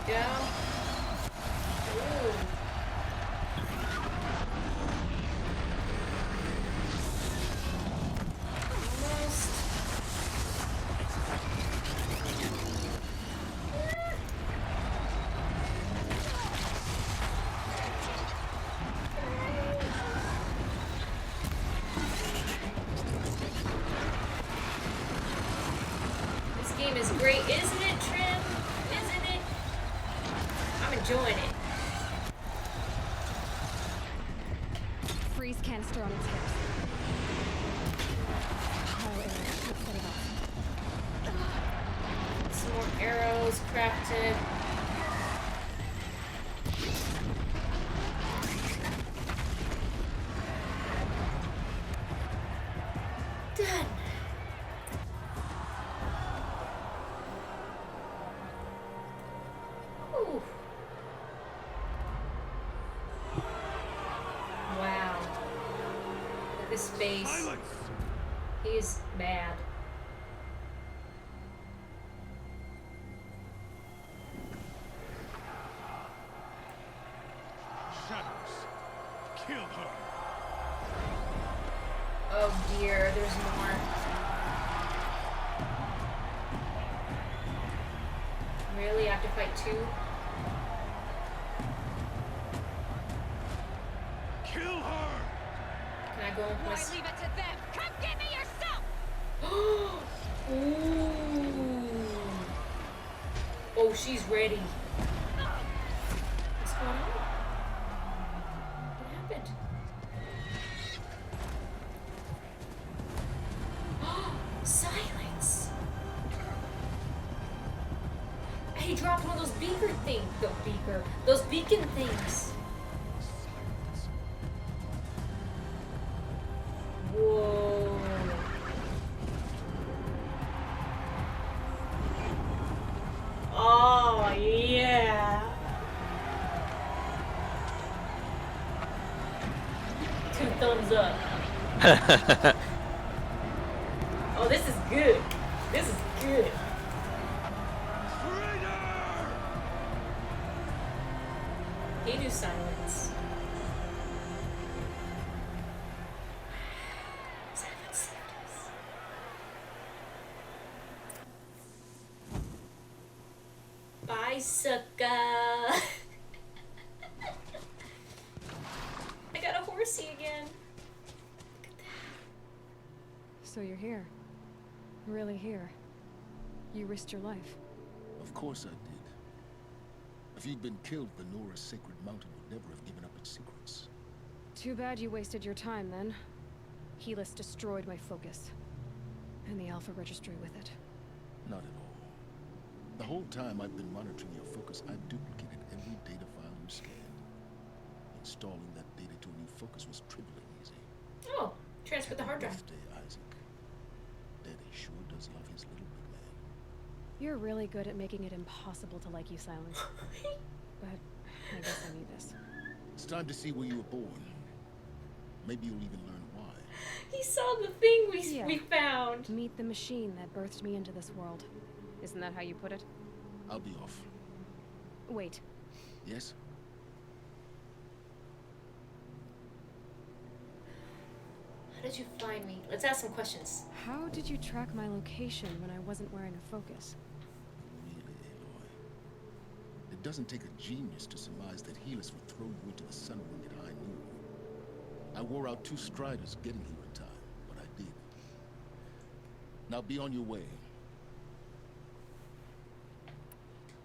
Speaker 1: Go. Ooh. Almost. This game is great, isn't it, Trim? Isn't it? I'm enjoying it.
Speaker 7: Freeze canister on its hips. Pile arrows should set it off.
Speaker 1: Some more arrows crafted. Done. Ooh. Wow. Look at his face. He's mad.
Speaker 10: Shadows. Kill her.
Speaker 1: Oh dear, there's more. Really? I have to fight two?
Speaker 10: Kill her.
Speaker 1: Can I go with my...
Speaker 7: Leave it to them. Come get me yourself.
Speaker 1: Ooh. Oh, she's ready. What's going on? What happened? Silence. He dropped one of those beaker things. Those beacon things. Whoa. Oh, yeah. Two thumbs up. Oh, this is good. This is good. He knew silence. Silence saved us. Bye, sucker. I got a horsey again. Look at that.
Speaker 7: So you're here. Really here. You risked your life.
Speaker 11: Of course I did. If you'd been killed, the Nora's sacred mountain would never have given up its secrets.
Speaker 7: Too bad you wasted your time then. Helis destroyed my focus. And the Alpha Registry with it.
Speaker 11: Not at all. The whole time I've been monitoring your focus, I've duplicated every data file you scanned. Installing that data to a new focus was trivially easy.
Speaker 1: Oh, transfer the hard drive.
Speaker 11: Birthday, Isaac. Daddy sure does love his little big man.
Speaker 7: You're really good at making it impossible to like you, Silence. But I guess I need this.
Speaker 11: It's time to see where you were born. Maybe you'll even learn why.
Speaker 1: He saw the thing we
Speaker 7: Yeah.
Speaker 1: found.
Speaker 7: Meet the machine that birthed me into this world. Isn't that how you put it?
Speaker 11: I'll be off.
Speaker 7: Wait.
Speaker 11: Yes?
Speaker 1: How did you find me? Let's ask some questions.
Speaker 7: How did you track my location when I wasn't wearing a focus?
Speaker 11: Really, Aloy. It doesn't take a genius to surmise that Helis would throw you into the sun wing at high noon. I wore out 2 striders getting here in time, but I did. Now be on your way.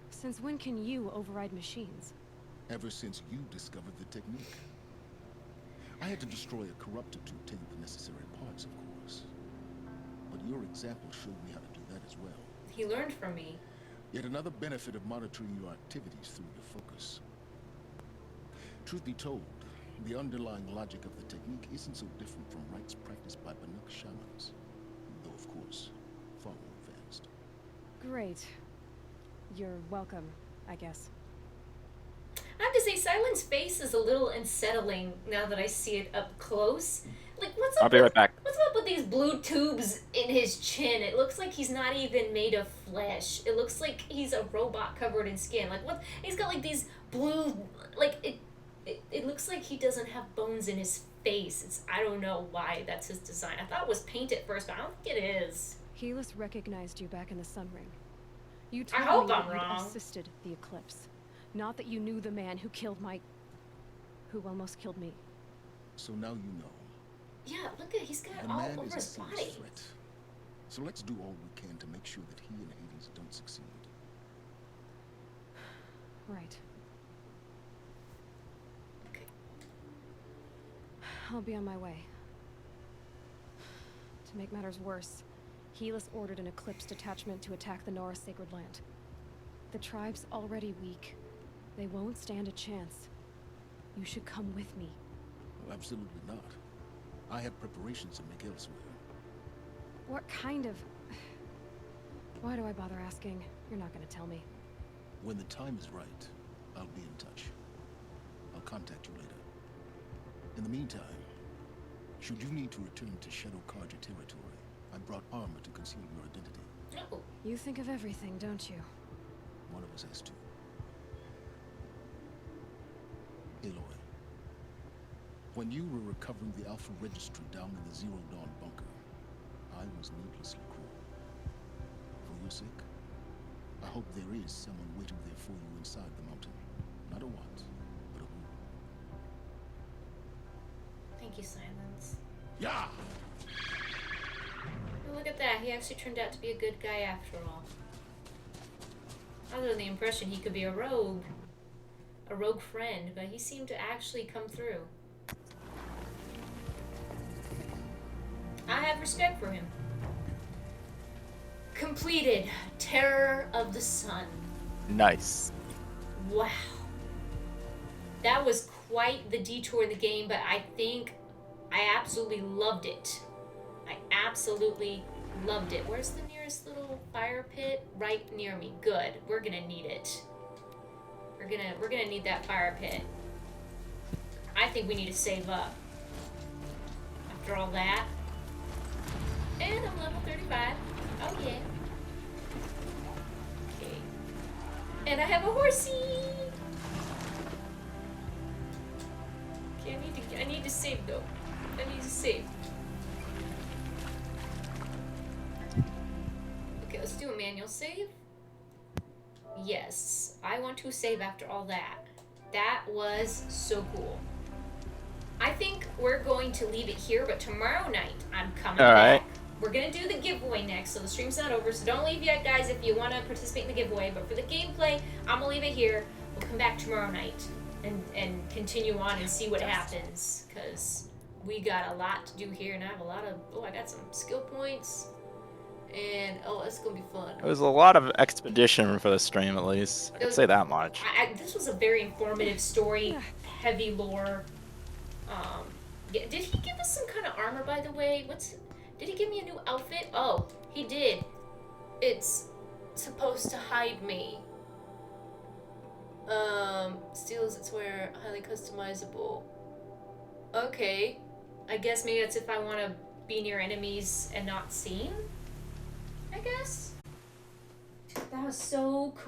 Speaker 7: Since when can you override machines?
Speaker 11: Ever since you discovered the technique. I had to destroy a corruptor to obtain the necessary parts, of course. Your example showed me how to do that as well.
Speaker 1: He learned from me.
Speaker 11: Yet another benefit of monitoring your activities through your focus. Truth be told, the underlying logic of the technique isn't so different from rites practiced by Banuk shamans, though of course, far more advanced.
Speaker 7: Great. You're welcome, I guess.
Speaker 1: I have to say, Silent's face is a little unsettling now that I see it up close. Like, what's up?
Speaker 2: I'll be right back.
Speaker 1: What's up with these blue tubes in his chin? It looks like he's not even made of flesh. It looks like he's a robot covered in skin. Like, what? He's got like these blue, like it looks like he doesn't have bones in his face. I don't know why that's his design. I thought it was paint at first, but I don't think it is.
Speaker 7: Helis recognized you back in the Sun Ring. You
Speaker 1: I
Speaker 7: told
Speaker 1: hope
Speaker 7: me that
Speaker 1: I'm
Speaker 7: you'd
Speaker 1: wrong.
Speaker 7: assisted the Eclipse. Not that you knew the man who killed who almost killed me.
Speaker 11: So now you know.
Speaker 1: Yeah, look at he's got
Speaker 11: The
Speaker 1: all
Speaker 11: man
Speaker 1: over
Speaker 11: is a
Speaker 1: his
Speaker 11: serious
Speaker 1: body.
Speaker 11: threat. So let's do all we can to make sure that he and Hades don't succeed.
Speaker 7: Right.
Speaker 1: Okay.
Speaker 7: I'll be on my way. To make matters worse, Helis ordered an Eclipse detachment to attack the Nora Sacred Land. The tribe's already weak. They won't stand a chance. You should come with me.
Speaker 11: Well, absolutely not. I have preparations to make elsewhere.
Speaker 7: What kind of... Why do I bother asking? You're not gonna tell me.
Speaker 11: When the time is right, I'll be in touch. I'll contact you later. In the meantime, should you need to return to Shadow Karja territory, I brought armor to conceal your identity.
Speaker 1: Oh.
Speaker 7: You think of everything, don't you?
Speaker 11: One of us has to. Aloy, when you were recovering the Alpha Registry down in the Zero Dawn bunker, I was needlessly cruel. For your sake, I hope there is someone waiting there for you inside the mountain. Not a what, but a who.
Speaker 1: Thank you, Silence.
Speaker 11: Yeah!
Speaker 1: Oh, look at that. He actually turned out to be a good guy after all. I was under the impression he could be a rogue friend, but he seemed to actually come through. I have respect for him. Completed. Terror of the Sun.
Speaker 2: Nice.
Speaker 1: Wow. That was quite the detour in the game, but I think I absolutely loved it. I absolutely loved it. Where's the nearest little fire pit? Right near me. Good. We're gonna need it. We're gonna need that fire pit. I think we need to save up. After all that. And I'm level 35. Oh yeah. Okay. And I have a horsey! Okay, I need to save though. I need to save. Okay, let's do a manual save. Yes, I want to save after all that. That was so cool. I think we're going to leave it here, but tomorrow night I'm coming back. We're gonna do the giveaway next, so the stream's not over, so don't leave yet, guys, if you want to participate in the giveaway. But for the gameplay, I'm gonna leave it here. We'll come back tomorrow night and continue on and see what happens, because we got a lot to do here, and I have a lot of, I got some skill points, and it's gonna be fun.
Speaker 2: It was a lot of expedition for the stream, at least. I could say that much.
Speaker 1: This was a very informative story, heavy lore. Did he give us some kind of armor, by the way? Did he give me a new outfit? Oh, he did. It's supposed to hide me. Steals its wear, highly customizable. Okay. I guess maybe that's if I want to be near enemies and not seen? I guess? That was so cool.